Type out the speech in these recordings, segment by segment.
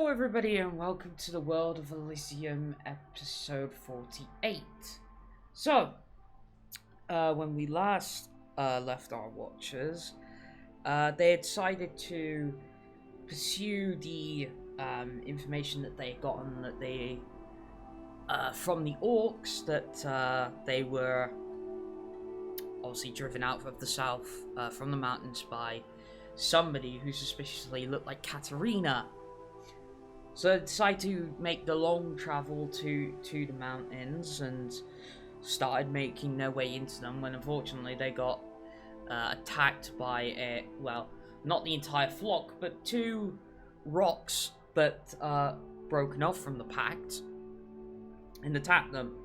Hello everybody and welcome to the world of Elizium episode 48. So, when we last left our watchers, they decided to pursue the information that they had gotten that they from the orcs that they were obviously driven out of the south from the mountains by somebody who suspiciously looked like Katarina. So they decided to make the long travel to the mountains and started making their way into them when unfortunately they got attacked by not the entire flock, but two rocks that broken off from the pact and attacked them.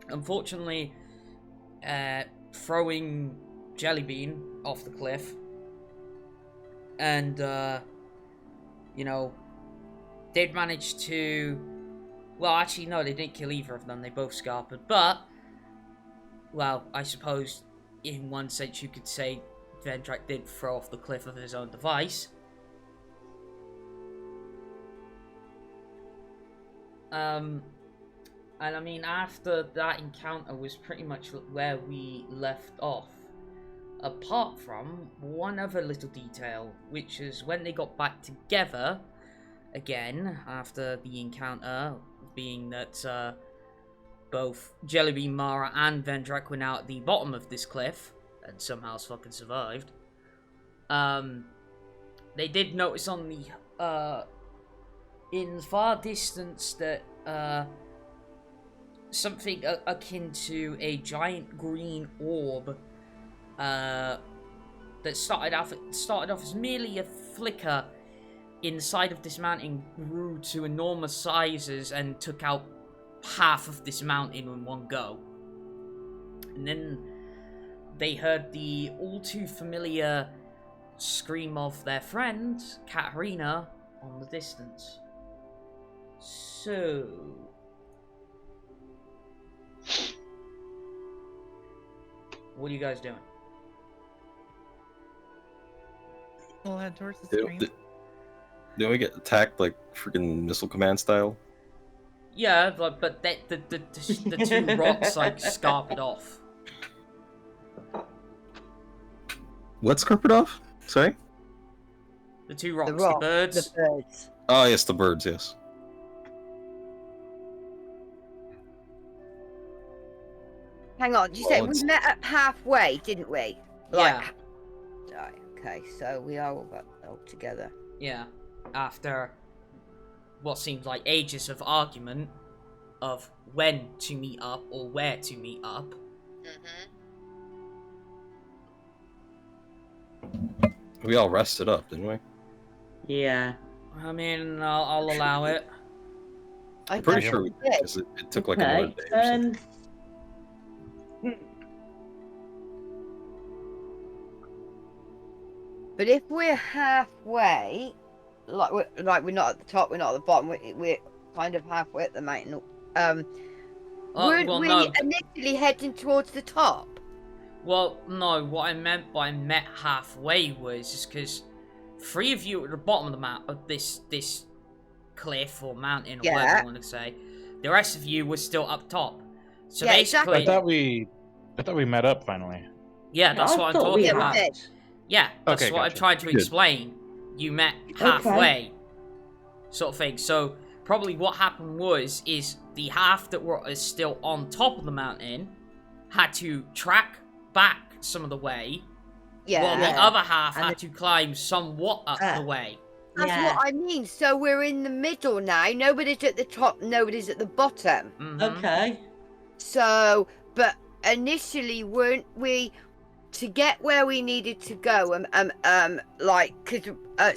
Unfortunately, throwing Jellybean off the cliff and they'd managed to... Well, actually, no, they didn't kill either of them. They both scarpered. But, well, I suppose in one sense you could say Vendrak did throw off the cliff of his own device. And I mean, after that encounter was pretty much where we left off. Apart from one other little detail, which is when they got back together again after the encounter, being that both Jellybean, Mara, and Vendrak were now at the bottom of this cliff and somehow fucking survived. They did notice on the in the far distance that something akin to a giant green orb that started off as merely a flicker inside of this mountain, grew to enormous sizes and took out half of this mountain in one go. And then they heard the all too familiar scream of their friend, Katarina, on the distance. So... what are you guys doing? We'll head towards the stream. Didn't we get attacked like freaking Missile Command style? Yeah, but the two rocks like scarpered off. What scarpered off? Sorry? The two rocks, the birds. The birds. Oh yes, the birds, yes. Hang on, you said we met up halfway, didn't we? Yeah. Right, okay, so we are all together. Yeah. After what seems like ages of argument of when to meet up or where to meet up. We all rested up, didn't we? Yeah. I mean, I'll allow it. I'm pretty sure we did, because it took like another day or something. But if we're halfway, like we're not at the top, we're not at the bottom, we're kind of halfway at the mountain. Weren't we initially heading towards the top? Well, no, what I meant by met halfway was just because three of you at the bottom of this cliff or mountain or whatever you want to say. The rest of you were still up top. So yeah, basically, exactly. I thought we met up finally. Yeah, that's what I'm talking about. Yeah, that's okay, what I'm trying to explain. You met halfway, sort of thing. So probably what happened is the half that was still on top of the mountain had to track back some of the way, while the other half had to climb somewhat up the way. That's what I mean. So we're in the middle now. Nobody's at the top, nobody's at the bottom. Okay. So, but initially, weren't we... to get where we needed to go, because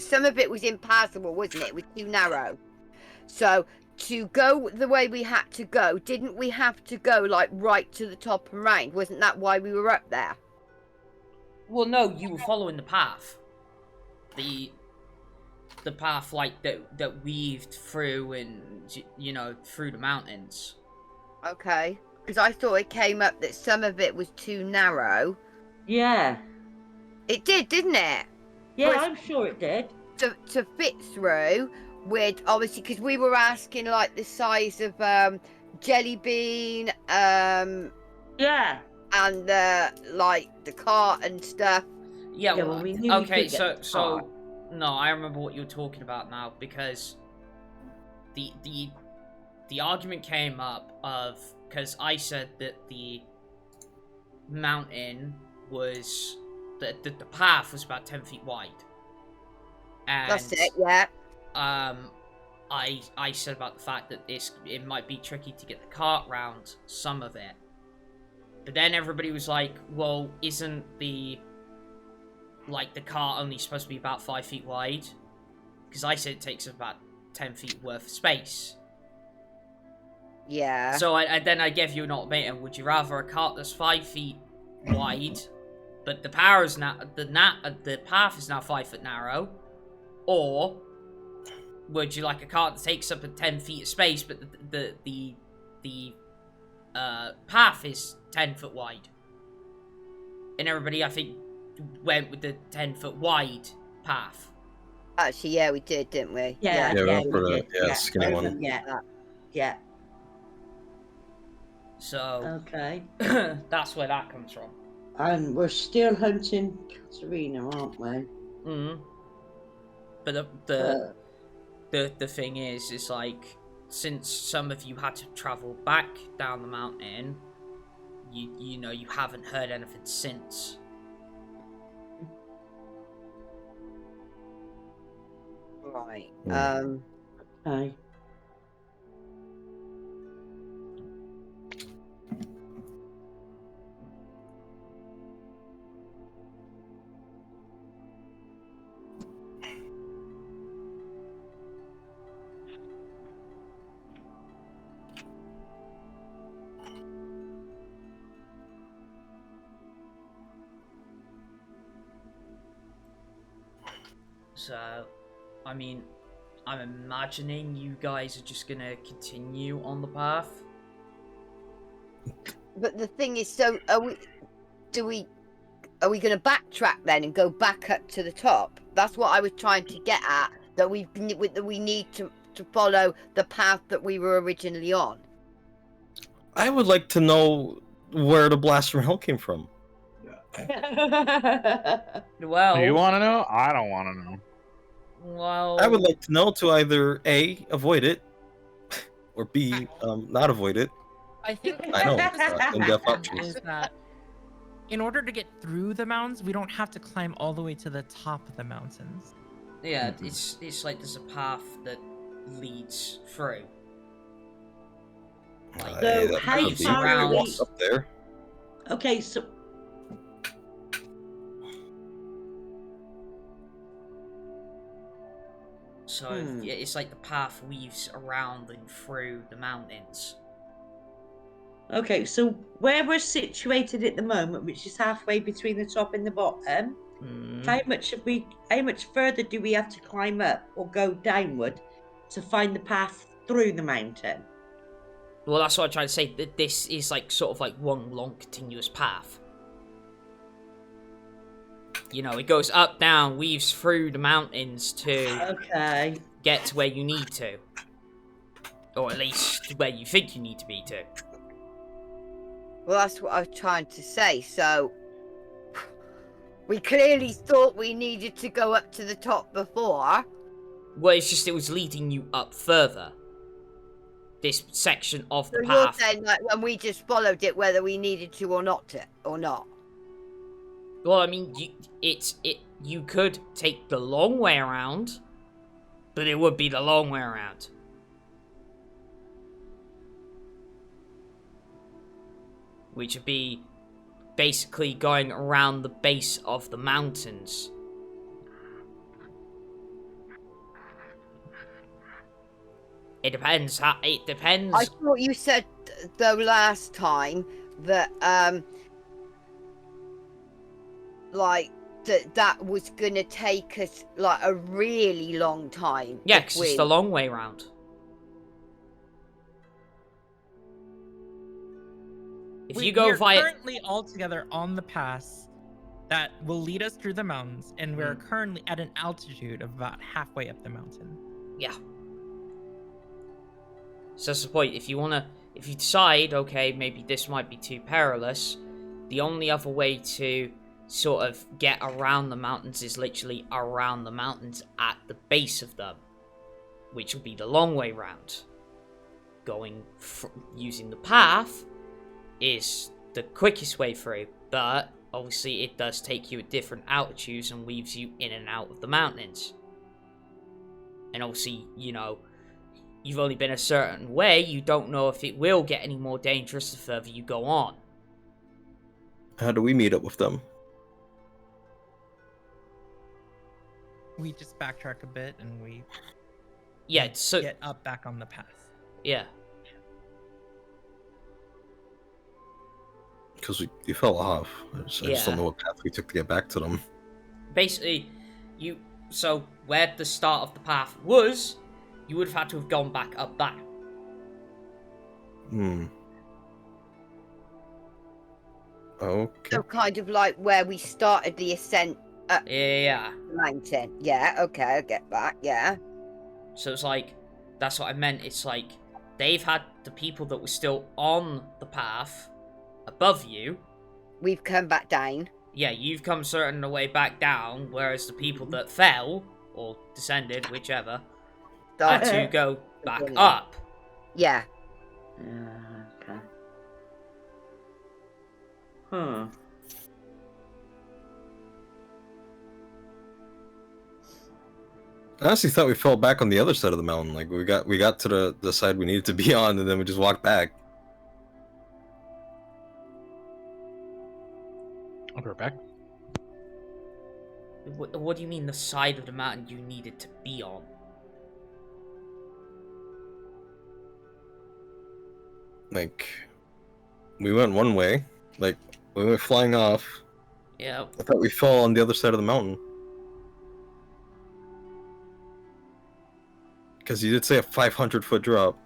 some of it was impassable, wasn't it? It was too narrow. So to go the way we had to go, didn't we have to go like right to the top and round? Wasn't that why we were up there? Well, no, you were following the path. The path like that weaved through and through the mountains. Okay, because I thought it came up that some of it was too narrow. Yeah. It did, didn't it? Yeah, I'm sure it did. to fit through with, obviously, because we were asking like the size of jelly bean, Yeah. and like the cart and stuff. Yeah, well, we knew we okay, could get the so cart. no, I remember what you're talking about now, because the argument came up of, because I said that the mountain was the path was about 10 feet wide, and That's it, yeah. I said about the fact that it might be tricky to get the cart round some of it, but then everybody was like, well, isn't the cart only supposed to be about 5 feet wide? Because I said it takes about 10 feet worth of space. Yeah. So I gave you an ultimatum. Would you rather a cart that's 5 feet wide, but the path is now 5 foot narrow, or would you like a cart that takes up 10 feet of space, but the path is 10 foot wide? And everybody, I think, went with the 10 foot wide path. Actually, yeah, we did, didn't we? Yeah, we went for we the did. skinny both one. of them, Yeah. Yeah. So Okay. that's where that comes from. And we're still hunting Katarina, aren't we? Mm. But the thing is like, since some of you had to travel back down the mountain, you know, you haven't heard anything since. Right. Okay. So, I mean, I'm imagining you guys are just gonna continue on the path. But the thing is, so are we going to backtrack then and go back up to the top? That's what I was trying to get at. That we need to follow the path that we were originally on. I would like to know where the blast from hell came from. Well, Do you want to know? I don't want to know. well, I would like to know to either A, avoid it, or B, not avoid it. I think I know, in-depth is options. that in order to get through the mountains, we don't have to climb all the way to the top of the mountains. yeah, it's like there's a path that leads through. Like, So that how could be. far are we? Up there. Okay, so So yeah, it's like the path weaves around and through the mountains. okay, so where we're situated at the moment, which is halfway between the top and the bottom, how much further do we have to climb up or go downward to find the path through the mountain? Well, that's what I'm trying to say. That this is like sort of like one long continuous path. You know, it goes up, down, weaves through the mountains to get to where you need to. Or at least where you think you need to be to. Well, that's what I was trying to say. So we clearly thought we needed to go up to the top before. Well, it's just it was leading you up further. This section of the So path. you're saying like when we just followed it, whether we needed to or not. Well, I mean, you could take the long way around, but it would be the long way around. Which would be basically going around the base of the mountains. It depends. It depends. I thought you said though last time that like that was gonna take us like a really long time. Yeah, because it's the long way round. If you go we're via, currently all together on the pass that will lead us through the mountains, and we're currently at an altitude of about halfway up the mountain. Yeah. So that's the point. If you decide, okay, maybe this might be too perilous, the only other way to sort of get around the mountains is literally around the mountains at the base of them, which will be the long way round. Using the path is the quickest way through, but obviously it does take you at different altitudes and weaves you in and out of the mountains. And obviously, you've only been a certain way, you don't know if it will get any more dangerous the further you go on. How do we meet up with them? We just backtrack a bit and we get up back on the path. Yeah. Because we fell off. I just don't know what path we took to get back to them. Basically, so where the start of the path was, you would have had to have gone back up that. Okay. So kind of like where we started the ascent up the mountain. Yeah, okay, I get that, yeah. So it's like, that's what I meant. It's like, they've had the people that were still on the path above you. We've come back down. Yeah, you've come certain the way back down, whereas the people that fell, or descended, whichever, had to go back up. Yeah. Okay. Huh. I honestly thought we fell back on the other side of the mountain. Like we got to the side we needed to be on, and then we just walked back. Okay, we're back. What do you mean the side of the mountain you needed to be on? Like, we went one way. Like, we went flying off. Yeah. I thought we fell on the other side of the mountain. Because you did say a 500-foot drop.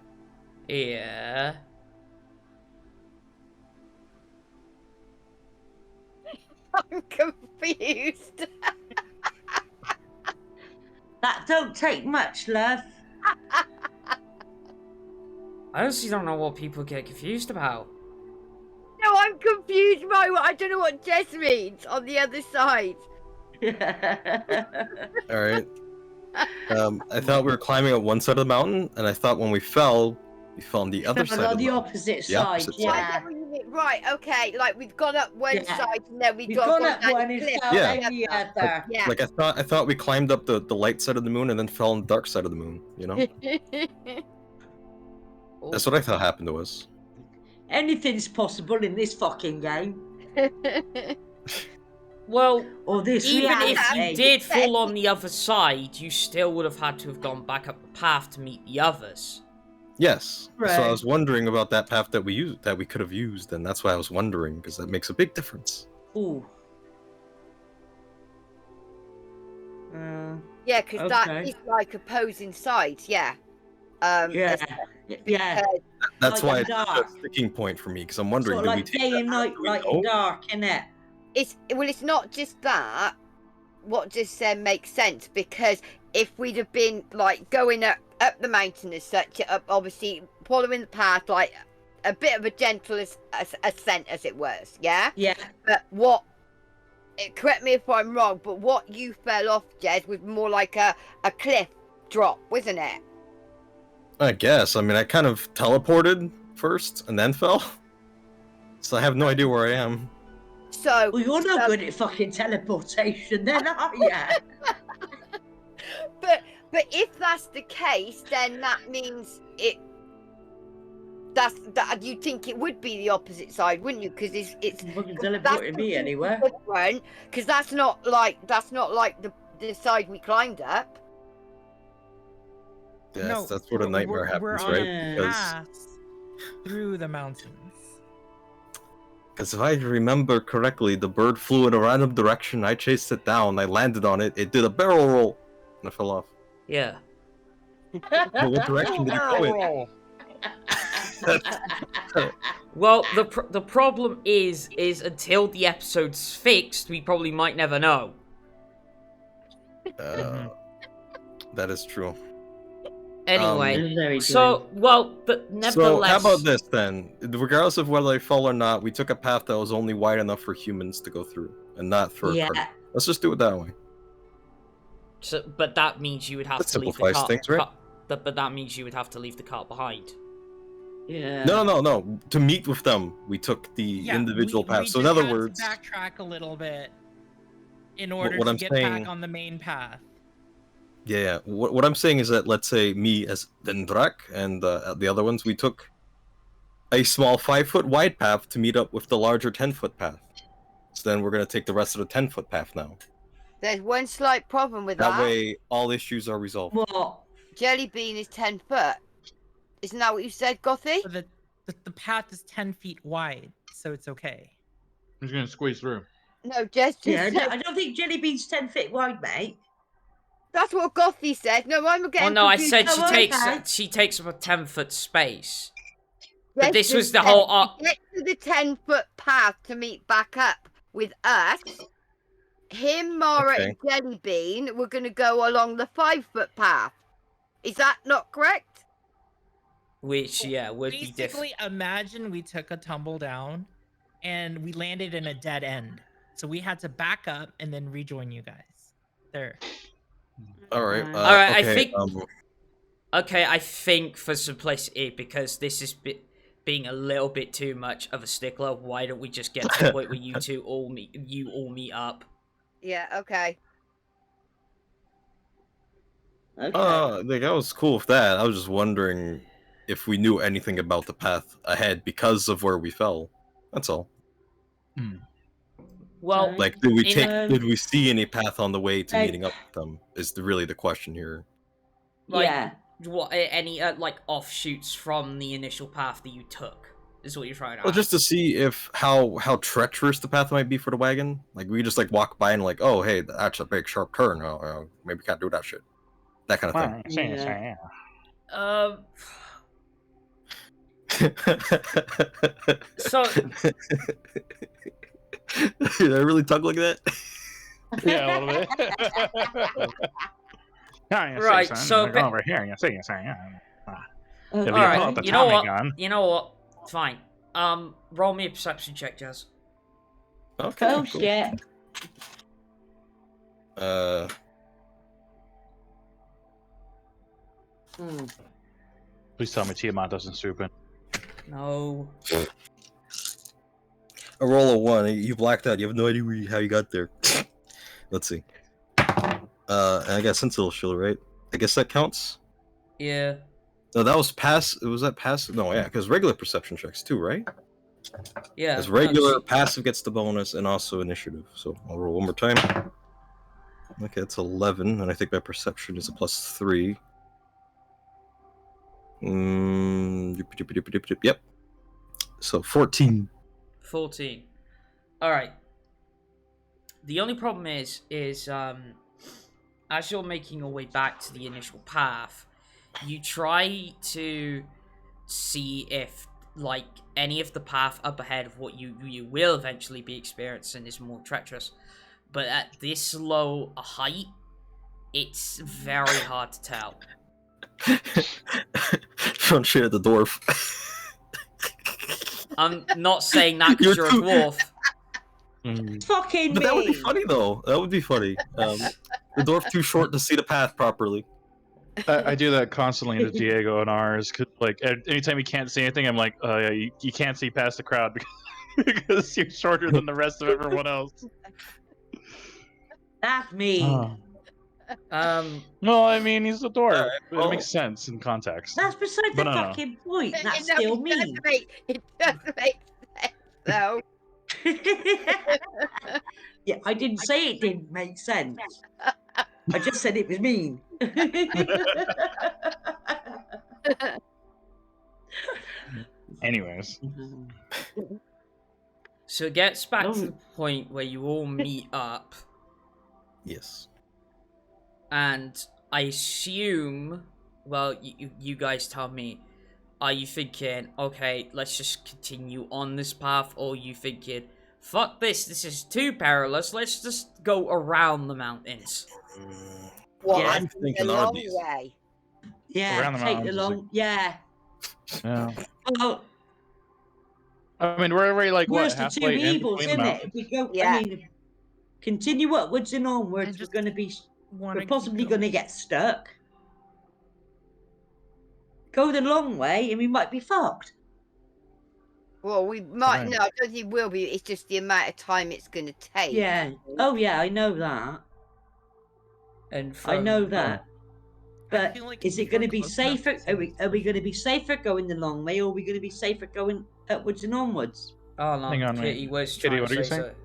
Yeah. I'm confused. That don't take much, love. I honestly don't know what people get confused about. No, I'm confused by what I don't know what Jess means on the other side. Alright. I thought we were climbing up one side of the mountain, and I thought when we fell on the other side. On of the mountain. opposite The side, opposite yeah. I get what you mean. Right, okay. Like we've gone up one Yeah. side and then we've We've gone gone up down one the and cliff. fell Yeah. down the other. Yeah. Like I thought we climbed up the light side of the moon and then fell on the dark side of the moon, you know? That's what I thought happened to us. Anything's possible in this fucking game. Well, Or this even if reality. you did fall on the other side, you still would have had to have gone back up the path to meet the others. Yes. So Right. I was wondering about that path that we could have used, and that's why I was wondering, because that makes a big difference. Ooh. Yeah, because that Okay. is like opposing sides, yeah. Yeah. Yeah. That's Like why a it's dark. a sticking point for me, because I'm wondering, Sort of do we like take day that and path? night, Do we light go? and dark, innit? It's not just that. What just said makes sense, because if we'd have been like going up the mountain as such, up obviously following the path, like a bit of a gentle ascent as it was, yeah. Yeah. But correct me if I'm wrong, but what you fell off, Jez, was more like a cliff drop, wasn't it? I guess. I mean, I kind of teleported first and then fell. So I have no idea where I am. So Well, you're not good at fucking teleportation, then, are you? But if that's the case, then that means that you think it would be the opposite side, wouldn't you? Because it's Fucking teleporting me anywhere. different. Because that's not like the side we climbed up. Yes, No, that's what a nightmare we're happens, on right? a Because path through the mountains. if I remember correctly, the bird flew in a random direction. I chased it down. I landed on it. It did a barrel roll, and I fell off. Yeah. Well, what direction did it go in? Roll. Well, the problem is until the episode's fixed, we probably might never know. That is true. Anyway, so, well, but nevertheless... So, how about this, then? Regardless of whether they fall or not, we took a path that was only wide enough for humans to go through, and not for a cart. Let's just do it that way. So, but that means you would have to leave the cart... things, right? But that means you would have to leave the cart behind. Yeah. No. To meet with them, we took the individual paths. So, in other words... backtrack a little bit in order what to I'm get saying... back on the main path. Yeah. What I'm saying is that, let's say, me as Vendrak and the other ones, we took a small 5-foot wide path to meet up with the larger 10-foot path. So then we're going to take the rest of the 10-foot path now. There's one slight problem with that. That way, all issues are resolved. What? Jellybean is 10 foot. Isn't that what you said, Gothy? So the path is 10 feet wide, so it's okay. I'm just gonna squeeze through. No, just Yeah, said... I don't think Jellybean's 10 feet wide, mate. That's what Gothy said. No, I'm getting Oh no, confused. I said she takes up a 10-foot space. But this was the whole... Get to the 10-foot path to meet back up with us. Him, Mara, and Jellybean were going to go along the 5-foot path. Is that not correct? Which, yeah, would be different. Basically, imagine we took a tumble down and we landed in a dead end. So we had to back up and then rejoin you guys. There. Alright. Alright, okay, I think... Okay, I think for simplicity, because this is being a little bit too much of a stickler, why don't we just get to the point where you all meet up? Yeah, okay. Like, I was cool with that. I was just wondering if we knew anything about the path ahead because of where we fell. That's all. Well, like, did we see any path on the way to meeting up with them? Is really the question here. Like, what, any like offshoots from the initial path that you took is what you're trying to ask. Just to see if how treacherous the path might be for the wagon. Like, we just like walk by and like, oh hey, that's a big sharp turn. Maybe we can't do that shit. That kind of thing. So did I really talk like that? Yeah, a little bit. Right, so over here, you see, alright, you know what? You know what? Fine. Roll me a perception check, Jazz. Okay. Oh cool. shit. Please tell me Tiamat doesn't swoop in. No. A roll of 1. You blacked out. You have no idea how you got there. Let's see. And I got Sentinel Shield, right? I guess that counts? Yeah. No, that was pass. Was that passive? No, yeah, because regular perception checks too, right? Yeah. As regular, passive gets the bonus and also initiative. So I'll roll one more time. Okay, it's 11, and I think my perception is a +3. Yep. So 14. 14. Alright. The only problem is as you're making your way back to the initial path, you try to see if, like, any of the path up ahead of what you will eventually be experiencing is more treacherous. But at this low a height, it's very hard to tell. Front shit at the dwarf. I'm not saying that because you're a dwarf. Fucking But me. that would be funny, though. That would be funny. The dwarf too short to see the path properly. I do that constantly to Diego and ours. Cause, like, anytime you can't see anything, I'm like, yeah, you can't see past the crowd because you're shorter than the rest of everyone else. That's me. No, I mean, he's a dwarf. Right, well, it makes sense in context. That's beside the no. fucking point. That's No, still it me. It does make sense, though. Yeah, I didn't say it didn't make sense. I just said it was mean. Anyways. So it gets back to the point where you all meet up. Yes. And I assume, well, you guys tell me, are you thinking, okay, let's just continue on this path, or are you thinking, fuck this is too perilous, let's just go around the mountains? What? Yeah. I'm A thinking long Arby's. way. Yeah, Around the take the mountains is a- long. Yeah. Yeah. Well, I mean, we're already like what worst of two halfway in evils, between the isn't it? mountains. If we go, Yeah. I mean, continue upwards and onwards, just we're going to be. Wanna We're keep possibly going to going. get stuck. Go the long way, and we might be fucked. Well, we might. Right. No, I don't think it will be. It's just the amount of time it's going to take. Yeah. Oh yeah, I know that. And I know from- that. I But feel like is if it going to we're be close enough safer? to Are we going to be safer going the long way, or are we going to be safer going upwards and onwards? Oh no, Hang on, Kitty mate. was Kitty, trying what to are you say saying? so.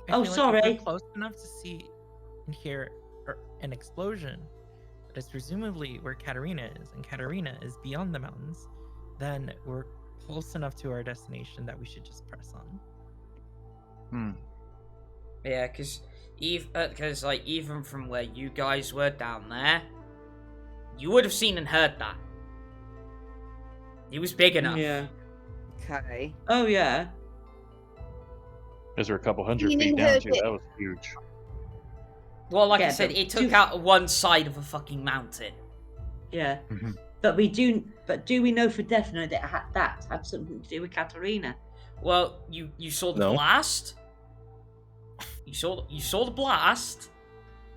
I Oh, feel like if sorry. we're close enough to see and hear an explosion that is presumably where Katarina is, and Katarina is beyond the mountains, then we're close enough to our destination that we should just press on. Yeah, because even from where you guys were down there, you would have seen and heard that. It was big enough. Yeah. Okay. Oh yeah. Because we're a couple hundred You feet didn't down heard too. it. That was huge. Well, like I Yeah, said, but it took do- out one side of a fucking mountain. Yeah. Mhm. But do we know for definite that that had something to do with Katarina? Well, you saw the No. blast. You saw the blast,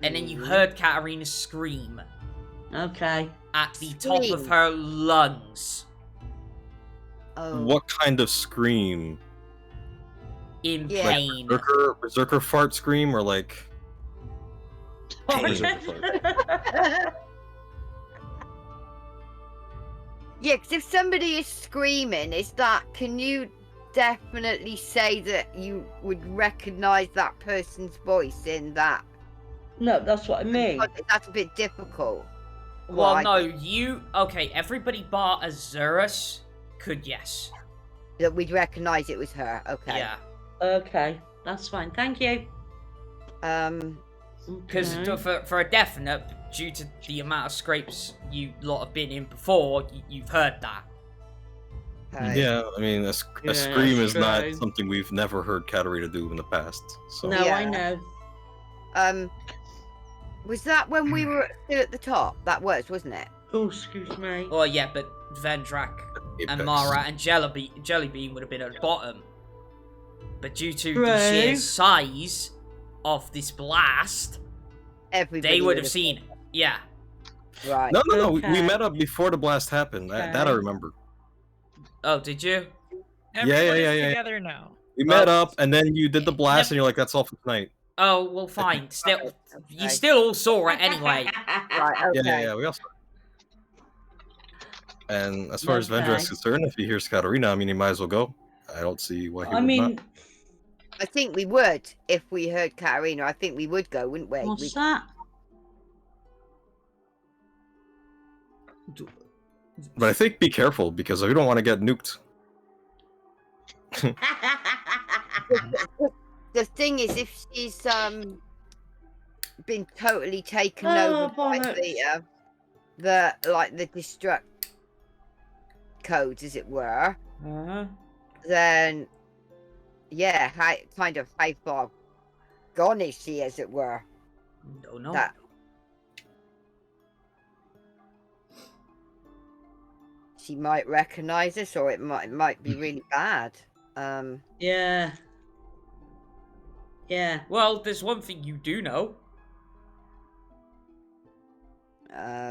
and then you Mhm. heard Katarina scream Okay. at the top of Scream? her lungs Oh. What kind of scream? in Yeah. pain. Berserker fart scream, or like? Yeah, because if somebody is screaming, can you definitely say that you would recognise that person's voice in that? No, that's what I mean. That's a bit difficult. Well, Why? no, everybody bar Azerus could, yes. That we'd recognise it was her. Okay. Yeah. Okay, that's fine. Thank you. Because Okay. for a definite, due to the amount of scrapes you lot have been in before, you've heard that. Okay. Yeah, I mean, a Yeah, scream is that's not true. something we've never heard Katarina do in the past. So No, I Yeah. know. Was that when we were still at the top? That was, wasn't it? Oh, excuse me. Well, yeah, but Vendrak and Apex. Mara and Jellybean would have been at the bottom. But due to the Right. sheer size of this blast, Everybody they would have seen it. Yeah. Right. No, we Okay. met up before the blast happened. That I Okay. remember. Oh, did you? Everybody's yeah. together now. We met up, and then you did the blast, Yep. and you're like, "That's all for tonight." Oh, well, fine. Still, you Okay. still all saw it anyway. Right. Okay. Yeah, we also. And as far as Vendrak is Okay. concerned, if he hears Katarina, I mean, he might as well go. I don't see why he I would mean, not. I think we would if we heard Katarina. I think we would go, wouldn't we? what's that? But I think be careful because we don't want to get nuked. The thing is, if she's been totally taken Oh, over by bollocks. the destruct codes, as it were, Uh-huh. then yeah, how far gone is she, as it were? Don't know. That she might recognize us, or it might be really bad. Yeah. Yeah. Well, there's one thing you do know.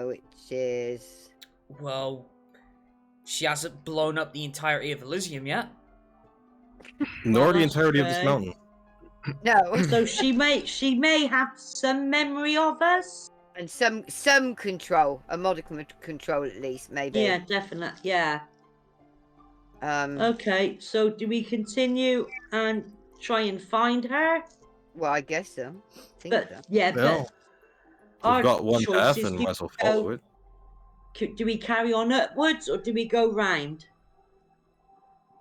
Which is Well, she hasn't blown up the entirety of Elizium yet. Nor the that's entirety of this okay. mountain. no, So she may have some memory of us. and some control, a modicum of control at least, maybe. Yeah, definitely. Yeah. Um. Okay. So do we continue and try and find her? Well, I guess so. Think But so. yeah, No. but our We've got one choice path is and do might as well we go- follow it. Do we carry on upwards or do we go round?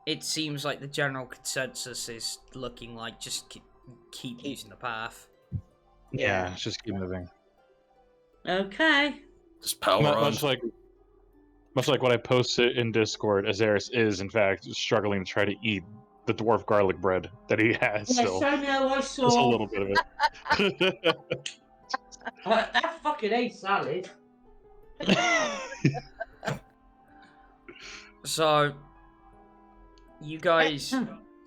It seems like the general consensus is looking like just keep using the path. Yeah, let's just keep moving. Okay. Just power Mu- on. Much Much like what I posted in Discord, Azerus is in fact struggling to try to eat the dwarf garlic bread that he has Yes, still. I know. I saw. Just a little bit of it. That fucking ate salad. So, you guys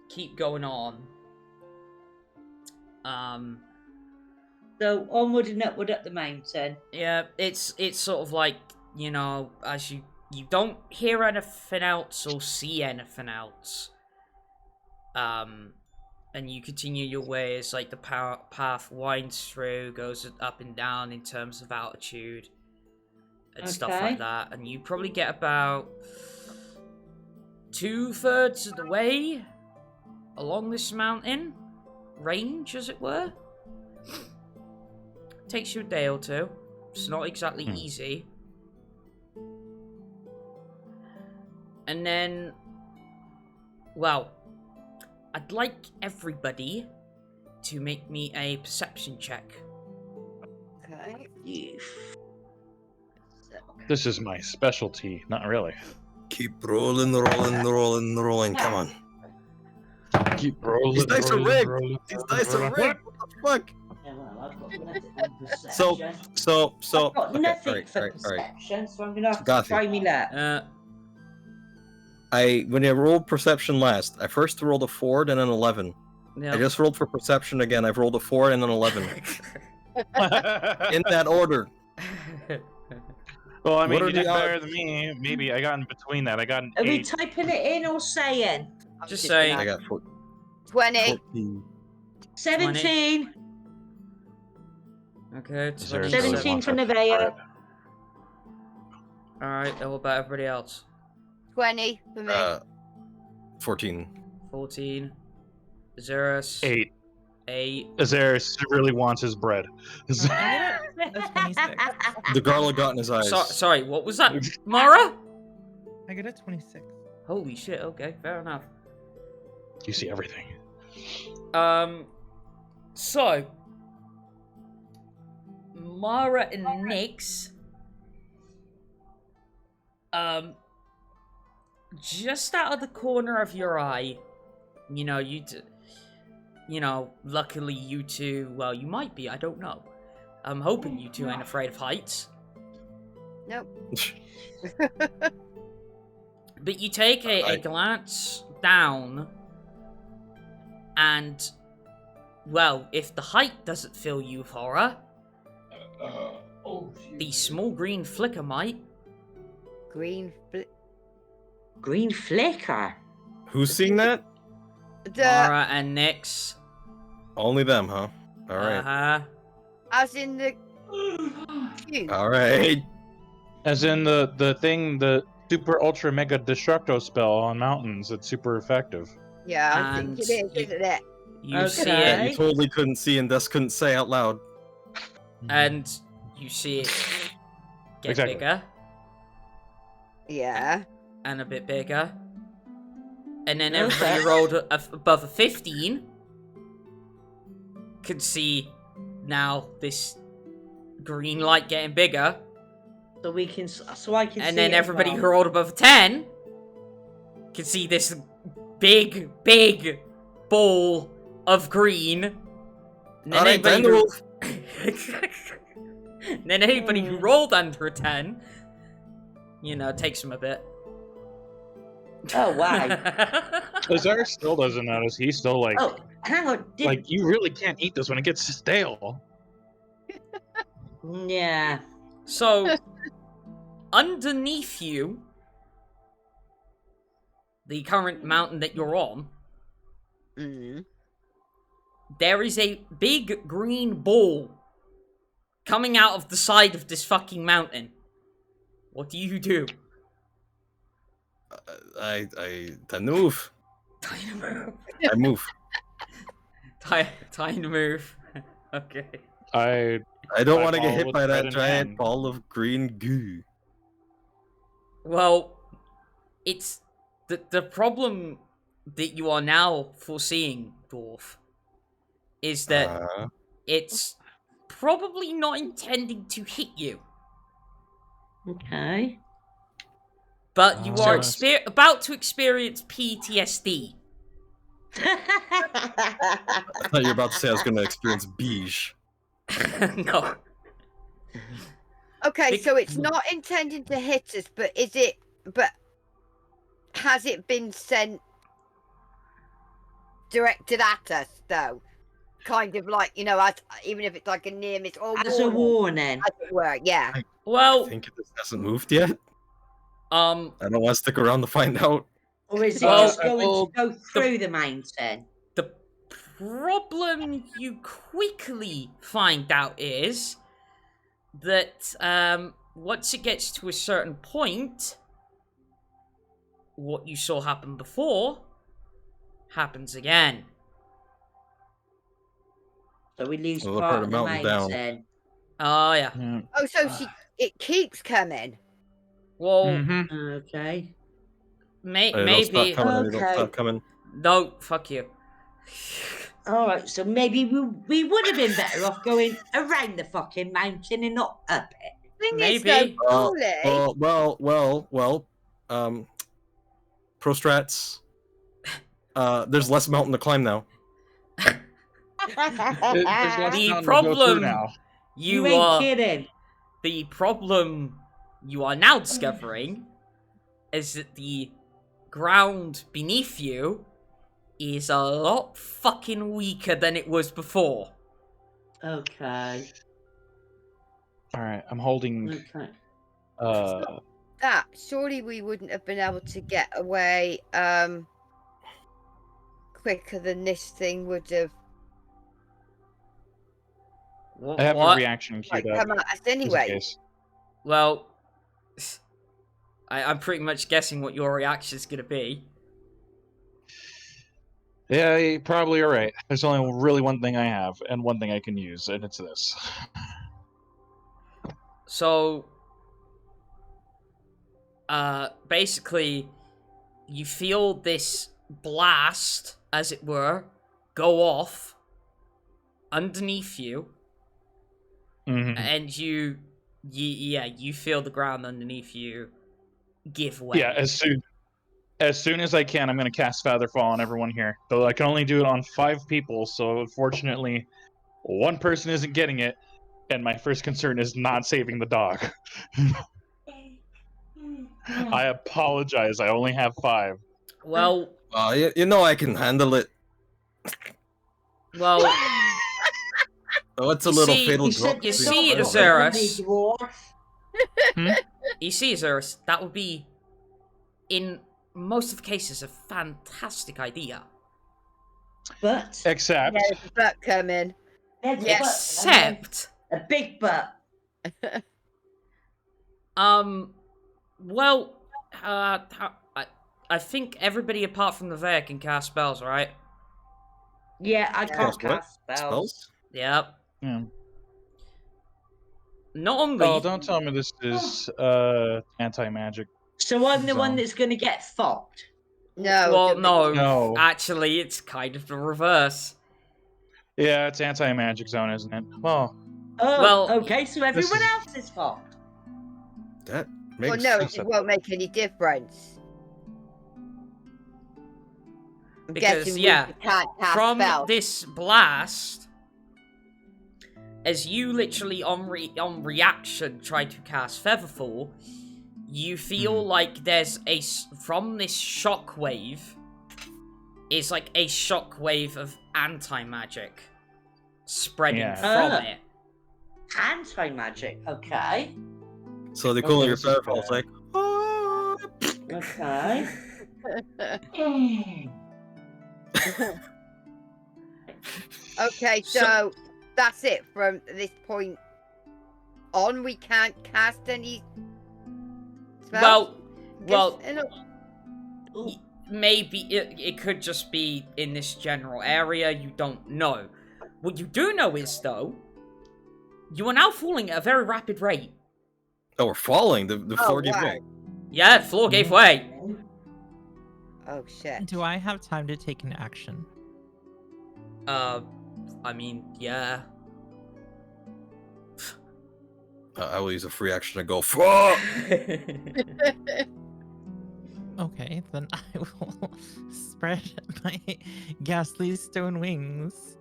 keep going on. So onward and upward up the mountain. Yeah, it's sort of like, you know, as you don't hear anything else or see anything else. And you continue your way as like the path winds through, goes up and down in terms of altitude and stuff like that. And you probably get about 2/3 of the way along this mountain range, as it were. Takes you a day or two. It's not exactly easy. And then, well, I'd like everybody to make me a perception check. Okay. This is my specialty. Not really. Keep rolling. Come on. Keep rolling. These dice are rigged. These dice are rigged. What the fuck? Yeah, well, I've got nothing on So, perception. I've got okay, nothing for all right. perception, so I'm gonna have to Gothy. try me luck. When I rolled perception last, I first rolled a 4 and an 11. Yeah. I just rolled for perception again. I've rolled a 4 and an 11. In that order. Well, I mean, What are you did the better odds? than me. Maybe I got in between that. I got an Are we 8. typing it in or saying? Just saying. I got 20. 14. 17. Okay, it's Is there a 17 for Alright. Nevaeh. Alright, then what about everybody else? 20 for me. 14. 14. Azerus. 8. 8. Azerus really wants his bread. That's 26. The garlic got in his eyes. Sorry, what was that? Mara? I get a 26. Holy shit, okay, fair enough. You see everything. So Mara and Nyx, just out of the corner of your eye, you know, luckily you two, well, you might be, I don't know. I'm hoping you two ain't afraid of heights. Nope. But you take a glance down, and, well, if the height doesn't fill you with horror, the small green flicker might. Green flicker. Who's seeing that? Mara and Nyx. Only them, huh? Alright. Uh-huh. As in the cube. Alright. As in the thing, the super ultra mega destructo spell on mountains. It's super effective. Yeah, I And think it is, isn't it? You see That it, you totally couldn't see and thus couldn't say out loud. and you see it get Exactly. bigger, Yeah. and a bit bigger. And then everybody rolled above a 15 could see now this green light getting bigger. So we can, so I can. And see then it as everybody well. who rolled above a 10 can see this big ball of green. And then Alright, anybody then who... Wolf. And then anybody who rolled under a 10, you know, takes them a bit. Oh wow. Azerus still doesn't notice. He's still like, Oh, hang on. like you really can't eat this when it gets stale. Yeah. So, underneath you, the current mountain that you're on, Mm. there is a big green ball coming out of the side of this fucking mountain. What do you do? I move. Time to move. I move. Time to move. Okay. I don't I want to get follow hit with by red that in giant hand. ball of green goo. Well, it's the problem that you are now foreseeing, Dwarf, is that it's probably not intending to hit you. Okay. but you are So- about to experience PTSD. I thought you were about to say I was going to experience beige. No. Okay, Bec- so it's not intending to hit us, but has it been sent directed at us though? Kind of like, as even if it's like a near miss or As a warning. as it were, yeah. I Well, think this hasn't moved yet. um, I don't want to stick around to find out. Or is it Well, just going to go through the mountain? the problem you quickly find out is that once it gets to a certain point, what you saw happen before happens again. So we lose Well, part part of of the mountain down. mountain. Oh, yeah. Oh, so it keeps coming. Well, Mm-hmm. Okay. Hey, don't maybe. stop coming. Hey, don't Okay. stop coming. No, fuck you. All right. So maybe we would have been better off going around the fucking mountain and not up it. Thing Maybe. is, though, Paulie, Well. Pro strats. There's less mountain to climb now. The problem You ain't kidding. the problem you are now discovering is that the ground beneath you is a lot fucking weaker than it was before. Okay. All right, I'm holding. Okay. that surely we wouldn't have been able to get away quicker than this thing would have I have a What? reaction queued up. come at us just in anyway. case. Well, I'm pretty much guessing what your reaction is going to be. Yeah, you probably are right. There's only really one thing I have, and one thing I can use, and it's this. So, basically, you feel this blast, as it were, go off underneath you, Mhm. and you feel the ground underneath you give way. Yeah, as soon as I can, I'm going to cast Featherfall on everyone here. Though I can only do it on 5 people, so unfortunately, one person isn't getting it, and my first concern is not saving the dog. I apologize. I only have 5. Well, You know I can handle it. well, Oh, it's a You little see- fatal You drop. said the You see, dog was Azerus. a dwarf. you see, Azerus, that would be, in most of the cases, a fantastic idea. But Except, There's a butt coming. there's a Yes. but, and Except, a big butt. well, I think everybody apart from Nevaeh can cast spells, right? Yeah, I can't Cast what? cast spells. Spells? Yep. yeah. Not only. Oh, don't tell me this is anti-magic. So I'm the one Zone. that's going to get fucked. No. Well, don't- no. No. Actually, it's kind of the reverse. Yeah, it's anti-magic zone, isn't it? Well, Oh, Well, okay, so everyone is- else is fucked. That Well, makes no, sense. it won't make any difference. I'm Because, guessing yeah, we can't cast From spells. this blast, as you literally on reaction try to cast Featherfall, you feel like there's from this shockwave is like a shockwave of anti-magic spreading Yeah. from it. Anti-magic, okay. So they call Okay, your this is Featherfall. It's like, oh. Okay. Okay, so that's it. From this point on, we can't cast any spells. Well, Ooh, maybe it could just be in this general area. You don't know. What you do know is, though, you are now falling at a very rapid rate. Oh, we're falling. The Oh, floor gave wow. way. Yeah, the floor gave way. Oh shit. Do I have time to take an action? I mean, yeah. I will use a free action to go. Fuck! Okay, then I will spread my ghastly stone wings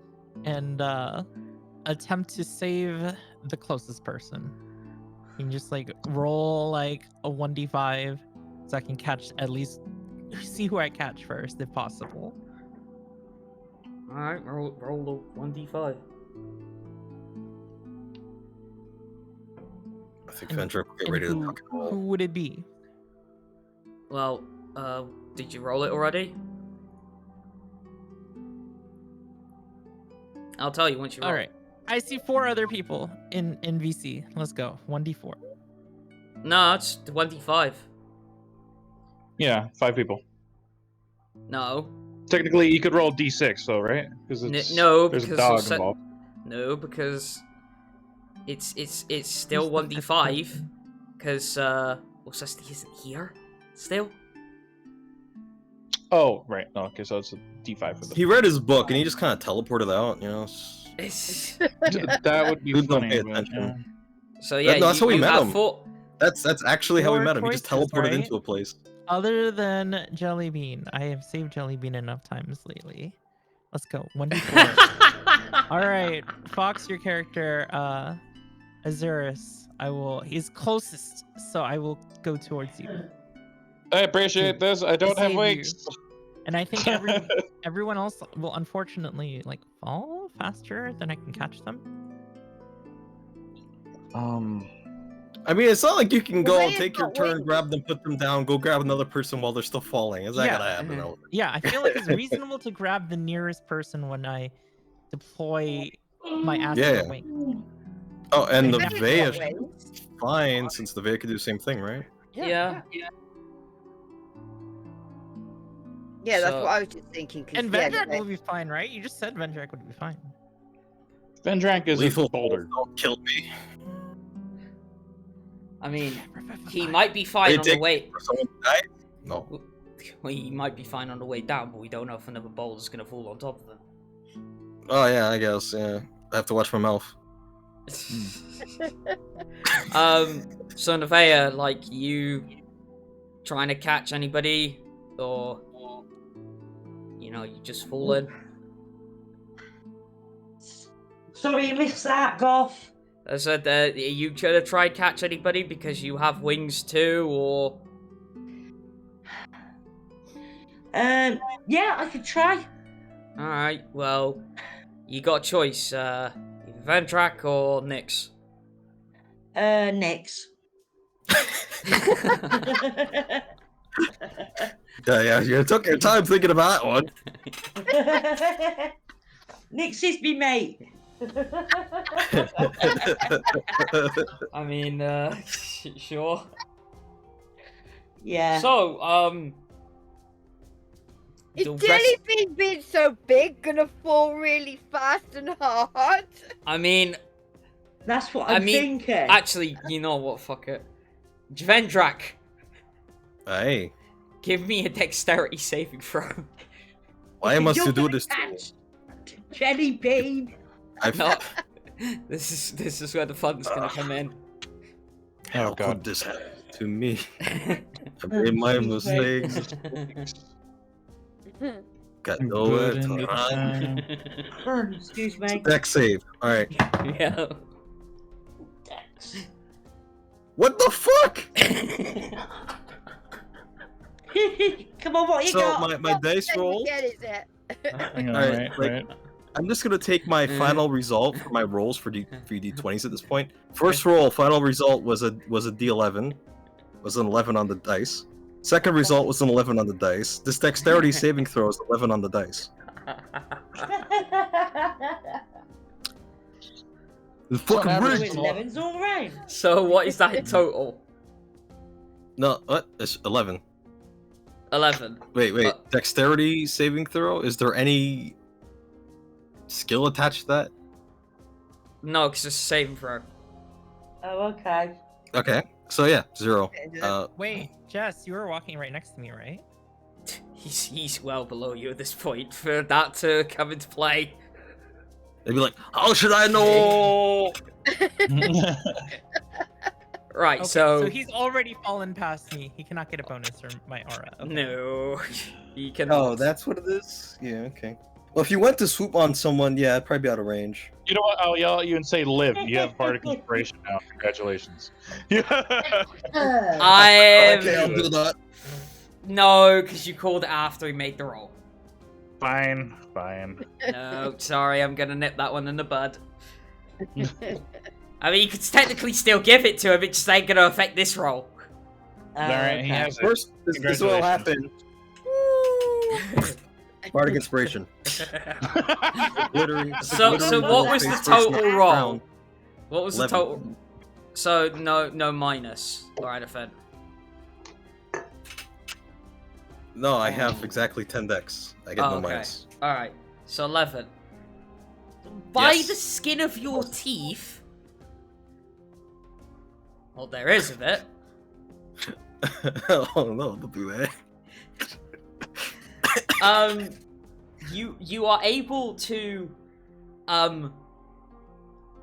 and attempt to save the closest person. You can just like roll like a 1d5 so I can catch at least see who I catch first if possible. Alright, roll a 1d5. I think Vendrak will get ready to fucking Who roll. would it be? Well, did you roll it already? I'll tell you once you roll. All right. I see 4 other people in VC. Let's go. 1d4. No, it's 1d5. Yeah, 5 people. No. Technically, you could roll d6 though, right? Because No, there's because a dog Orse- involved. No, because it's still Who's the 1d5 fifth because Orsesti isn't here still. Oh, right. No, okay, so it's a d5 for He read his book and he just kind of teleported out, you know. It's... That would be Dude, don't funny. pay but, attention. So yeah, No, that's how we you met have him. 4. That's actually how we 4 met him. He just choices, teleported right? into a place. Other than Jellybean, I have saved Jellybean enough times lately. Let's go. 1d4. All right, Fox, your character, Azerus. He's closest, so I will go towards you. I appreciate this. I don't have save weights. And I think everyone else will unfortunately like fall faster than I can catch them. I mean, it's not like you can Well, go they and take your got turn, wings. grab them, put them down, go grab another person while they're still falling. Is that Yeah. gonna happen? No. Yeah, I feel like it's reasonable to grab the nearest person when I deploy my astral Yeah. wing. Oh, and the They Nevaeh Wait. is fine since the Nevaeh could do the same thing, right? Yeah. Yeah, that's So- what I was just thinking. 'cause, And yeah, Vendrak they- will be fine, right? You just said Vendrak would be fine. Vendrak is Lethal a boulder. Don't kill me. I mean, he might be fine Are you on the taking way. for someone to die? No. Well, he might be fine on the way down, but we don't know if another boulder's gonna fall on top of him. Oh yeah, I guess. Yeah, I have to watch my mouth. So Nevaeh, like, you trying to catch anybody, or you just falling? Sorry, you missed that, Goth. I said, are you gonna try and catch anybody because you have wings too, or? Yeah, I could try. Alright, well, you got a choice, either Vendrak or Nyx. Nyx. Yeah, you took your time thinking about that one. Nyx is me mate. I mean, sure. Yeah. So, Is the Jellybean being so big gonna fall really fast and hard? I mean, That's what I'm thinking. actually, you know what? Fuck it. Vendrak, Hey, give me a dexterity saving throw. why must You're you do gonna this to me? catch Jellybean. No, this is where the fun's gonna come in. How could this happen to me? I made my mistakes. Got nowhere to run. Excuse me. Deck save. All right. Yeah. What the fuck? Come on, what you So got? my dice Then you roll. get, is it? Hang on, Alright, right. I'm just gonna take my final result for my rolls for D20s at this point. First roll, final result was a D11, was an 11 on the dice. Second result was an 11 on the dice. This dexterity saving throw is 11 on the dice. It's fucking average. rigged. 11's all right. So what is that in total? No, what? It's 11. 11. Wait. Dexterity saving throw? Is there any skill attached to that? No, because it's a saving throw. Oh, okay. Okay, so yeah, 0. Wait, Jess, you were walking right next to me, right? He's well below you at this point for that to come into play. They'd be like, how should I know? Right, Okay, so he's already fallen past me. He cannot get a bonus from my aura. Okay. no, you can. Oh, that's what it is? Yeah, okay. Well, if you went to swoop on someone, yeah, I'd probably be out of range. You know what? I'll yell at you and say, "Live! You have bardic inspiration now. Congratulations." I'm Okay, I'll do that. no, because you called it after he made the roll. Fine. No, sorry, I'm gonna nip that one in the bud. I mean, you could technically still give it to him, it just ain't gonna affect this roll. Alright, he has it. First, this will happen. Bardic inspiration. So what was the total roll? What was 11. the total? So no minus. Alright, offend. No, I have exactly 10 decks. I get no okay. minus. Alright, so 11. By Yes. the skin of your teeth. Well, there is of it. Oh no, don't do that. You are able to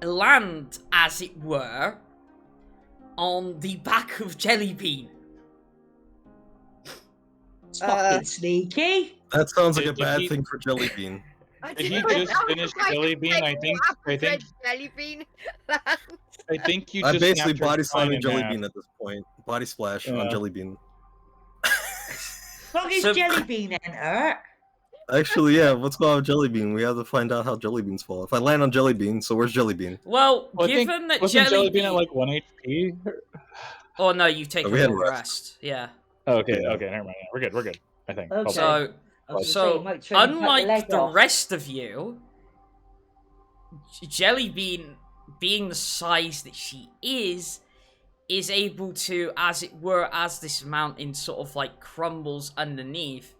land, as it were, on the back of Jellybean. It's fucking sneaky. That sounds like a Did bad he- thing for Jellybean. Did he just finish Jellybean? I think Jellybean. you I'm just basically snapped your body spine slamming in half. Jellybean at this point. Body splash on Yeah. Jellybean. What is So- Jellybean enter? Actually, yeah, let's go on Jellybean. We have to find out how Jellybeans fall. If I land on Jellybean, so where's Jellybean? Well, Well, I think- given that wasn't Jellybean Jellybean... at like 1 HP? Oh no, you've taken we had a a rest. Yeah. Okay, Yeah. okay, never mind. Yeah, we're good. I think. Okay. So, I was gonna say, so you might try and cut unlike leg the off. rest of you, Jellybean, being the size that she is able to, as it were, as this mountain sort of like crumbles underneath,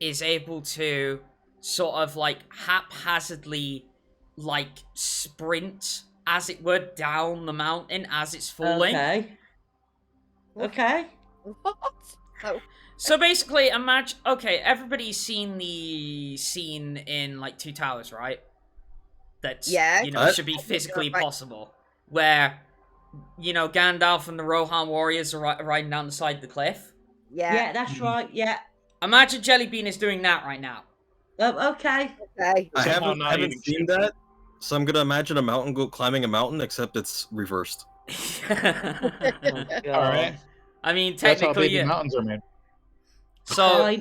is able to sort of like haphazardly like sprint, as it were, down the mountain as it's falling. Okay. Okay. What? Oh, So basically, imagine. Okay, everybody's seen the scene in like Two Towers, right? That's Yeah. should be physically Right. possible. Where Gandalf and the Rohan warriors are riding down the side of the cliff. Yeah, yeah. that's right. Yeah. Imagine Jellybean is doing that right now. Okay. Okay. I Somehow haven't, not haven't eating seen shit. that, so I'm gonna imagine a mountain climbing a mountain, except it's reversed. Oh, All right. I mean, That's how technically, baby yeah. mountains are made. So,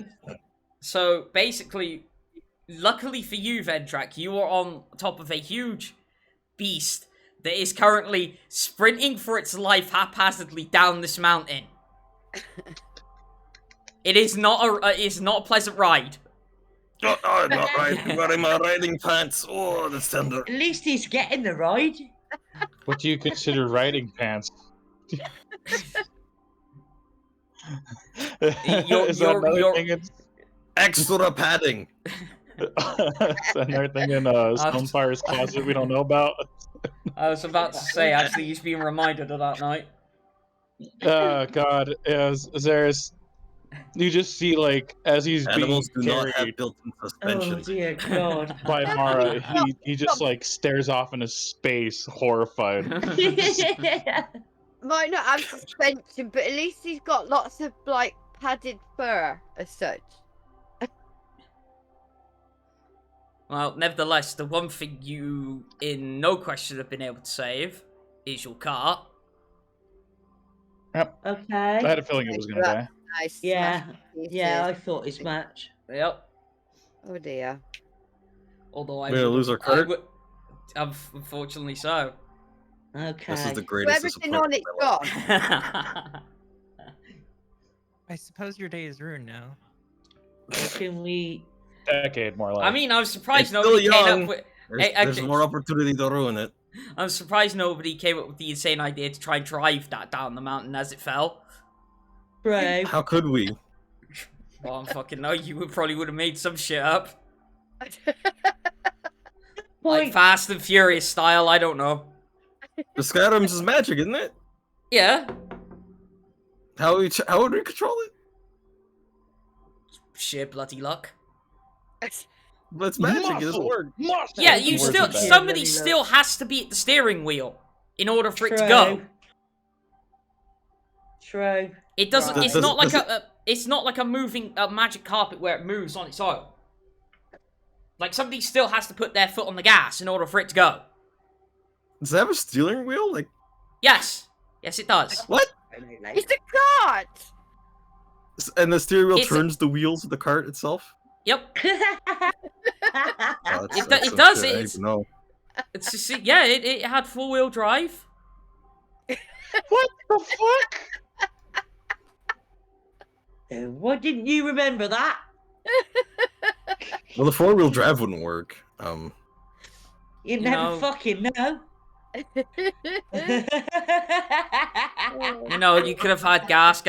so basically, luckily for you, Vendrak, you are on top of a huge beast that is currently sprinting for its life haphazardly down this mountain. It is not a pleasant ride. Oh, I'm not wearing my riding pants. Oh, that's tender. At least he's getting the ride. What do you consider riding pants? You're- Is that another you're- thing in Extra padding. is that another thing in Stonefire's closet we don't know about? I was about to say, actually, he's being reminded of that night. Oh God, Azerus, you just see like as he's Animals do being not have carried built-in Oh suspension. dear God. by Mara, he just like stares off into space, horrified. Might not have suspension, but at least he's got lots of like padded fur as such. Well, nevertheless, the one thing you, in no question, have been able to save is your cart. I Okay. had a feeling it was gonna die. Nice. Yeah. smash pieces. Yeah, I thought as much. Yep. Oh dear. Although I We're gonna would- lose our I cart? would- Unfortunately so. Okay. This is the So greatest everything on disappointment it's of my life. gone. I suppose your day is ruined now. Can we? Decade more like. I mean, I was surprised It's still nobody came young. up with. There's, Hey, there's okay. more opportunity to ruin it. I'm surprised nobody came up with the insane idea to try and drive that down the mountain as it fell. Brave. How could we? Well, I fucking know you probably would have made some shit up, like Point. Fast and Furious style. I don't know. The Skyrim's is magic, isn't it? Yeah. How would we control it? Sheer bloody luck. But it's magic. It doesn't work. Yeah, you Words still are bad. somebody Bloody luck. still has to be at the steering wheel in order for it to True. go. True. It doesn't. Right. It's not like it's not like a moving magic carpet where it moves on its own. Like somebody still has to put their foot on the gas in order for it to go. Does it have a steering wheel? Like Yes, it does. what? It's a cart. And the steering wheel It's turns the wheels of the cart itself? Yep, Oh, it does. I don't know. It's just, yeah. It had 4-wheel drive. What the fuck? Why didn't you remember that? Well, the 4-wheel drive wouldn't work. You never No. fucking know. You know, you could have had gas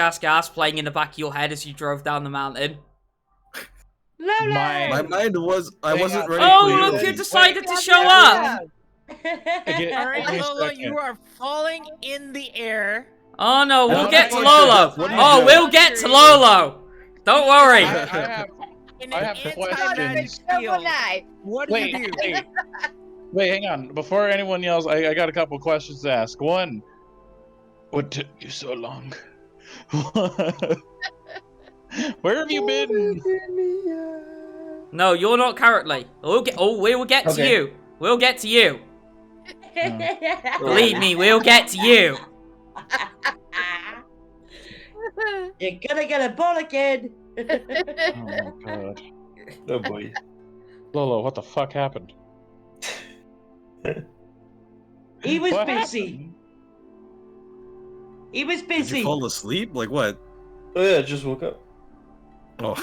playing in the back of your head as you drove down the mountain. Lola! My mind was... I wasn't ready Oh, for look you. who decided to show up! Okay, Alright, wait a Lolo, second. you are falling in the air. Oh no, we'll No, get to no, Lolo. what are you Oh, doing? we'll get to Lolo. Don't worry. In I an have anti-magic questions. field. What do Wait, you do? wait, hang on. Before anyone yells, I got a couple questions to ask. One, what took you so long? Where have you been? No, you're not currently. We will get to Okay. you. We'll get to you. Believe me, we'll get to you. You're gonna get a bollocking. Oh god. Oh boy. Lolo, what the fuck happened? He was What busy. happened? He was Did busy. you fall asleep? Like what? Oh yeah, I just woke up. Oh.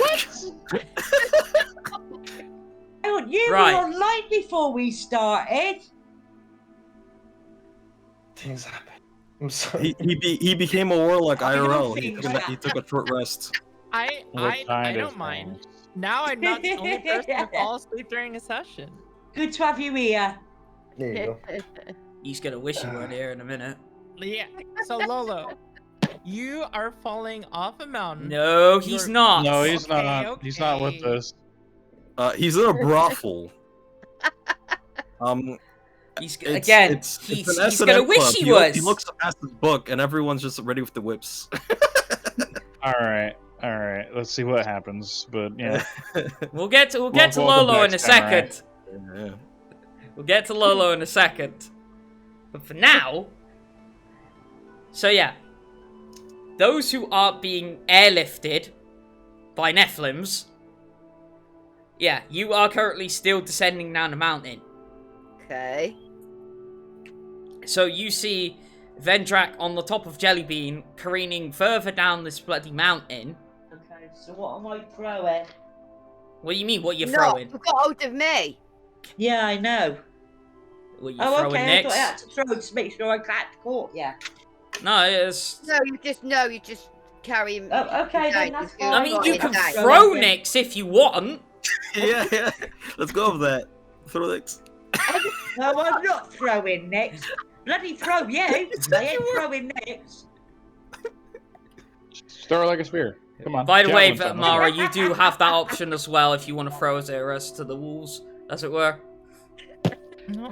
Oh, you Right. were online before we started. Things happen. I'm sorry. He became a warlock I don't IRL. think He took a short rest. I What kind don't of mind. things? Now I'm not the only person to fall asleep during a session. Good to have you here. There you go. He's gonna wish you weren't here in a minute. Yeah. So Lolo, you are falling off a mountain. No, he's You're- not. No, he's Okay, not. He's not with okay. us. He's in a brothel. He's It's, again. it's he's an he's S&M gonna wish club. he was. He looks past his book, and everyone's just ready with the whips. All right. Let's see what happens. But yeah, We'll get to Welcome Lolo back, in a Samurai. second. Yeah. We'll get to Lolo in a second. But for now, so yeah, those who are being airlifted by Nephilims, yeah, you are currently still descending down the mountain. Okay. So you see Vendrak on the top of Jellybean careening further down this bloody mountain. Okay, so what am I throwing? What do you mean, what you're No, throwing? you got hold of me. Yeah, I know. What you Oh, throwing okay. I next? thought I had to throw to make sure I got caught. Yeah. No, it's... No, you just carry him. Oh, okay, then that's fine. I mean, you can Right. throw Nix if you want. yeah. Let's go with that. Throw next. No, I'm not throwing next. Bloody throw you. I ain't throwing next. just throw it like a spear. Come on. By the way, javelin something. Mara, you do have that option as well if you want to throw Azerus to the walls, as it were. No,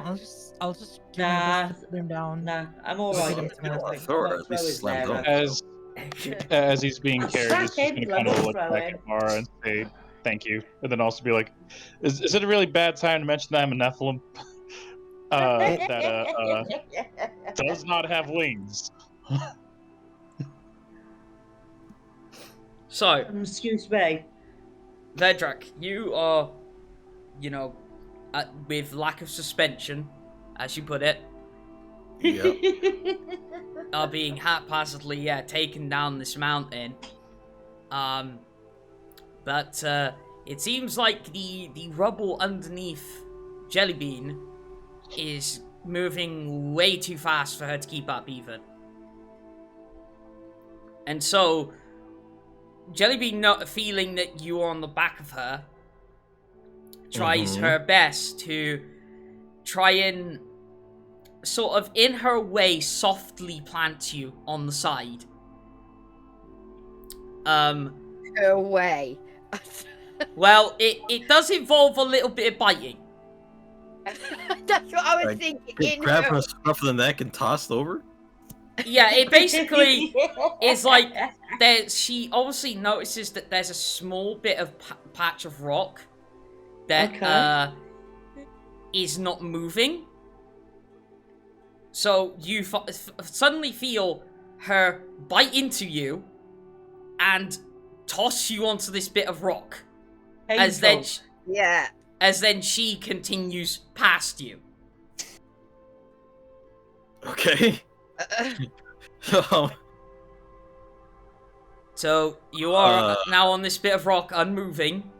I'll just give Nah. him down. Nah, I'm all Just right. give him some I'm of not that. Throw it, throwing at least slam Sarah. dunk. As he's being carried, he's just Second, gonna kind of level look back throwing. at Mara and say thank you, and then also be like, "Is it a really bad time to mention that I'm a Nephilim that does not have wings?" So, Excuse me. Vendrak, you are, you know, with lack of suspension, as you put it, Yep. are being haphazardly, taken down this mountain. But it seems like the rubble underneath Jellybean is moving way too fast for her to keep up even. And so, Jellybean, not feeling that you are on the back of her, tries her best to try and sort of, in her way, softly plant you on the side. Go away. Well, it does involve a little bit of biting. That's what I was Like, thinking. Get In grabbed her- from the scruff of the neck and tossed over? Yeah, it basically is like she obviously notices that there's a small bit of patch of rock that is not moving. So you suddenly feel her bite into you and toss you onto this bit of rock. As then she continues past you. Okay. So you are now on this bit of rock, unmoving,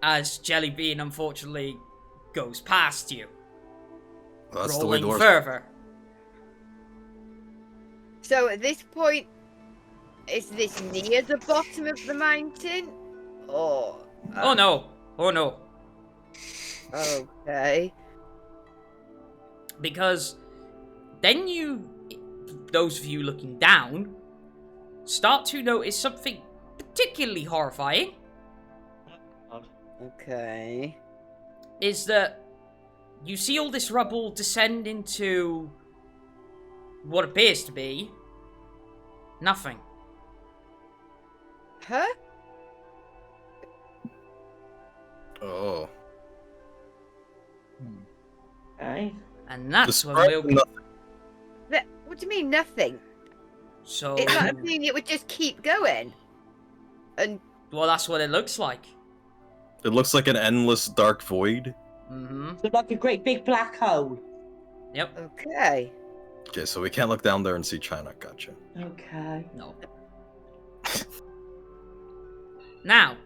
as Jellybean unfortunately goes past you. That's rolling the way further. So at this point, is this near the bottom of the mountain? Or... Oh no. Oh no. Okay. Because then those of you looking down, start to notice something particularly horrifying. Okay. Is that you see all this rubble descend into what appears to be nothing. Huh? Oh. Okay. And that's when Describe we'll... nothing. What do you mean, nothing? So... It's like a thing it would just keep going. And... Well, that's what it looks like. It looks like an endless dark void. Mm-hmm. So like a great big black hole. Yep. Okay. Okay, so we can't look down there and see China. Gotcha. Okay. No. Now,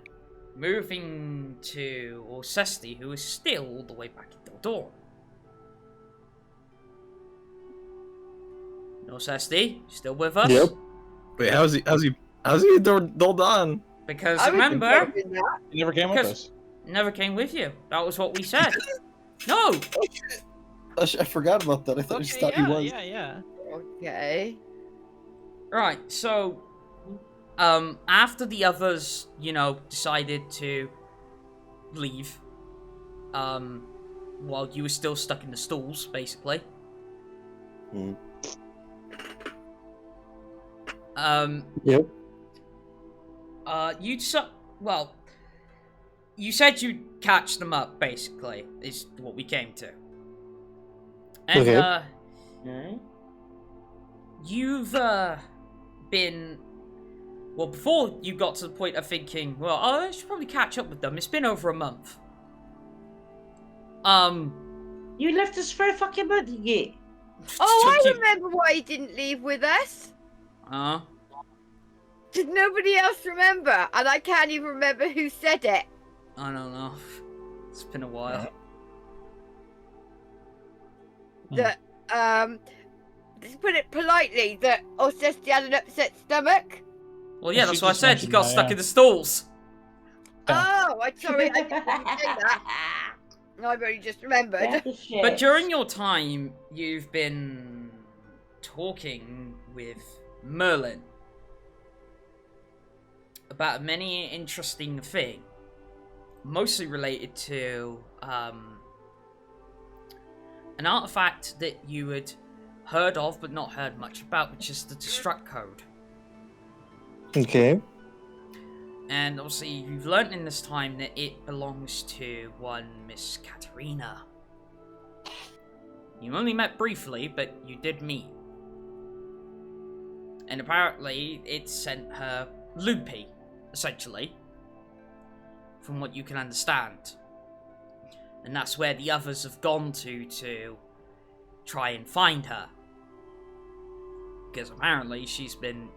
moving to Orsesti, who is still all the way back at the door. Orsesti, still with us? Yep. Wait, how's he done? Because I was remember, involved in that. He never came with us. never came with you. That was what we said. No. I forgot about that. I thought Okay, he was. yeah. Okay. Right. So, after the others, decided to leave, while you were still stuck in the stalls, basically. Hmm. You Yep. you said you'd catch them up, basically, is what we came to. And, Okay. you've, been... Well, before you got to the point of thinking, well, I should probably catch up with them. It's been over a month. You left us for a fucking month, yeah. Oh, I remember why he didn't leave with us. Did nobody else remember? And I can't even remember who said it. I don't know. It's been a while. That, let's put it politely, that Orsesti had an upset stomach. Well, yeah, She that's what I just said. You mentioned got that, stuck yeah. in the stalls. Oh, I'm sorry, I didn't say that. I've only just remembered. But during your time, you've been talking with Merlin about many interesting thing, mostly related to an artifact that you had heard of but not heard much about, which is the Destruct Code. Okay. And obviously, you've learnt in this time that it belongs to one Miss Katerina. You only met briefly, but you did meet. And apparently, it sent her loopy, essentially. From what you can understand. And that's where the others have gone to try and find her. Because apparently, she's been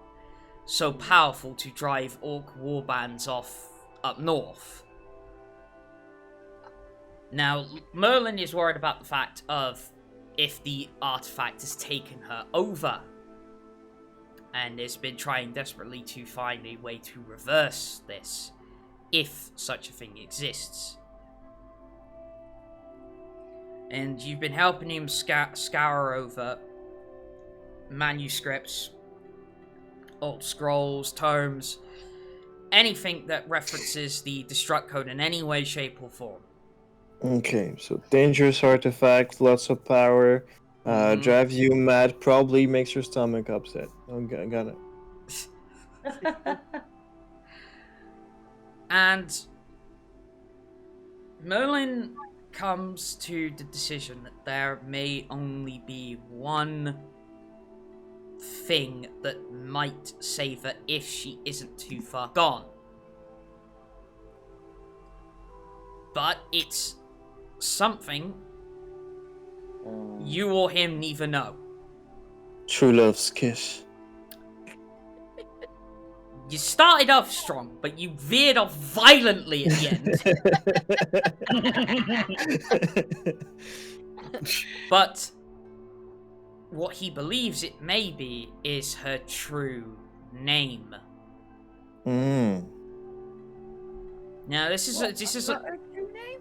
so powerful to drive orc warbands off up north. Now, Merlin is worried about the fact of if the artifact has taken her over, and has been trying desperately to find a way to reverse this, if such a thing exists. And you've been helping him scour over manuscripts, old scrolls, tomes, anything that references the Destruct Code in any way, shape, or form. Okay, so dangerous artifact, lots of power, Drives you mad, probably makes your stomach upset. Okay, got it. And Merlin comes to the decision that there may only be one thing that might save her if she isn't too far gone. But it's something you or him neither know. True love's kiss. You started off strong, but you veered off violently at the end. But what he believes it may be is her true name. Now, this is a her true name?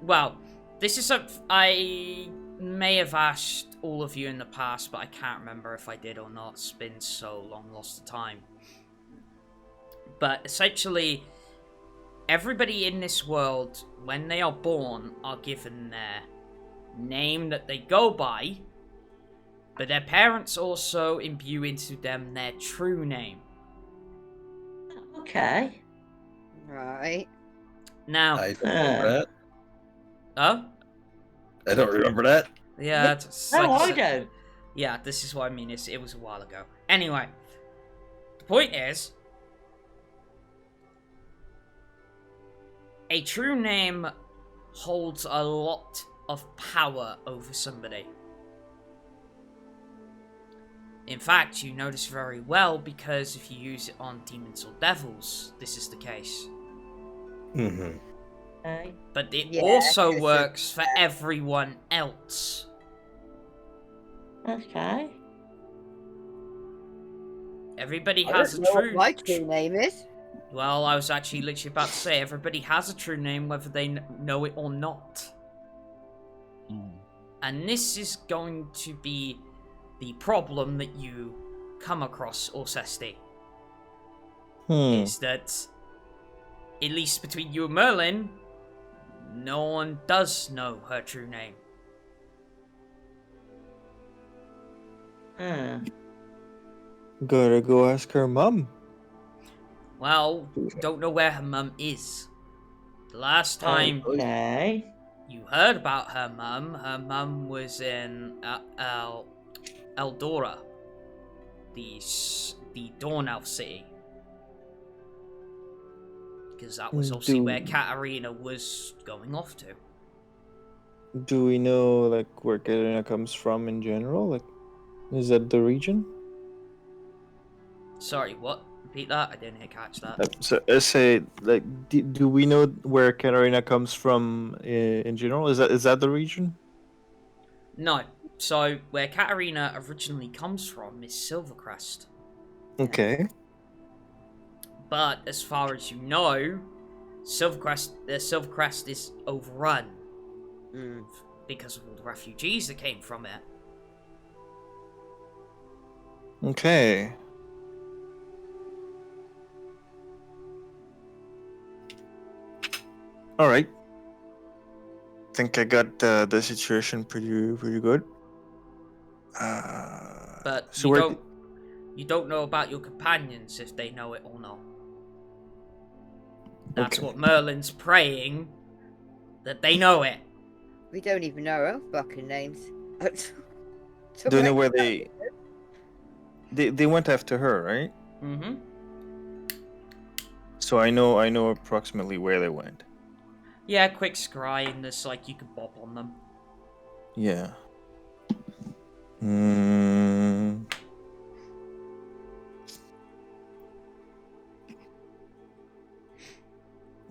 well, this is a I may have asked all of you in the past, but I can't remember if I did or not. It's been so long, lost to time. But essentially, everybody in this world, when they are born, are given their name that they go by, but their parents also imbue into them their true name. Okay. Right. Now, I don't remember that. oh? I don't remember that. Yeah, it's No, like I said- don't. Yeah, this is what I mean. It was a while ago. Anyway, the point is, a true name holds a lot of power over somebody. In fact, you notice very well because if you use it on demons or devils, this is the case. Mm-hmm. Okay. But it Yeah, also it's works for everyone else. Okay. Everybody I has don't a know true... what my true name is. Well, I was actually literally about to say, everybody has a true name whether they know it or not. And this is going to be the problem that you come across, Orsesti. Is that, at least between you and Merlin, no one does know her true name. Gotta go ask her mom. Well, don't know where her mum is. The last time Okay. you heard about her mum was in Eldora, the Dawn Elf city. Because that was obviously where Katarina was going off to. Do we know like where Katarina comes from in general? Like, is that the region? Sorry, what? Repeat that? I didn't catch that. So I say, like, do we know where Katarina comes from in general? Is that the region? No. So, where Katarina originally comes from is Silvercrest. Okay. But as far as you know, Silvercrest is overrun because of all the refugees that came from it. Okay. All right. Think I got the situation pretty good. But so you don't know about your companions if they know it or not. That's Okay. what Merlin's praying, that they know it. We don't even know our fucking names. Do you know where they went after her, right? Mm-hmm. So I know approximately where they went. Yeah, quick scry, and there's like you can bop on them. Yeah.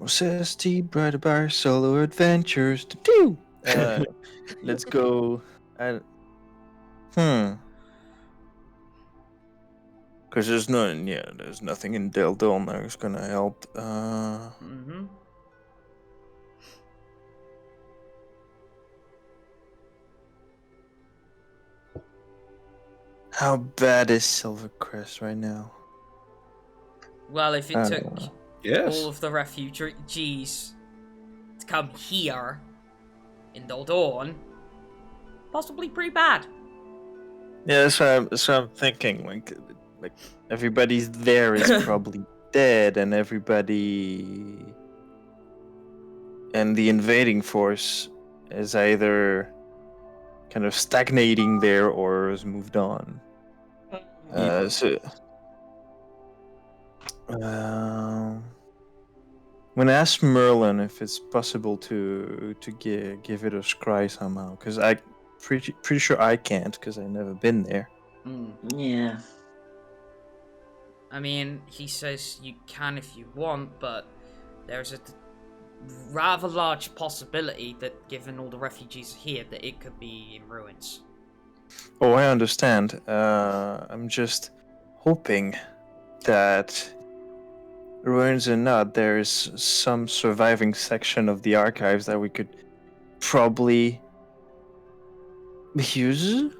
Orsesti, Bright Bar, Solo Adventures. Do. Let's go. Because there's nothing in Deldon that's gonna help. Mm-hmm. How bad is Silvercrest right now? Well, if it I took don't know. Yes. all of the refugees to come here in Doldorn, possibly pretty bad. Yeah, that's what I'm thinking. Like everybody's there is probably dead, and everybody and the invading force is either kind of stagnating there or has moved on. I'm gonna ask Merlin if it's possible to give it a scry somehow, because I pretty sure I can't, because I've never been there. Yeah. I mean, he says you can if you want, but there's a rather large possibility that, given all the refugees here, that it could be in ruins. Oh, I understand. I'm just hoping that, ruins or not, there's some surviving section of the archives that we could probably use.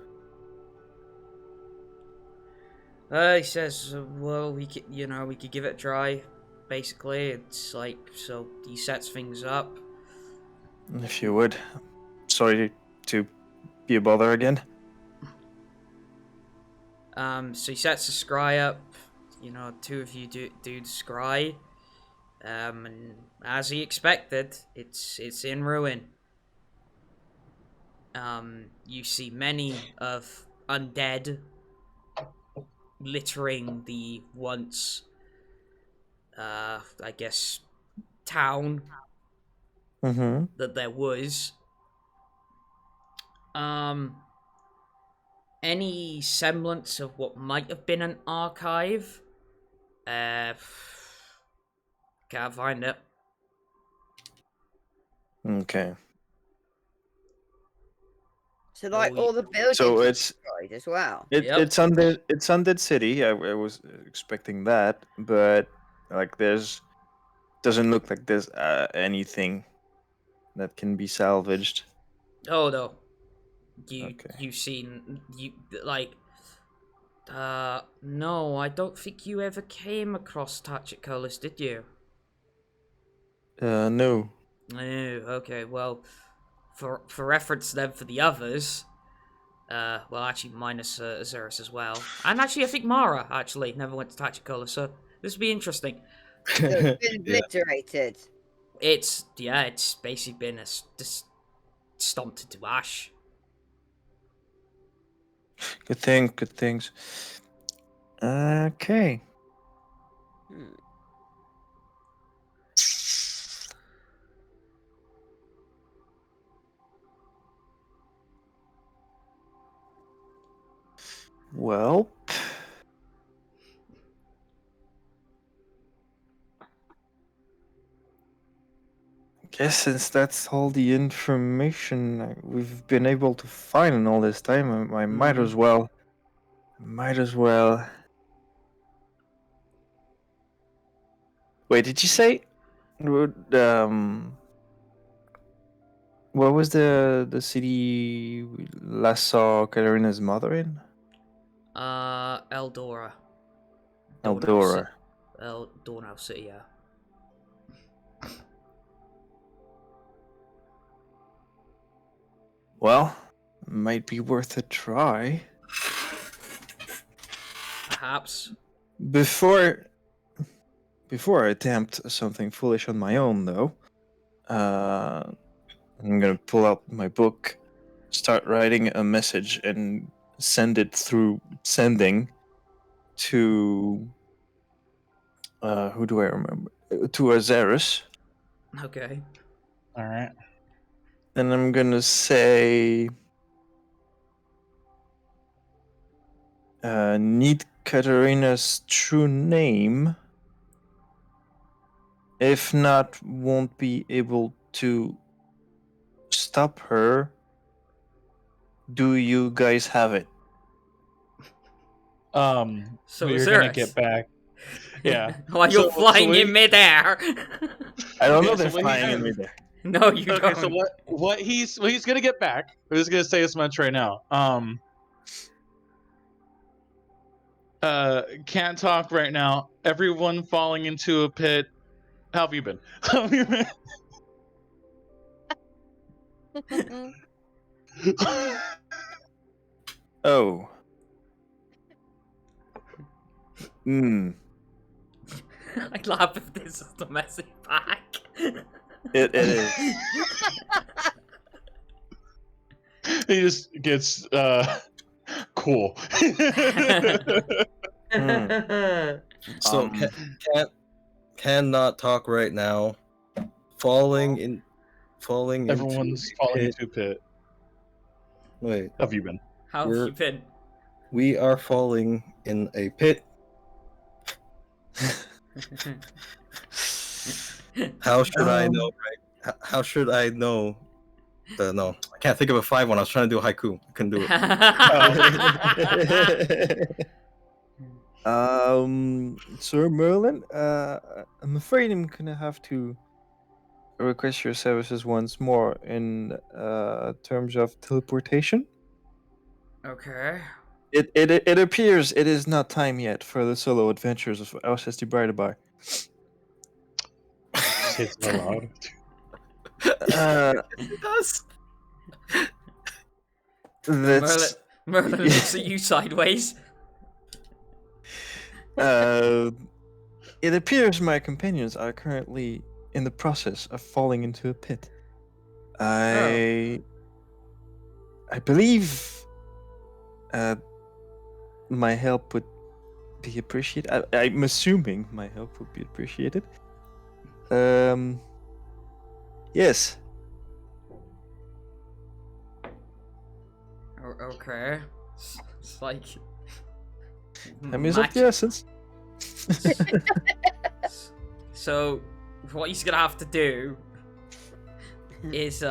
He says, well, we could give it a try. Basically, it's like, so he sets things up. If you would. Sorry to be a bother again. So he sets the scry up. Two of you do the scry. And as he expected, it's in ruin. You see many of undead littering the once, I guess, town that there was. Any semblance of what might have been an archive, can't find it. Okay. So, like, all the buildings So are it's destroyed as well. Yep. it's undead city. I was expecting that, but like doesn't look like there's anything that can be salvaged. Oh no, Okay. you've seen no, I don't think you ever came across Tachikolas, did you? No. Oh, okay, well, for reference then for the others, well, actually minus Azerus as well, and actually I think Mara actually never went to Tachikolas, so this would be interesting. So it's been obliterated. It's basically been just stomped into ash. Good things. Okay. Well, guess since that's all the information we've been able to find in all this time, I might as well. Wait, did you say? What was the city we last saw Katarina's mother in? Eldora. Eldora. Dornau City, yeah. Well, might be worth a try. Perhaps. Before I attempt something foolish on my own, though, I'm gonna pull out my book, start writing a message, and send it through sending to who do I remember? To Azerus. Okay. All right. And I'm gonna say, need Katarina's true name. If not, won't be able to stop her. Do you guys have it? So you're is gonna Earth. get back. Yeah. While you're flying in midair. I don't know Okay, they're so what flying he in does- midair. No, you don't. Okay, so what he's gonna get back. I'm just gonna say this much right now. Can't talk right now. Everyone falling into a pit. How have you been? Oh. Hmm. I laugh if this is the message back. It is. He just gets cool. So cannot talk right now. Falling Everyone's into falling pit. into a pit. Wait, How have you been? How have you been? we are falling in a pit. How should I know? Right? How should I know? No, I can't think of a 5 when I was trying to do a haiku. I couldn't do it. Sir Merlin, I'm afraid I'm gonna have to request your services once more in terms of teleportation. Okay. It appears it is not time yet for the solo adventures of Orsesti Bridebar. It's so loud. It does. That's Merlin looks at you sideways. It appears my companions are currently in the process of falling into a pit. I believe my help would be appreciated. I'm assuming my help would be appreciated. Yes. Okay. It's like. Time is of the essence. So, what he's gonna have to do is,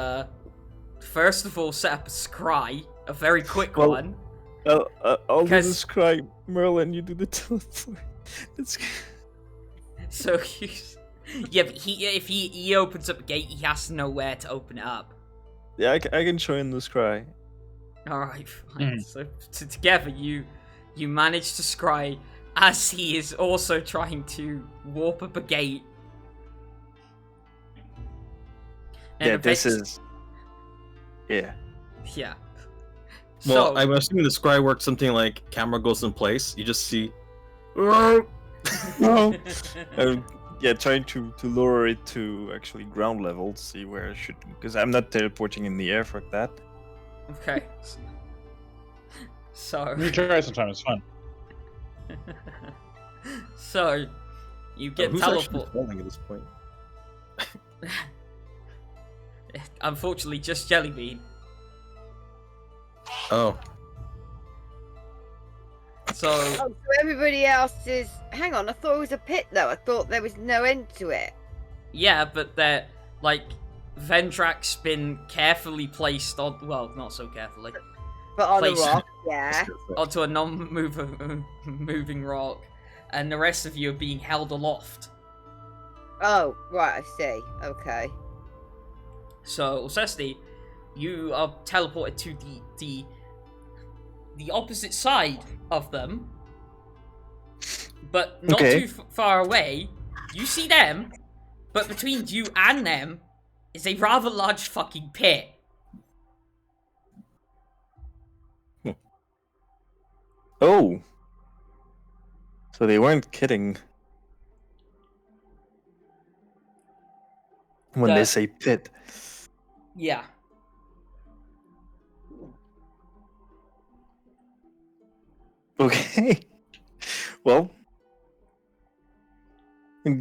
first of all, set up a scry, a very quick one. I'll do the scry. Merlin, you do the teleport. So yeah, but if he opens up a gate, he has to know where to open it up. Yeah, I can join the scry. All right, fine. So together, you manage to scry as he is also trying to warp up a gate. And Yeah, this is. Yeah. Yeah. Well, So, I'm assuming the scry works something like camera goes in place. You just see. Yeah, trying to lower it to actually ground level to see where it should, because I'm not teleporting in the air for that. Okay. So. You try sometime. It's fun. So, you get Who's actually teleport. falling at this point? Unfortunately, just Jellybean. Oh. So. Oh, so everybody else is. Hang on, I thought it was a pit though. I thought there was no end to it. Yeah, but they're like. Vendrak's been carefully placed on. Well, not so carefully. But on a Place- rock, yeah. Onto a non-moving rock, and the rest of you are being held aloft. Oh, right, I see. Okay. So, Orsesti, you are teleported to the opposite side of them, but not Okay. too far away. You see them, but between you and them is a rather large fucking pit. Oh. So they weren't kidding when they say pit. Yeah. Okay. Well,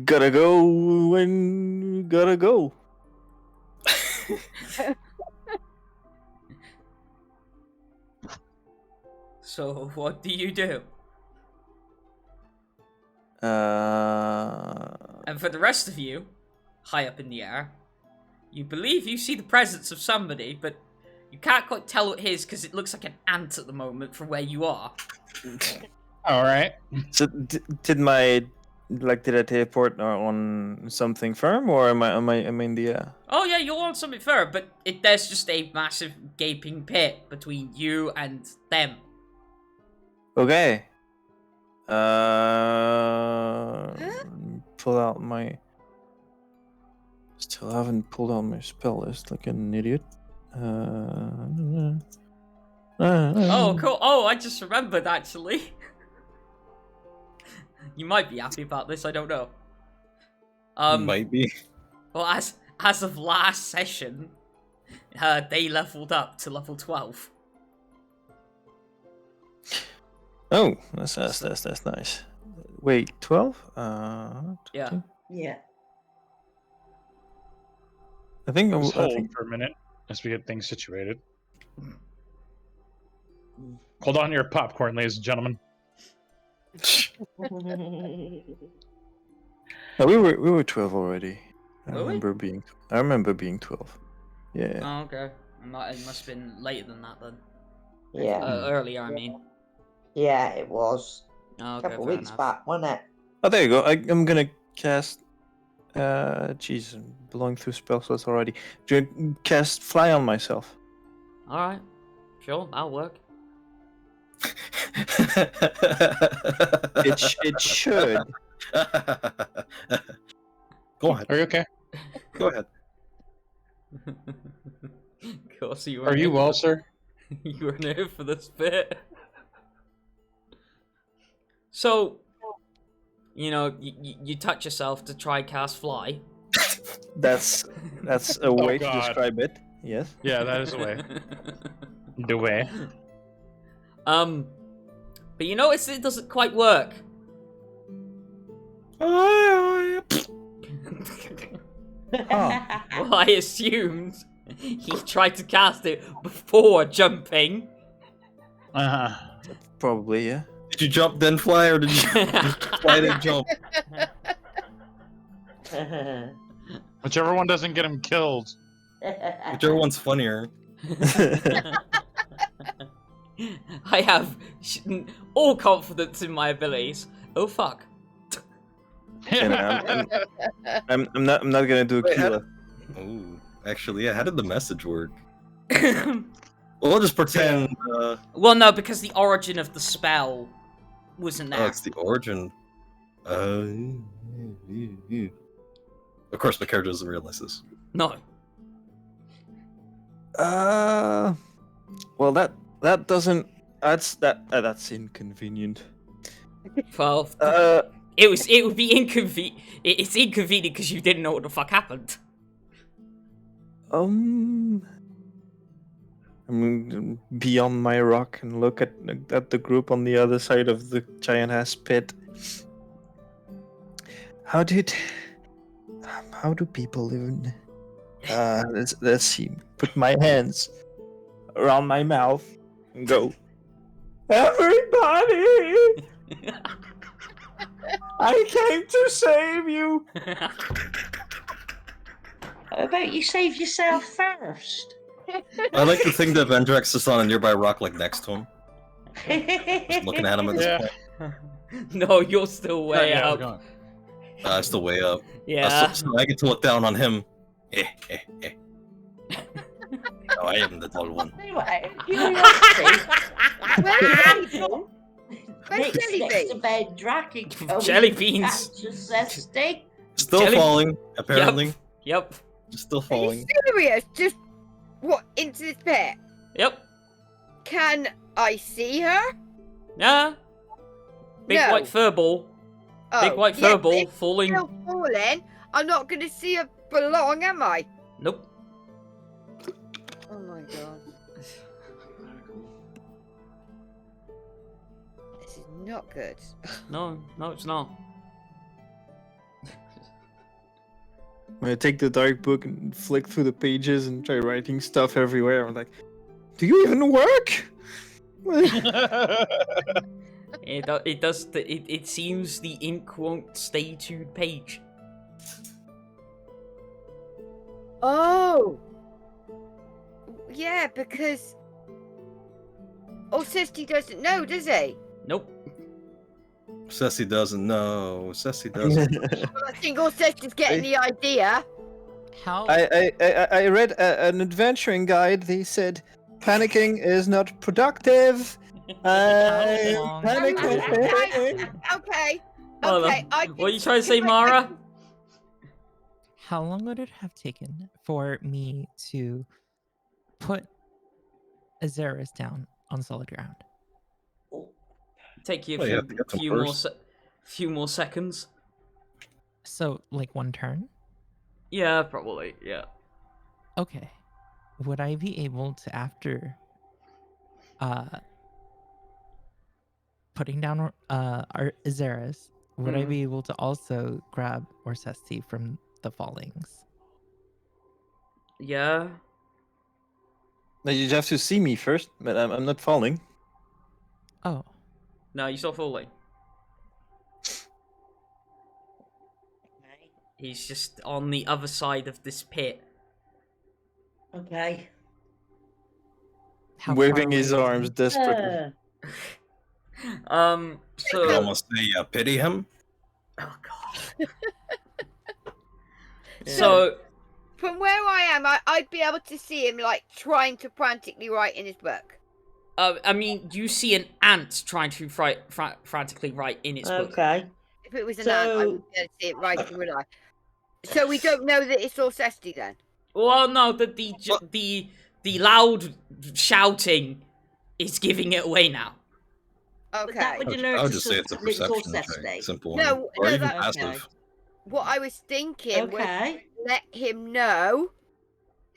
gotta go when gotta go. So, what do you do? And for the rest of you, high up in the air, you believe you see the presence of somebody, but you can't quite tell what it is because it looks like an ant at the moment from where you are. All right. So did I teleport on something firm, or am I in the air? Oh yeah, you're on something firm, but there's just a massive gaping pit between you and them. Okay. Pull out my. Still haven't pulled out my spell list like an idiot. Oh, cool. Oh, I just remembered, actually. You might be happy about this, I don't know. Might be. Well, as of last session, they leveled up to level 12. Oh, that's nice. Wait, 12? Yeah. Yeah. I think Let's I hold think for a minute as we get things situated. Hold on to your popcorn, ladies and gentlemen. no, we were 12 already. I Were we? remember being 12. Yeah. Oh, okay. It must have been later than that then. Yeah. Earlier, I mean. Yeah, it was. Oh, A okay, couple of fair weeks enough. back, wasn't it? Oh, there you go. I'm gonna cast. Jeez, I'm blowing through spell slots already. Cast fly on myself. Alright. Sure, that'll work. It should. Go ahead. Are you okay? Go ahead. Cool, so you Are you well, sir? You were here for this bit. So, you know, you touch yourself to try cast fly. That's a way to God. describe it. Yes. Yeah, that is a way. The way. But you notice it doesn't quite work. Well, I assumed he tried to cast it before jumping. Probably, yeah. Did you jump then fly, or did you fly then jump? Whichever one doesn't get him killed. Whichever one's funnier. I have all confidence in my abilities. Oh fuck. And I'm not gonna do a Wait, Kila. Oh, actually, yeah. How did the message work? Well, we'll just pretend. Well, no, because the origin of the spell wasn't Oh, there. it's the origin. Of course, my character doesn't realize this. No. Well, that doesn't. That's inconvenient. Well, it would be inconvenient. It's inconvenient because you didn't know what the fuck happened. I'm gonna be on my rock and look at the group on the other side of the giant ass pit. How do people live in? Let's see. Put my hands around my mouth and go. Everybody! I came to save you. How about you save yourself first? I like to think that Vendrak's just on a nearby rock, like next to him, just looking at him at this point. No, you're still way Yeah, up. we're going. Still way up. Yeah. So I get to look down on him. No, I am the tall one. Anyway, curiosity. Where's Next Jellybean? to Vendrak and Jelly beans. Jesfest. Still Jelly- falling, apparently. Yep. Just still Are you falling. serious? Just what into this pit? Yep. Can I see her? Yeah. Big No. white furball. Oh, Big white yeah, furball if falling. still falling. I'm not going to see her for long, am I? Nope. Oh my god. This is not good. No, it's not. I'm gonna take the dark book and flick through the pages and try writing stuff everywhere. I'm like, do you even work? It seems the ink won't stay to page. Oh! Yeah, because Orsesti doesn't know, does he? Nope. Ceci doesn't know. Ceci doesn't. Well, I think Orsesti's getting the idea. How? I read an adventuring guide. They said panicking is not productive. long? Panicking. Okay. Hold Okay. on. What are you trying to say, Mara? How long would it have taken for me to put Azerus down on solid ground. Take you Well, you a have to get some few more seconds. So, like 1 turn? Yeah, probably. Yeah. Okay. Would I be able to, after putting down our Azerus, would I be able to also grab Orsesti from the fallings? Yeah. Now you have to see me first, but I'm not falling. Oh. No, you're still falling. He's just on the other side of this pit. Okay. How Waving far his away is arms he? desperately. So... You almost say pity him? Oh, God. So- So... From where I am, I'd be able to see him, like, trying to frantically write in his book. I mean, you see an ant trying to frantically write in its book. Okay. If it was an ant, I would be able to see it writing, would I? So we don't know that it's Orsesti then? Well, no, the loud shouting is giving it away now. But that Okay. would alert I would us just say it's a that it's perception Orsesti. check. Simple No, one. Or no, even that's passive. What I was thinking was Okay. let him know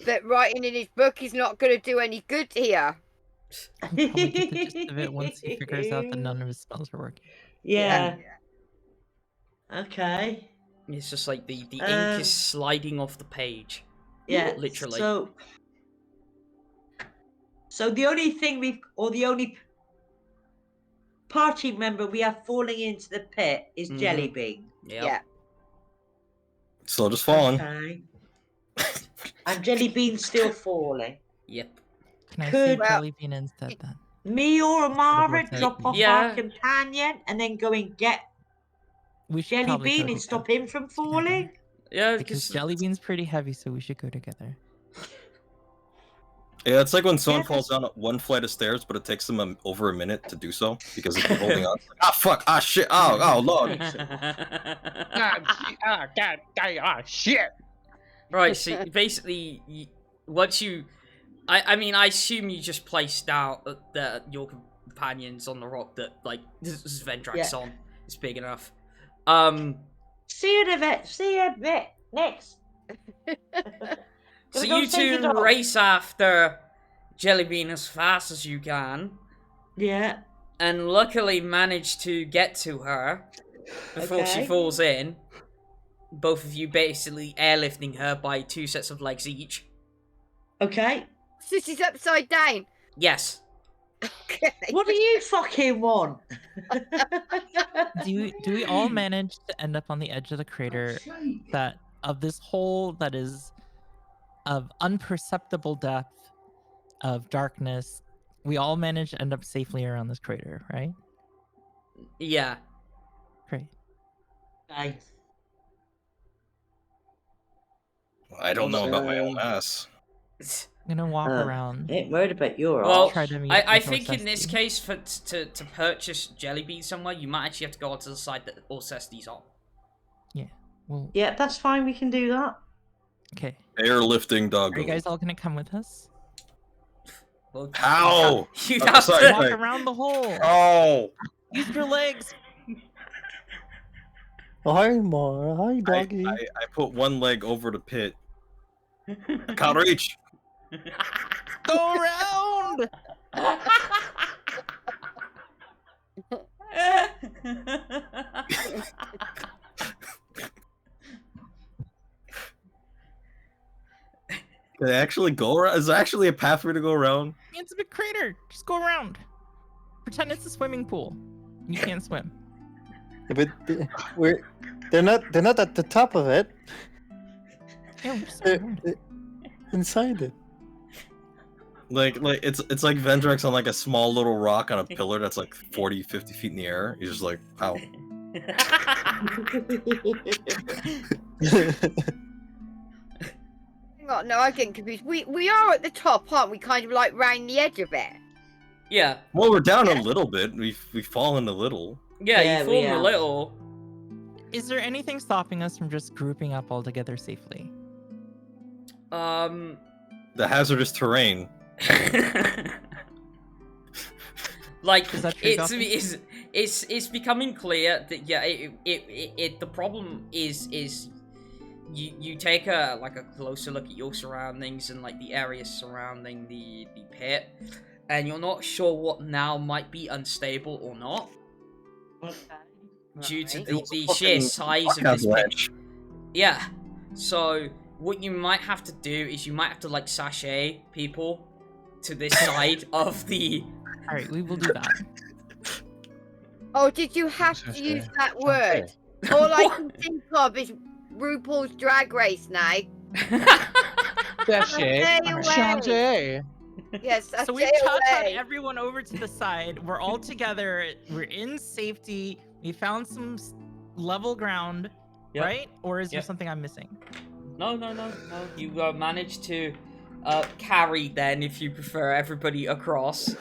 that writing in his book is not going to do any good here. He'll probably get the gist of it once he figures out that none of his spells are working. Yeah. Okay. It's just like the ink is sliding off the page. Yeah. Literally. So the only thing the only party member we have falling into the pit is Jellybean. Yep. Yeah. Still just falling. Okay. And Jellybean's still falling. Yep. Can I Could- save Jellybean instead then? Me or Amara Okay. drop off Yeah. our companion and then go and get We should probably Jellybean go and stop him from falling? Yeah, Because Jellybean's pretty heavy, so we should go together. Yeah, it's like when someone Yeah, falls down one flight of stairs, but it takes them over a minute to do so because they keep holding on. Ah, fuck! Ah, shit! Oh, lord! Shit! Right, so basically, once you... I mean, I assume you just placed down your companions on the rock that, like, this is Vendrak's on. It's big enough. See you in a bit. See you in a bit. Next. So Gonna go you save your two dog. race after Jellybean as fast as you can, Yeah. and luckily manage to get to her before she Okay. falls in. Both of you basically airlifting her by 2 sets of legs each. Okay. So she's upside down. Yes. Okay. What do you fucking want? Do we all manage to end up on the edge of the crater that of this hole that is of unperceptible depth, of darkness? We all manage to end up safely around this crater, right? Yeah. Great. Nice. I don't know about my own ass. I'm gonna walk around. Ain't worried about your Well, ass. Try to meet I with think in this Orsesti. case, to purchase Jellybean somewhere, you might actually have to go onto the side that Orsesti's on. Well, Yeah, that's fine. We can do that. okay. Airlifting dog. Are you guys all gonna come with us? Well, How? You Oh, have sorry, to... Walk sorry. around the hole. Oh! Use your legs. Oh, hi, Mara. Hi, doggy. I put one leg over the pit. I can't reach. Go around. Can I actually go around? Is there actually a path for me to go around? It's a big crater. Just go around. Pretend it's a swimming pool. You can't swim. Yeah, but they're not at the top of it. Yeah, we're just They're, around it. they're inside it. Like it's like Vendrak's on like a small little rock on a pillar that's like 40, 50 feet in the air. He's just like, ow. Hang on, no, I'm getting confused. We are at the top, aren't we? Kind of like round the edge of it. Yeah. Well, we're down a little bit. We've fallen a little. Yeah, Yeah, you we formed a are. little. Is there anything stopping us from just grouping up all together safely? The hazardous terrain. Like Is that true, it's becoming clear that the problem is you take a closer look at your surroundings and like the area surrounding the pit, and you're not sure what now might be unstable or not. Due to the sheer size of this pit. Yeah. So what you might have to do is you might have to like sashay people to this side of the. All right, we will do that. Oh, did you have to use that word? All I can think of is RuPaul's Drag Race now. Sashay. Yes, that's So we've shot everyone over to the side. We're all together. We're in safety. We found some level ground, right? Or is there something I'm missing? No. You managed to carry then, if you prefer, everybody across.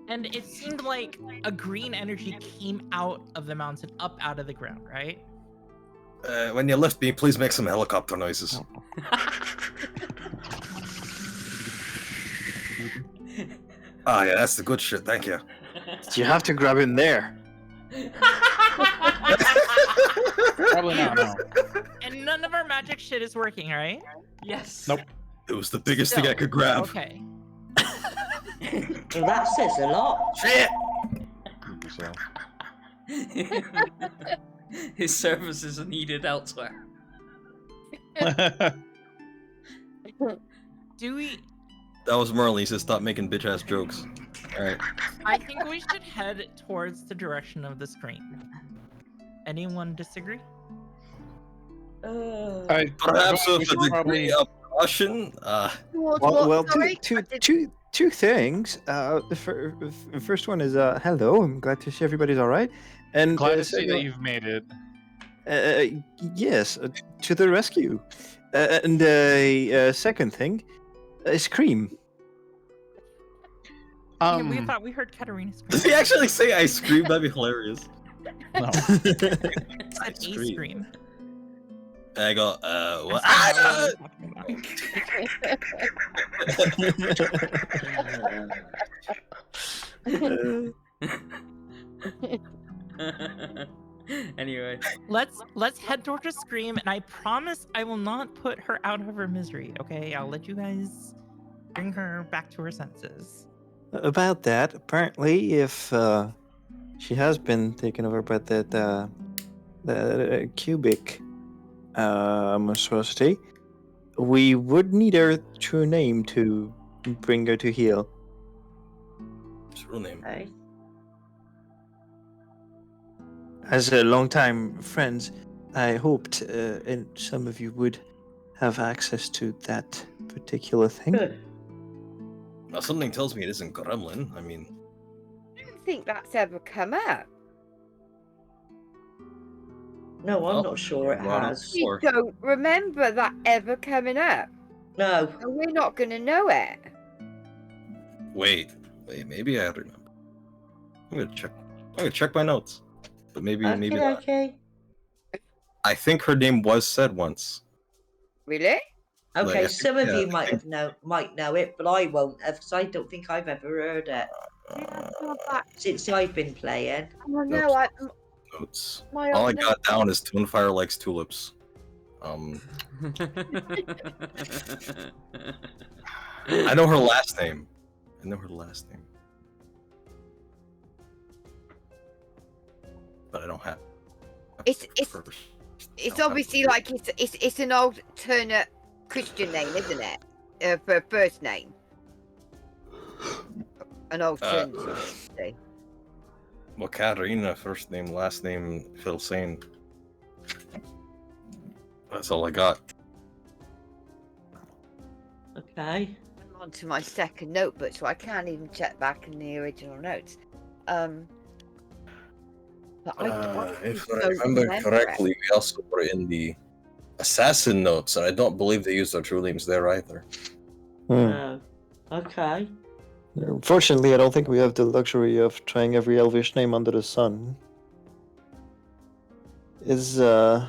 And it seemed like a green energy came out of the mountain, up out of the ground, right? When you lift me, please make some helicopter noises. Oh yeah, that's the good shit, thank you. You have to grab him there. Probably not, no. And none of our magic shit is working, right? Yes. Nope. It was the biggest thing I could grab. Okay. Well, that says a lot. Shit! His services are needed elsewhere. Do we... That was Merle, he said stop making bitch-ass jokes. Alright. I think we should head towards the direction of the screen. Anyone disagree? Perhaps with a degree of caution? Well, two things. The first one is hello. I'm glad to see everybody's all right. And Glad to see that you've made it. Yes, to the rescue. And second thing, scream. Yeah, we thought we heard Katarina scream. Does he actually say I scream? That'd be hilarious. No. It's an A scream. I go, what? Anyway, let's head towards the scream, and I promise I will not put her out of her misery. Okay, I'll let you guys bring her back to her senses. About that, apparently, if she has been taken over by that cubic monstrosity, we would need her true name to bring her to heal. True name. Okay. As a long-time friends, I hoped and some of you would have access to that particular thing. Good. Now, something tells me it isn't Gremlin. I mean... I don't think that's ever come up. No, I'm not sure it Well, has. You don't remember that ever coming up. No. And we're not going to know it. Wait, maybe I remember. I'm gonna check my notes. But maybe not. Okay. I think her name was said once. Really? Okay, Like, some of yeah, you might know it, but I won't have, because I don't think I've ever heard it since I've been playing. Oh, no, Notes. my All I own got down is Twinfire likes tulips. I know her last name. But I don't have. It's obviously like it's an old Turner Christian name, isn't it? For first name. An old Turner. Well, Katarina, first name, last name, Phil Sane. That's all I got. Okay. I'm on to my second notebook, so I can't even check back in the original notes. But If I remember correctly, we also were in the assassin notes, and I don't believe they used our true names there either. No. Okay. Unfortunately, I don't think we have the luxury of trying every elvish name under the sun. I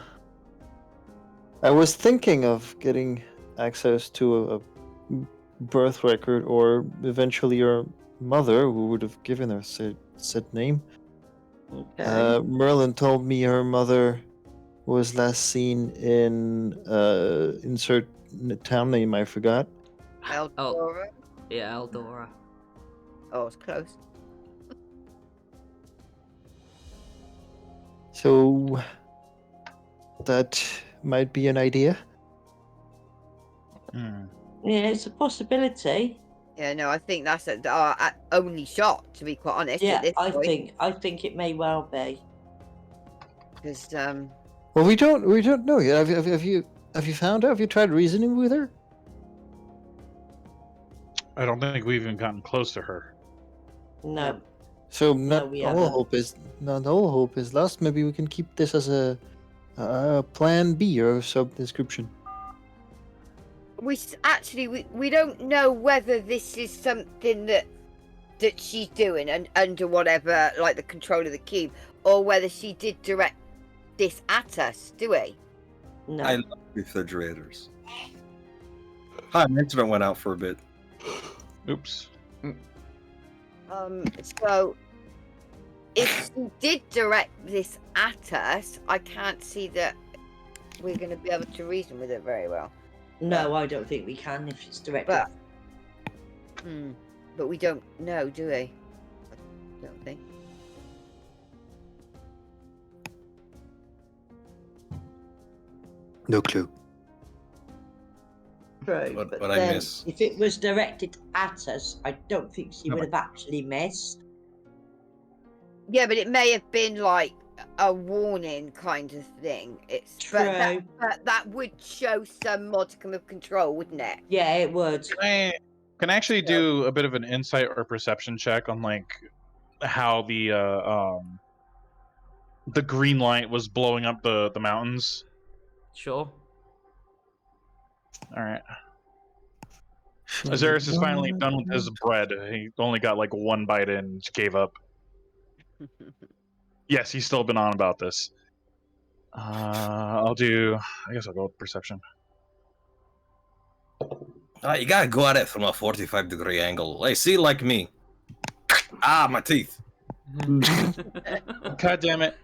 was thinking of getting access to a birth record or eventually your mother, who would have given her said name. Okay. Merlin told me her mother was last seen in insert town name I forgot. Eldora. Yeah, Eldora. Oh, it's close. So that might be an idea. Hmm. Yeah, it's a possibility. Yeah, no, I think that's our only shot, to be quite honest. Yeah, at this point. I think it may well be. Because Well, we don't know yet. Have you found her? Have you tried reasoning with her? I don't think we've even gotten close to her. No. So we all haven't. hope is lost. Maybe we can keep this as a plan B or sub description. we don't know whether this is something that she's doing and under whatever, like the control of the cube, or whether she did direct this at us, do we? No. I love refrigerators. Hi, my internet went out for a bit. Oops. So if she did direct this at us, I can't see that we're going to be able to reason with it very well. No, I don't think we can if it's directed. But we don't know, do we? I don't think. No clue. True, What but I then miss? if it was directed at us, I don't think she would have actually missed. Yeah, but it may have been like a warning kind of thing. True. But that would show some modicum of control, wouldn't it? Yeah, it would. Can I actually do a bit of an insight or perception check on like how the green light was blowing up the mountains? Sure. All right. Azerus is finally done with his bread. He only got like one bite in and just gave up. Yes, he's still been on about this. I guess I'll go with perception. You gotta go at it from a 45-degree angle. Hey, see, like me. Ah, my teeth. God damn it.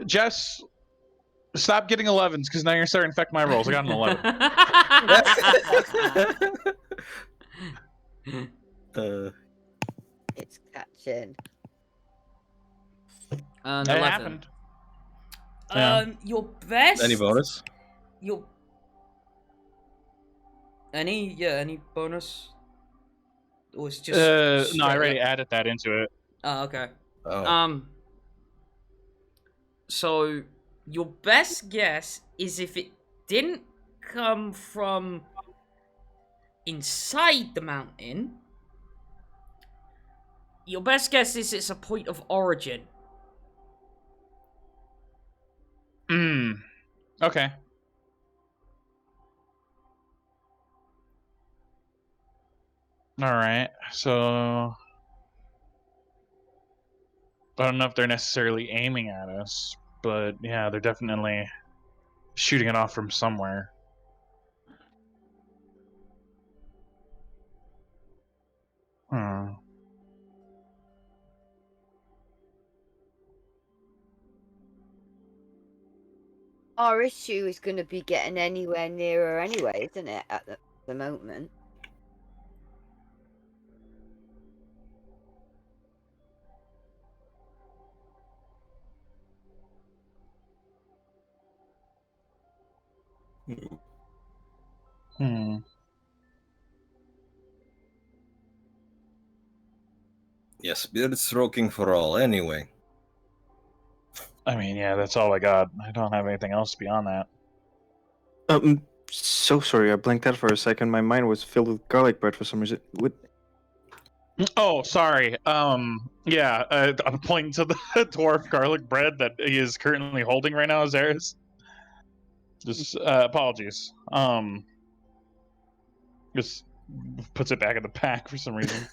Jess, stop getting 11s because now you're starting to affect my rolls. I got an 11. It's catching. And It 11. happened. Yeah. Your best. Any bonus? Any bonus? Or it's just No, I already up? added that into it. Oh, okay. Oh. So your best guess is if it didn't come from inside the mountain, your best guess is it's a point of origin. Okay. Alright, so I don't know if they're necessarily aiming at us, but yeah, they're definitely shooting it off from somewhere. Our issue is going to be getting anywhere nearer anyway, isn't it, at the moment? Yes, beard stroking for all, anyway. I mean, yeah, that's all I got. I don't have anything else beyond that. So sorry, I blanked out for a second. My mind was filled with garlic bread for some reason. What? Oh, sorry. Yeah, I'm pointing to the dwarf garlic bread that he is currently holding right now, Azerus. Just apologies. Just puts it back in the pack for some reason.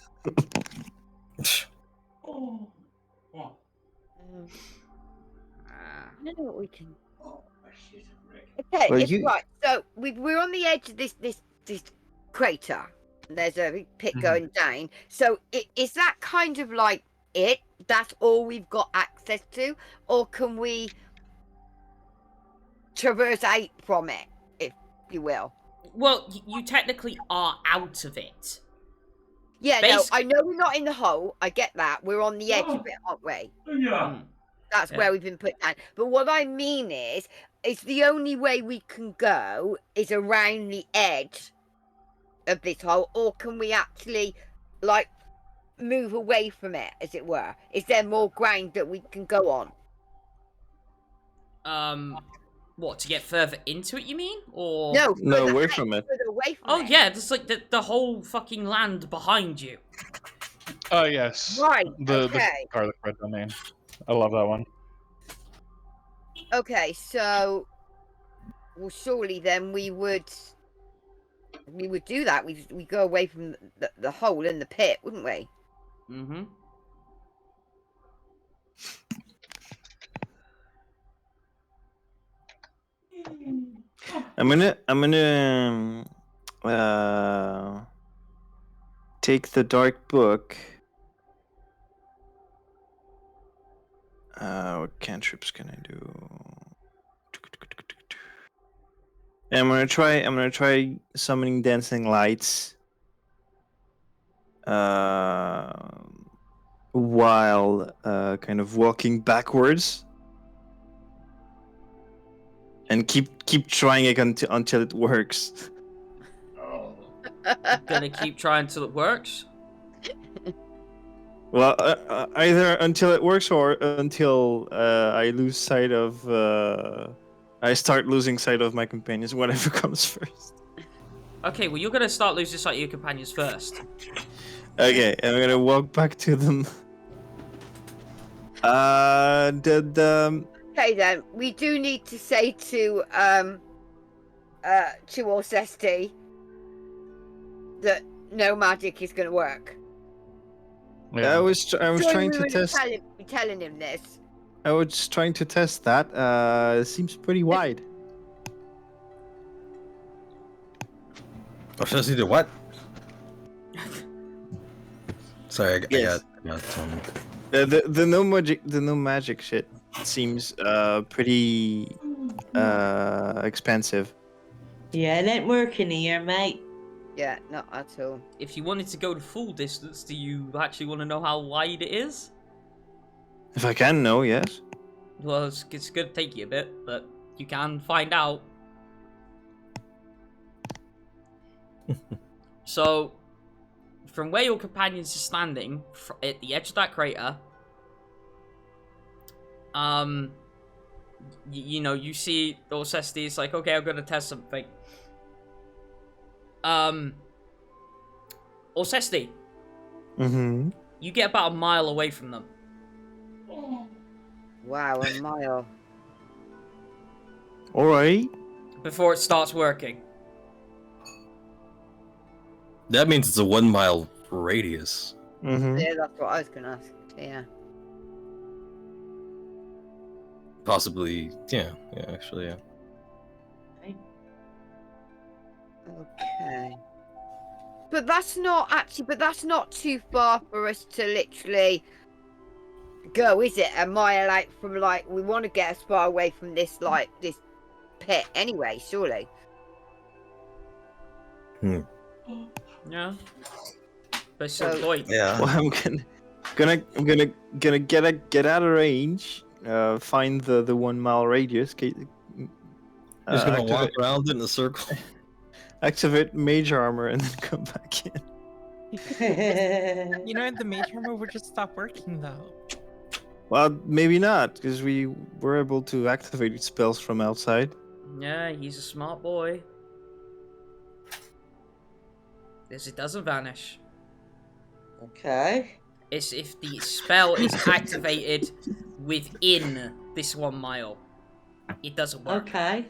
I don't know what we can. Okay, Well, right. So we're on the edge of this crater. There's a big pit going down. So is that kind of like it? That's all we've got access to? Or can we traverse out from it, if you will? Well, you technically are out of it. Yeah, no, I know we're not in the hole. I get that. We're on the edge of it, aren't we? Yeah. That's where we've been put down. But what I mean is the only way we can go is around the edge of this hole, or can we actually, like, move away from it, as it were? Is there more ground that we can go on? What, to get further into it, you mean? Or No, away from it. Away from oh it. yeah, just like the whole fucking land behind you. Oh yes. Right. The Okay. garlic bread domain. I love that one. Okay, so, well, surely then we would do that. We go away from the hole in the pit, wouldn't we? Mm-hmm. I'm gonna take the dark book. What cantrips can I do? And I'm gonna try summoning dancing lights. While kind of walking backwards. And keep trying it until it works. Gonna keep trying till it works. Well, either until it works or until I lose sight of. I start losing sight of my companions. Whatever comes first. Okay, well you're gonna start losing sight of your companions first. Okay, I'm gonna walk back to them. Okay then, we do need to say to Orsesti that no magic is going to work. Yeah. I was trying to test. Telling him this. I was trying to test that. It seems pretty wide. Orsesti did what? Sorry, I Yes. got some. The no magic shit seems pretty expensive. Yeah, it ain't working here, mate. Yeah, not at all. If you wanted to go the full distance, do you actually want to know how wide it is? If I can, no, yes. Well, it's gonna take you a bit, but you can find out. So, from where your companions are standing, at the edge of that crater, you know, you see Orsesti is like, okay, I'm gonna test something. Orsesti, you get about a mile away from them. Wow, a mile. Alright. Before it starts working. That means it's a 1 mile radius. Yeah, that's what I was going to ask. Yeah. Possibly, yeah, actually, yeah. Okay. But that's not too far for us to literally go, is it? A mile out from, like, we want to get as far away from this, like, this pit anyway, surely. Yeah. But so point. Yeah. Well, I'm gonna get out of range. Find the 1 mile radius. Just gonna walk around in a circle. Activate mage armor and then come back in. You know, the mage armor would just stop working though. Well, maybe not, because we were able to activate spells from outside. Yeah, he's a smart boy. This it doesn't vanish. Okay. It's if the spell is activated within this 1 mile. It doesn't work. Okay.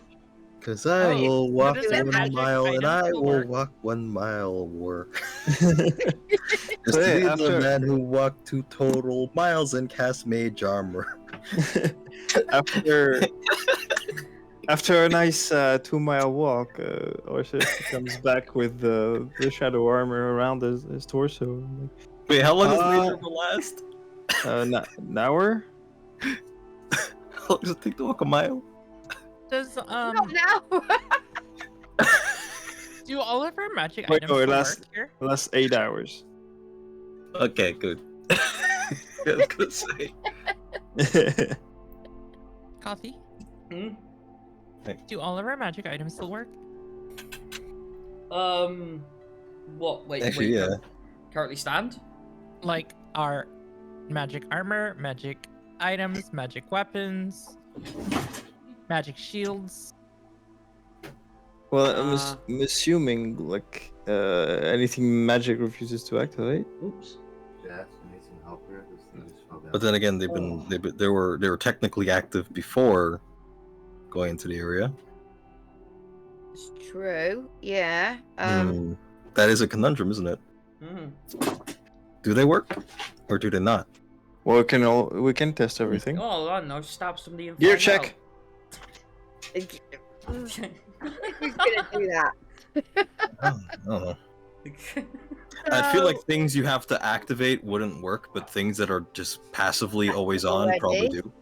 Because I will walk what is it? 1 mile and I Items will will work. walk 1 mile work. So, Just to be yeah, the man who walked 2 total miles and cast mage armor. after After a nice 2-mile walk, Orsesti comes back with the shadow armor around his torso. Wait, how long does Uh, nature last? An hour? How long does it take to walk a mile? Does Not now. do all of our magic Wait, items no, it still lasts- work here? It lasts 8 hours. Okay, good. I was gonna say. Gothy? Hmm? Do all of our magic items still work? What? Wait, Actually, yeah. Currently stand? Like our magic armor, magic items, magic weapons, magic shields. Well, Uh, I'm assuming like anything magic refuses to activate. Oops. But then again, they were technically active before going into the area. It's true. Yeah. That is a conundrum, isn't it? Do they work, or do they not? Well, we can test everything. Oh, I don't know. Stab somebody and Gear find check. out. Who's gonna do that? I don't know. I feel like things you have to activate wouldn't work, but things that are just passively always on probably Already? do.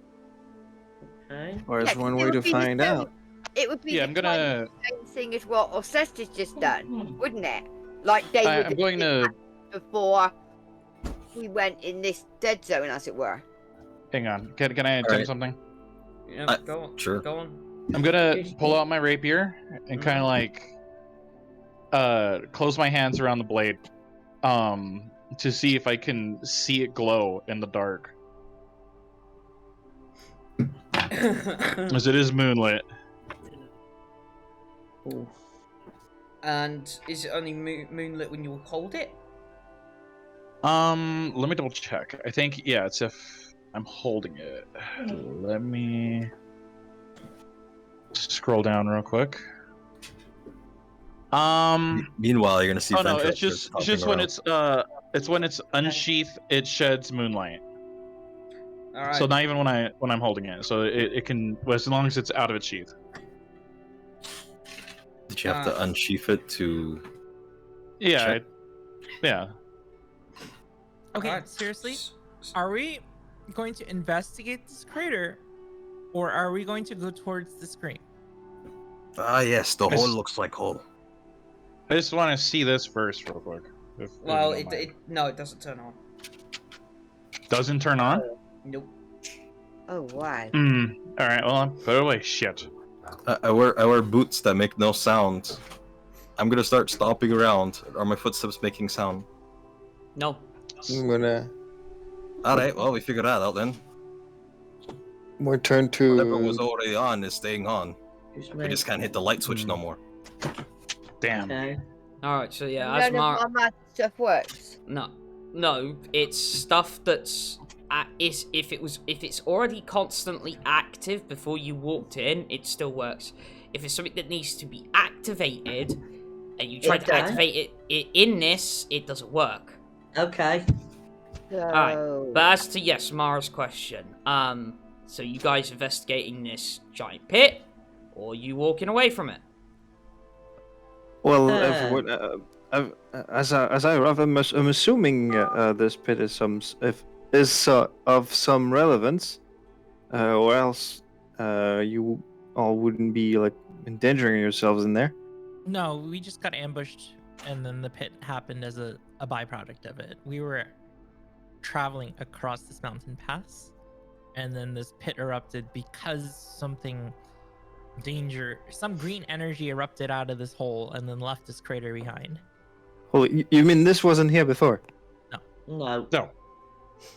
Okay. Or is Yeah, 'cause one it way would to be the find same- out. It would be Yeah, the I'm gonna. same thing as what Orsesti's just done, wouldn't it? Like they I'm would going to. before we went in this dead zone, as it were. Hang on. Can I attempt Alright. something? Yeah, go on. Sure. Go on. I'm gonna pull out my rapier and kind of like close my hands around the blade, to see if I can see it glow in the dark, as it is moonlit. And is it only moonlit when you hold it? Let me double check. I think it's if I'm holding it. Let me scroll down real quick. Meanwhile, you're gonna see. Oh no, Vendrak it's just hopping when around. it's when it's unsheathed, it sheds moonlight. All right. So not even when I'm holding it. So it can, well, as long as it's out of its sheath. Did you have to unsheath it to? Yeah, Check. yeah. Okay, Alright. seriously? Are we going to investigate this crater, or are we going to go towards the screen? Ah, yes, the It's- hole looks like hole. I just want to see this first, real quick. If Well, you don't mind. no, it doesn't turn on. Doesn't turn on. Nope. Oh wow. All right. Well, I'm put it away. Shit. I wear boots that make no sound. I'm gonna start stomping around. Are my footsteps making sound? No. I'm gonna. All right. Well, we figured that out then. We'll turn Whatever was to. already on is staying on. We just can't hit the light switch no more. Damn. Okay. All right. So yeah, as None of my magic stuff works. no, it's stuff that's if it's already constantly active before you walked in, it still works. If it's something that needs to be activated, and you try It to does. activate it in this, it doesn't work. Okay. So... Alright, but as to Mara's question, so you guys investigating this giant pit, or you walking away from it? Well, as I arrive, I'm assuming this pit is of some relevance, or else you all wouldn't be like endangering yourselves in there. No, we just got ambushed, and then the pit happened as a byproduct of it. We were traveling across this mountain pass, and then this pit erupted because some green energy erupted out of this hole and then left this crater behind. Oh, you mean this wasn't here before? No. No.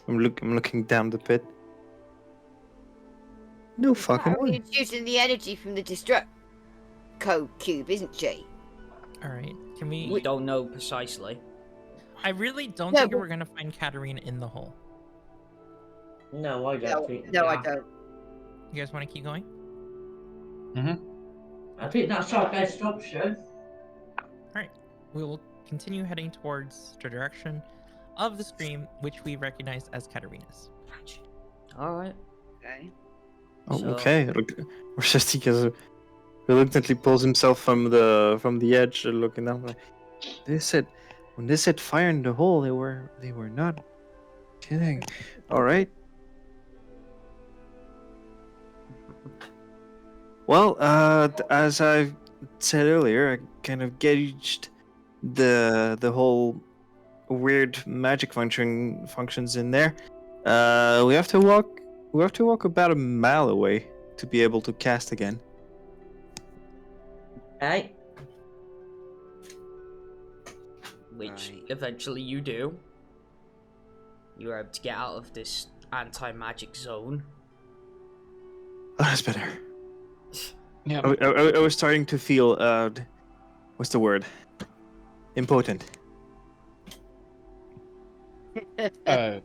I'm looking down the pit. No fucking way. She's using the energy from the destruct code cube, isn't she? All right, can We we? don't know precisely. I really don't No, think but- we're gonna find Katarina in the hole. No, I don't think. No, I that. don't. You guys want to keep going? I think that's our best option. We will continue heading towards the direction of the scream, which we recognize as Katarina's. All right. Okay. Oh, So- okay. Look, Orsesti reluctantly pulls himself from the edge, looking down. Like, when they set fire in the hole, they were not kidding. All right. Well, as I said earlier, I kind of gauged the whole weird magic functions in there. We have to walk about a mile away to be able to cast again. Right. Which eventually you do. You're able to get out of this anti-magic zone. Oh, that's better. Yeah. I was starting to feel what's the word? Impotent.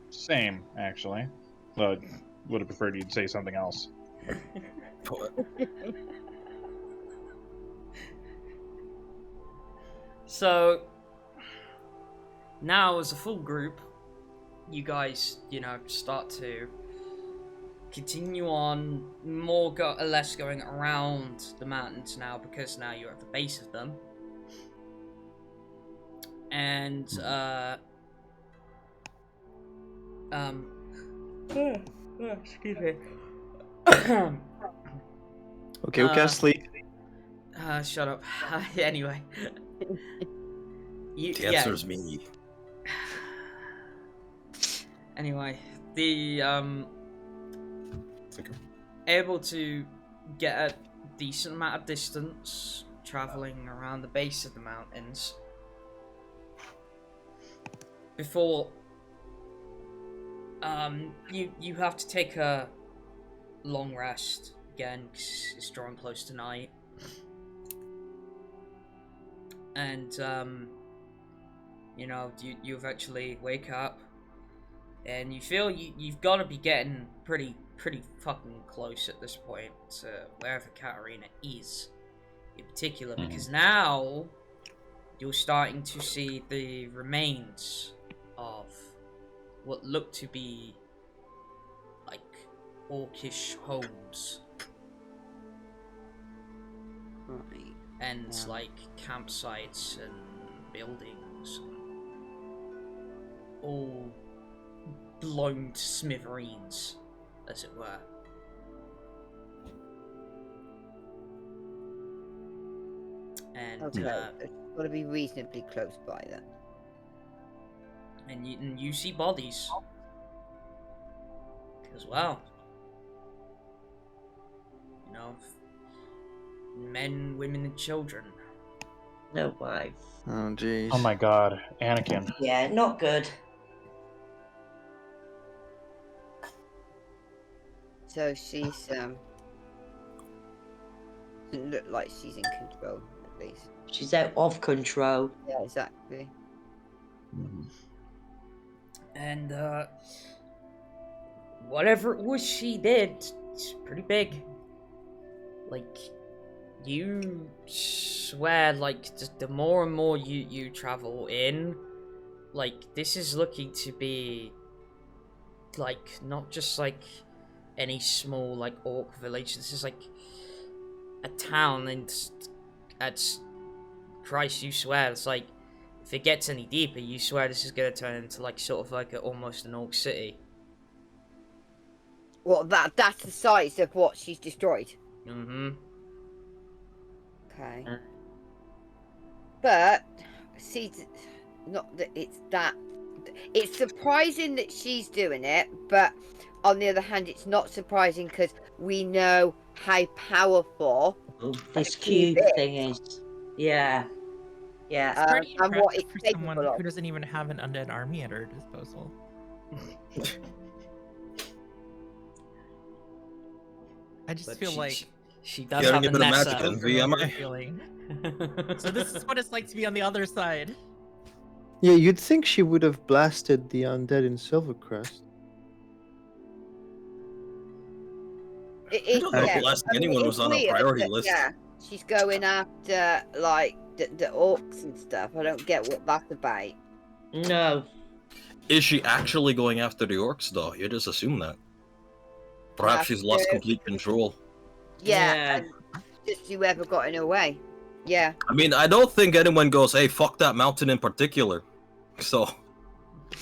Same actually. But would have preferred you'd say something else. So now, as a full group, you guys, start to continue on, more or less going around the mountains now, because now you're at the base of them. And excuse me. Okay, we can't sleep. Shut up. Anyway. The answer is me. Anyway, the able to get a decent amount of distance traveling around the base of the mountains before you have to take a long rest again, because it's drawing close to night. And you eventually wake up and you feel you've got to be getting pretty fucking close at this point to wherever Katarina is in particular, because now you're starting to see the remains of what look to be like orcish homes and like campsites and buildings, all blown to smithereens, as it were. And it's got to be reasonably close by then. And you see bodies as well. Men, women, and children. No wife. Oh, jeez. Oh my god, Anakin. Yeah, not good. So she's doesn't look like she's in control, at least. She's out of control. Yeah, exactly. And whatever it was she did, it's pretty big. Like, you swear, like, the more and more you travel in, like, this is looking to be, like, not just, like, any small, like, orc village. This is, like, a town, and Christ, you swear, it's like, if it gets any deeper, you swear this is going to turn into, like, sort of like almost an orc city. Well, that's the size of what she's destroyed. Mm-hmm. Okay. But, see, not that it's that... It's surprising that she's doing it, but on the other hand, it's not surprising because we know how powerful this cube thing is. Yeah. Yeah. It's pretty and what impressive it's for someone capable of. who doesn't even have an undead army at her disposal. I just But feel like she does Gotta have give a it a Nessa. magic envy, am I? feeling. So this is what it's like to be on the other side. Yeah, you'd think she would have blasted the undead in Silvercrest. I don't know if blasting anyone was on a priority list. Yeah, she's going after, like, the orcs and stuff. I don't get what that's about. No. Is she actually going after the orcs, though? You just assume that. Perhaps she's lost complete control. Yeah. And just whoever got in her way. Yeah. I mean, I don't think anyone goes, "Hey, fuck that mountain in particular." So.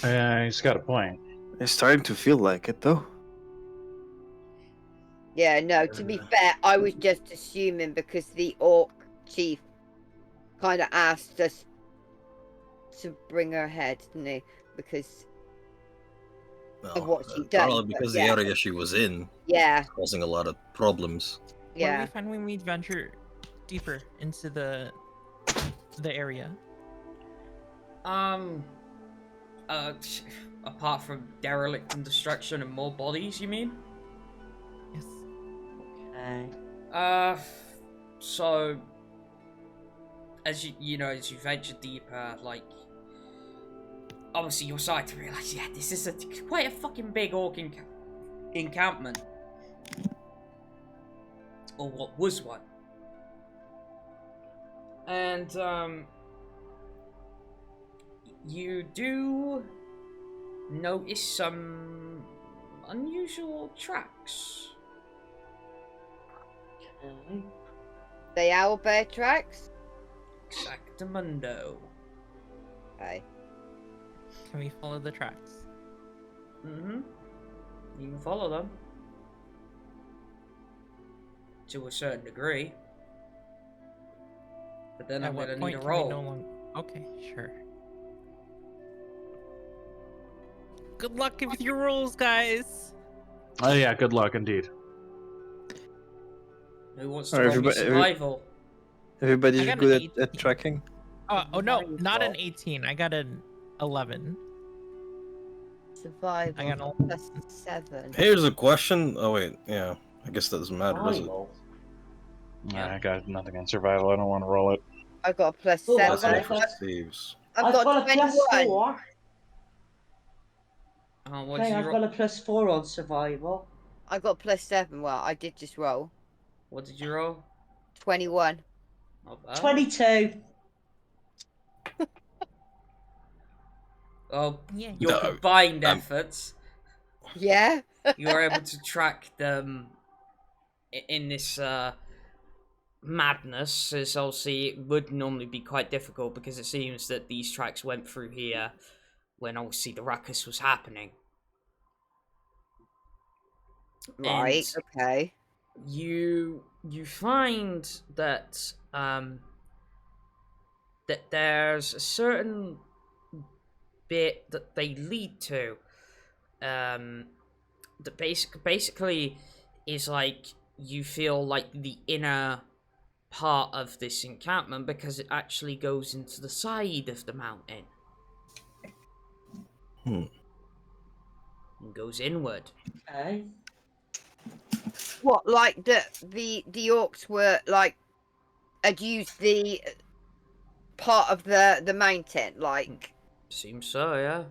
He's got a point. It's starting to feel like it, though. Yeah, no, to be fair, I was just assuming because the orc chief kind of asked us to bring her head, didn't he? Because of what she done. Probably because the area she was in. Yeah. Causing a lot of problems. What do we find when we venture deeper into the area? Apart from derelict and destruction and more bodies, you mean? Yes. Okay. So as you venture deeper, like obviously you're starting to realize, yeah, this is quite a fucking big orc encampment, or what was one, and you do notice some unusual tracks. Okay. The owlbear tracks? Exactamundo. Okay. Can we follow the tracks? Mm-hmm. You can follow them. To a certain degree. But then I'm gonna need a roll. Okay, sure. Good luck with your rolls, guys. Oh yeah, good luck indeed. Who wants to roll me survival? Everybody's good at tracking? Oh no, not an 18. I got an 11. Survival. I got an plus 7. Here's a question. Oh wait, yeah. I guess that doesn't matter, does it? I got nothing on survival. I don't want to roll it. I got a plus Oh, 7. I've got I've got a plus 4. What Okay, did you I've roll? got a plus 4 on survival. I got plus 7. Well, I did just roll. What did you roll? 21. Not bad. 22. Well, Yeah. your combined efforts, Yeah? you are able to track them in this madness, as obviously it would normally be quite difficult because it seems that these tracks went through here when obviously the ruckus was happening. Right, And okay. you find that that there's a certain bit that they lead to that basically is like you feel like the inner part of this encampment because it actually goes into the side of the mountain. And goes inward. Okay. What, like the orcs were like had used the part of the mountain, like Seems so, yeah.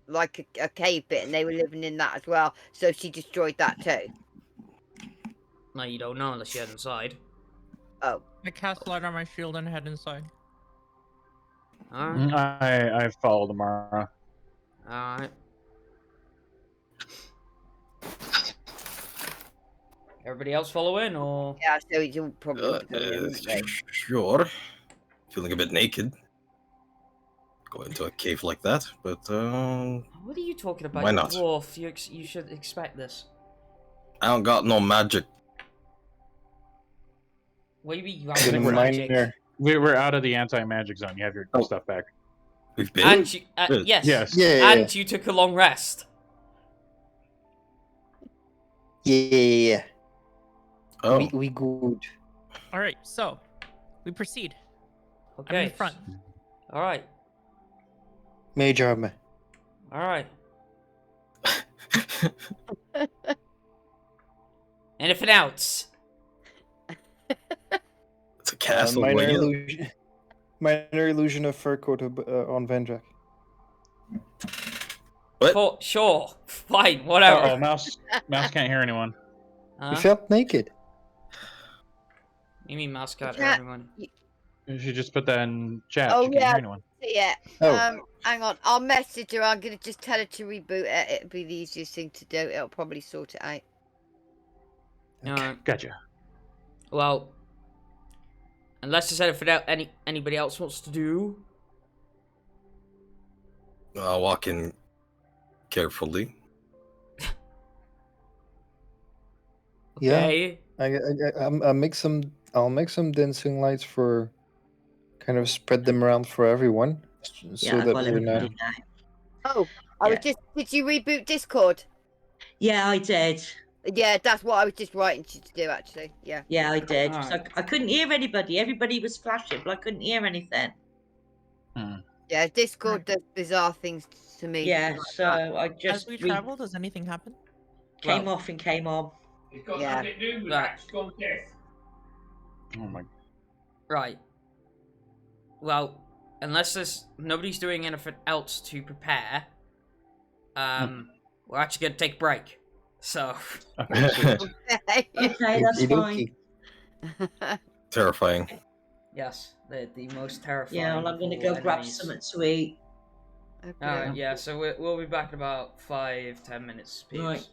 like a cave bit, and they were living in that as well. So she destroyed that too. No, you don't know unless you head inside. Oh. I cast light on my shield and head inside. Alright. I follow the Mara. Alright. Everybody else follow in, or? Yeah, so you'll probably Sure. Feeling a bit naked. Go into a cave like that, but What are you talking about? Why You're a not? dwarf. You should expect this. I don't got no magic. What do you mean you I have think no we're magic? we're out of the anti-magic zone. You have your stuff back. We've been. And you, Good. yes. Yes. Yeah. And you took a long rest. Yeah. Oh. We good. All right, so we proceed. Okay. I'm in front. All right. Mage armor. All right. Anything else? It's a castle. where you- Minor illusion of fur coat on Vendrak. What? Sure. Fine. Whatever. Oh, mouse can't hear anyone. Huh? You felt naked. You mean mouse cat or Cat- everyone? You should just put that in chat. Oh, She can't yeah. hear anyone. Yeah. Oh. Hang on. I'll message her. I'm gonna just tell her to reboot it. It'll be the easiest thing to do. It'll probably sort it out. Alright. Gotcha. Well, Unless there's anybody else wants to do. I'll walk in carefully. Okay. I'll make some dancing lights for kind of spread them around for everyone, so that we're not. Oh, did you reboot Discord? Yeah, I did. Yeah, that's what I was just writing to do, actually. Yeah. Yeah, I did. Alright. So I couldn't hear anybody. Everybody was flashing, but I couldn't hear anything. Yeah, Discord does bizarre things to me. Yeah, so I just As we travel, does anything happen? came off and came on. Yeah. Right. Oh my. Right. Well, unless nobody's doing anything else to prepare, we're actually gonna take a break. So. Okay, sweet. Okay. Okay, that's fine. Terrifying. Yes, the most terrifying. Yeah, well, I'm gonna go grab something to eat. Alright, yeah, so we'll be back in about 5-10 minutes. Peeps. Right.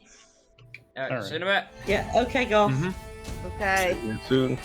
Alright, see you in a bit. Yeah, okay, go. Okay. See you soon.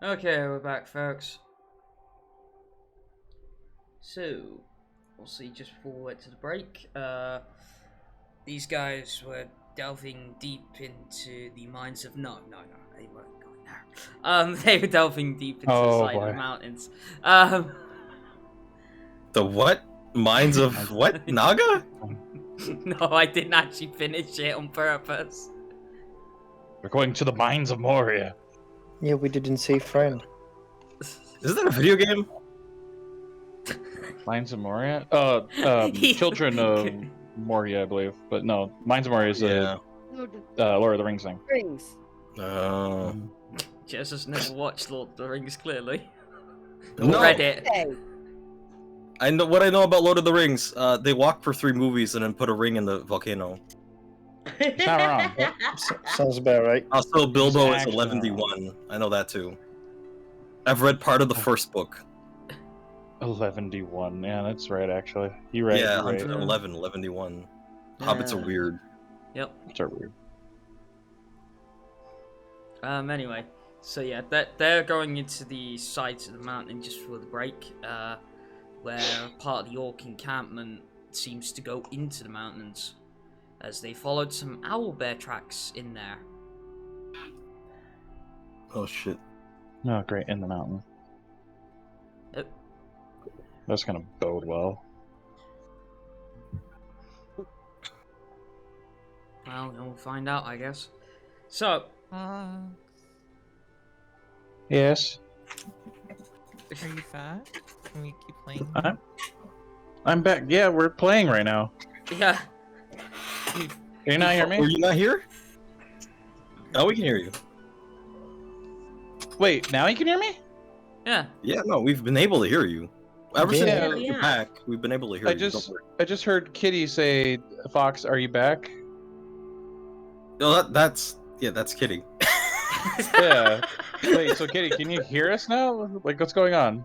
Okay, we're back, folks. So, we'll see just before we went to the break. These guys were delving deep into the mines of... No, they weren't going there. They were delving deep into the side of the mountains. The what? Mines of what? Naga? No, I didn't actually finish it on purpose. We're going to the mines of Moria. Yeah, we didn't say friend. Is that a video game? Mines of Moria? Children of Moria, I believe. But no, Mines of Moria is a Lord of the Rings thing. Rings. Oh. Jess has never watched Lord of the Rings, clearly. No. Read it. I know what I know about Lord of the Rings. They walk for 3 movies and then put a ring in the volcano. It's not wrong. Sounds about right. Also, Bilbo is Actually 11d1. I know that too. I've read part of the first book. 11d1. Yeah, that's right, actually. You're right. Yeah, you're right. 111, 11d1. Hobbits are weird. Yep. It's are weird. Anyway, so yeah, they're going into the sides of the mountain just for the break, where part of the orc encampment seems to go into the mountains, as they followed some owlbear tracks in there. Oh shit. Oh, great, in the mountain. Yep. That's gonna bode well. Well, we'll find out, I guess. So, Yes. Are you fat? Can we keep playing? I'm back. Yeah, we're playing right now. yeah. Can you not hear me? Were you not here? Oh, we can hear you. Wait, now you can hear me? Yeah. Yeah, no, we've been able to hear you. Ever since Yeah. you're back, we've been able to hear I you. just Don't worry. I just heard Kitty say, "Fox, are you back?" No, that's Kitty. Yeah. Wait, so Kitty, can you hear us now? Like, what's going on?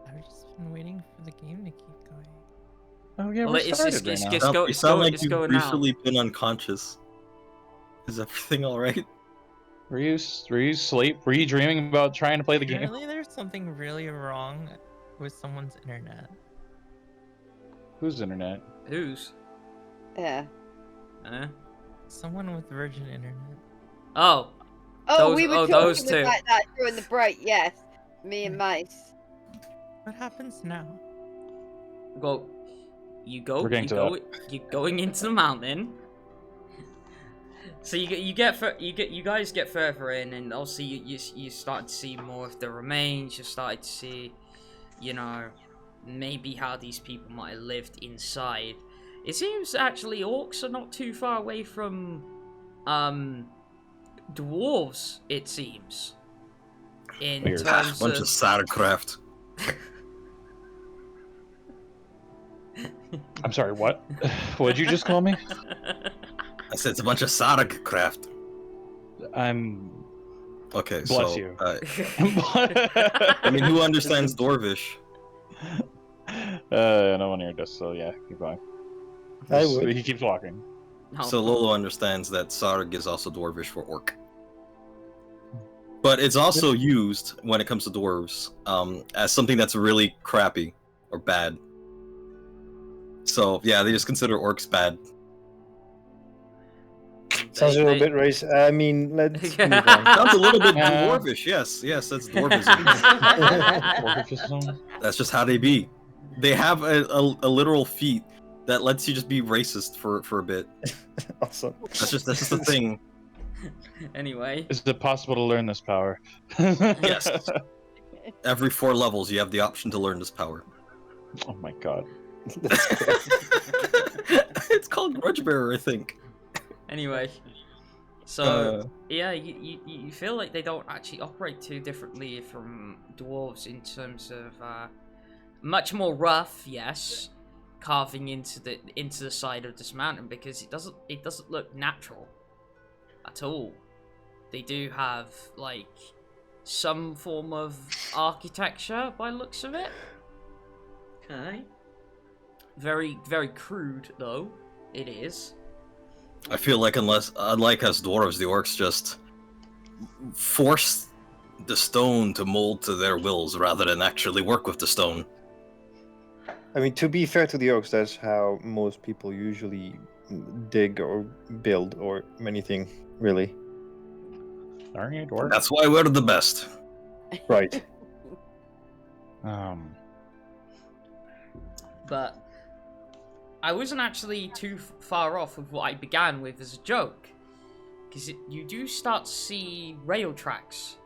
I've just been waiting for the game to keep going. Oh yeah, Well, we're it's started just- right it's now. go- You sound like it's you've going now. recently been unconscious. Is everything all right? Were you asleep? Were you dreaming about trying to play the game? Apparently, there's something really wrong with someone's internet. Whose internet? Whose? Yeah. Someone with Virgin Internet. Oh. Oh, Those- we were oh, talking those two. about that during the break. Yes, me and Mace. What happens now? Well, you go. We're getting to You're going into the mountain. So you guys get further in, and also you start to see more of the remains. You started to see, you know, maybe how these people might have lived inside. It seems actually orcs are not too far away from, dwarves. It seems. In Weird. terms Bunch of sauerkraut. I'm sorry, what? What'd you just call me? I said it's a bunch of sauerkraut. I'm. Okay, Bless so you. I mean, who understands Dwarvish? No one here does. So yeah, keep going. I would. He keeps walking. No. So Lolo understands that Sarg is also Dwarvish for orc. But it's also used when it comes to dwarves as something that's really crappy or bad. So yeah, they just consider orcs bad. Sounds a little bit racist. I mean, let's move on. Sounds a little bit Yeah. dwarvish. Yes, that's dwarvism. That's just how they be. They have a literal feat that lets you just be racist for a bit. Awesome. That's just the thing. Anyway. Is it possible to learn this power? Yes. Every 4 levels, you have the option to learn this power. Oh my god. It's called Grudge Bearer, I think. Anyway, so yeah, you feel like they don't actually operate too differently from dwarves in terms of much more rough, yes, carving into the side of this mountain, because it doesn't look natural at all. They do have like some form of architecture by the looks of it. Okay. Mm-hmm. Very crude though. It is. I feel like unlike us dwarves, the orcs just force the stone to mold to their wills rather than actually work with the stone. I mean, to be fair to the orcs, that's how most people usually dig or build or anything, really. Alright, dwarf. That's why we're the best. Right. But I wasn't actually too far off with what I began with as a joke. Because you do start to see rail tracks.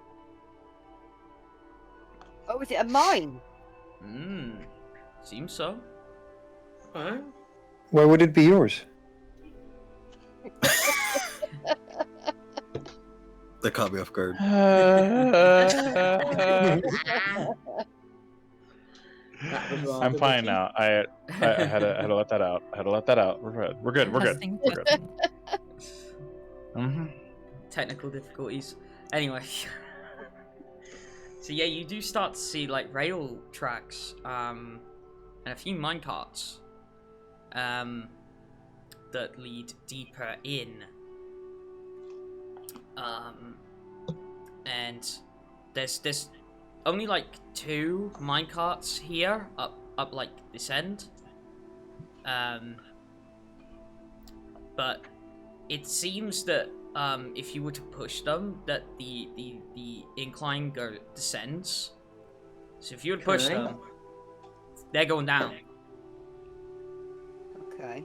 Oh, is it a mine? Seems so. What? Why would it be yours? That caught me off guard. I'm fine now. I had to let that out. I had to let that out. We're good. Testing. Mm-hmm. Technical difficulties. Anyway. So yeah, you do start to see like rail tracks, and a few minecarts, that lead deeper in. And there's only like 2 minecarts here up like this end. But it seems that if you were to push them, that the incline descends. So if you were to push them, they're going down. Okay.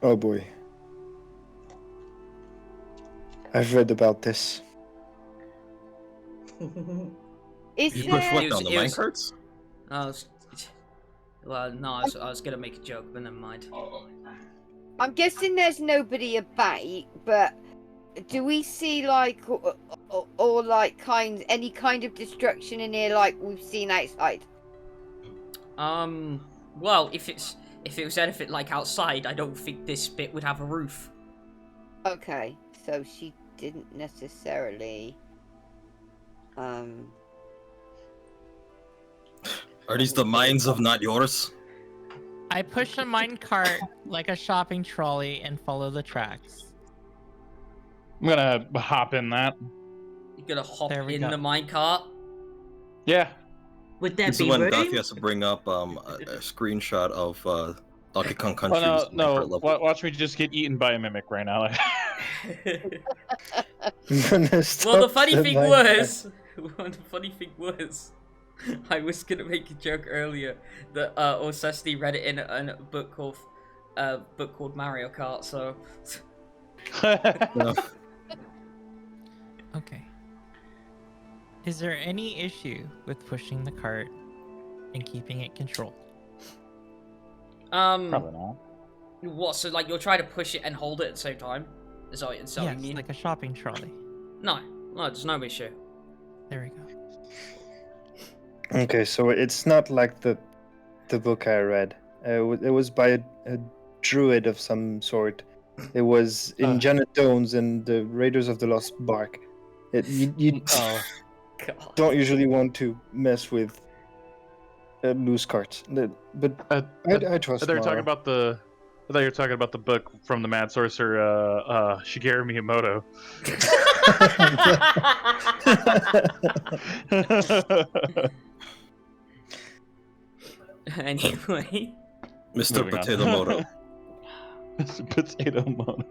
Oh boy. I've read about this. Is You push there... what down the it was- minecarts? Well, no, I was gonna make a joke, but never mind. I'm guessing there's nobody about, but do we see like or like any kind of destruction in here like we've seen outside? Well, if it was anything like outside, I don't think this bit would have a roof. Okay, so she didn't necessarily. Are these the mines of not yours? I push a minecart like a shopping trolley and follow the tracks. I'm gonna hop in that. You're gonna hop There we in go. the minecart. Yeah. Would there This is be when room? Gothy has to bring up a screenshot of Donkey Kong Oh Country's no, minecart no! level. Watch me just get eaten by a mimic right now. Well, the funny thing was, I was gonna make a joke earlier that Orsesti read it in a book called Mario Kart. So No. Okay. Is there any issue with pushing the cart and keeping it controlled? Probably not. what? So like you'll try to push it and hold it at the same time? Is that what Yes, you mean? like a shopping trolley. No, there's no issue. There we go. Okay, so it's not like the book I read. It was by a druid of some sort. It was in Janet Jones and the Raiders of the Lost Bark. You God. don't usually want to mess with loose carts, but I trust. I thought you were talking Mara. about the. I thought you were talking about the book from the Mad Sorcerer, Shigeru Miyamoto. Anyway. Mr. Moving on. Potato Moto. Potato Moto.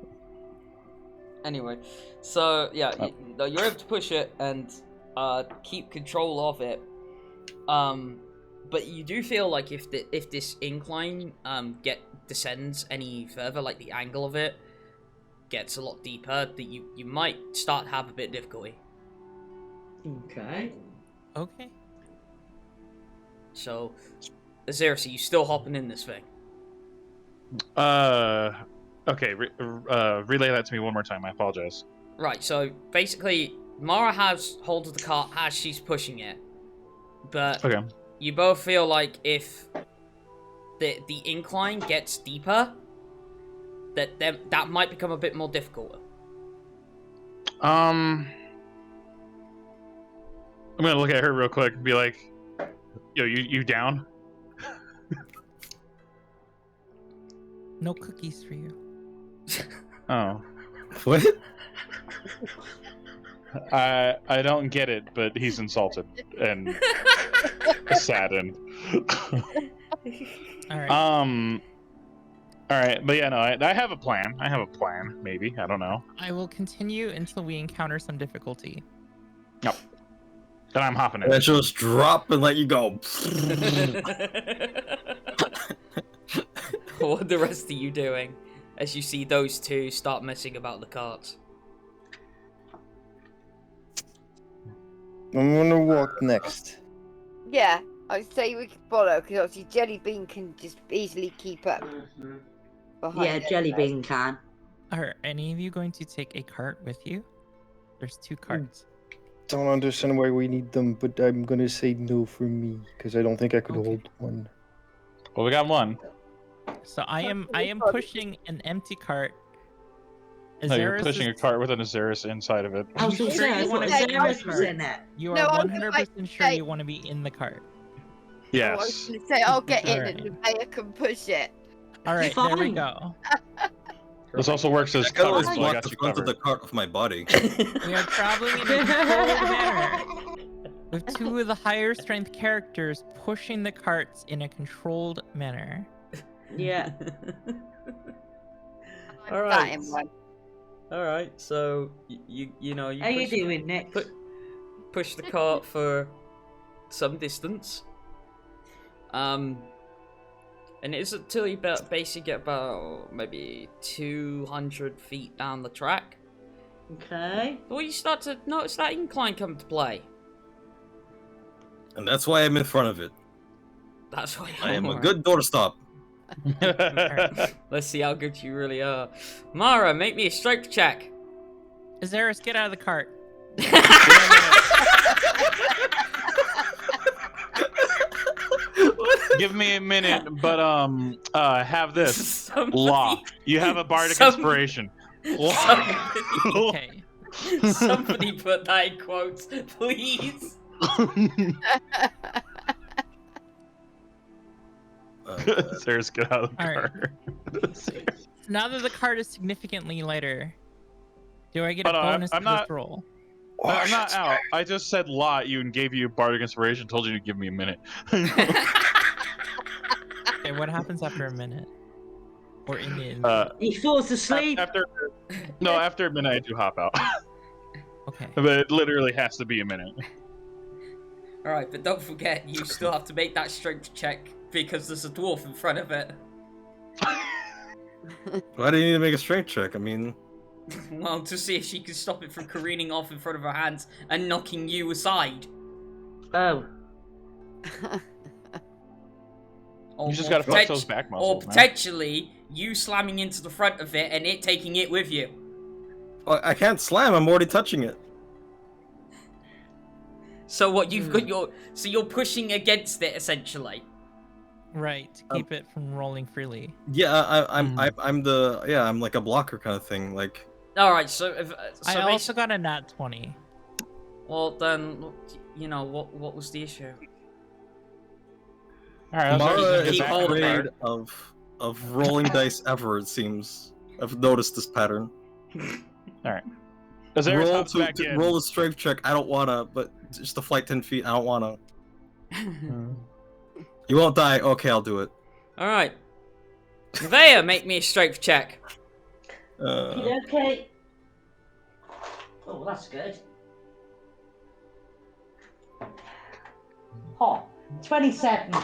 Anyway, so yeah, you're able to push it and keep control of it. But you do feel like if this incline descends any further, like the angle of it gets a lot deeper, that you might start to have a bit of difficulty. Okay. Okay. So, Azerus, are you still hopping in this thing? Okay. Relay that to me one more time. I apologize. Right. So basically, Mara has hold of the cart as she's pushing it, but Okay. you both feel like if the incline gets deeper, that might become a bit more difficult. I'm gonna look at her real quick and be like, "Yo, you down?" No cookies for you. Oh. What? I don't get it, but he's insulted and saddened. All right. All right, but yeah, no, I have a plan. I have a plan, maybe. I don't know. I will continue until we encounter some difficulty. Yep. Then I'm hopping And then in. she'll just drop and let you go. What are the rest of you doing as you see those two start messing about the carts? I'm gonna walk next. Yeah, I'd say we can follow because obviously Jellybean can just easily keep up. Behind Yeah, us. Jellybean can. Are any of you going to take a cart with you? There's 2 carts. Don't understand why we need them, but I'm gonna say no for me because I don't think I could Okay. hold one. Well, we got one. So I am pushing an empty cart. No, you're Azerus pushing a is- cart with an Azerus inside of it. I was You going to sure say, you I wanna thought be in the Azerus was cart? in it. You are No, I was 100% sure like- you want to be in the cart. I was Yes. going to say I'll get in Alright. and Nevaeh can push it. All right, there we Fine. go. This also works as I can always cover, so I block got the you front of covered. the cart with my body. We are traveling in a controlled manner, with 2 of the higher strength characters pushing the carts in a controlled manner. Yeah. I'm All sat in right. one. All right, so you How you doing, Nick? push the cart for some distance. And it's until you basically get about maybe 200 feet down the track. Okay. Well, you start to notice that incline come to play. And that's why I'm in front of it. That's why I am a good doorstop. Let's see how good you really are. Mara, make me a strength check. Azerus, get out of the cart. Give me a minute, but have this. Somebody- Law. You have a bardic Some- inspiration. Somebody, Okay. somebody put that in quotes, please. Sarah's get out of the All right. car. Now that the cart is significantly lighter, do I get a Hold on, bonus I'm to this not- roll? I'm not out. I just said lot you and gave you bardic inspiration. Told you to give me a minute. Okay, what happens after a minute? Or in the He falls asleep. after a minute I do hop out. Okay. But it literally has to be a minute. Alright, but don't forget, you still have to make that strength check because there's a dwarf in front of it. Why do you need to make a strength check? I mean, Well, to see if she can stop it from careening off in front of her hands and knocking you aside. Oh. Or, You just or gotta flex potent- those back Or muscles, man. potentially, you slamming into the front of it and it taking it with you. I can't slam. I'm already touching it. So what, you've got your... So you're pushing against it, essentially. Right, to keep it from rolling freely. Yeah, I'm like a blocker kind of thing. Like, Alright, so... If, I also got a nat 20. Well, then, you know, what was the issue? Alright, Mara Mara keep is hold of her. afraid of rolling dice ever. It seems. I've noticed this pattern. Alright. Azerus Roll hops back in. roll a strength check. I don't wanna, but just a flight 10 feet. I don't wanna. You won't die. Okay, I'll do it. Alright. Nevaeh, make me a strength check. Okay. Oh, that's good. Oh, 27.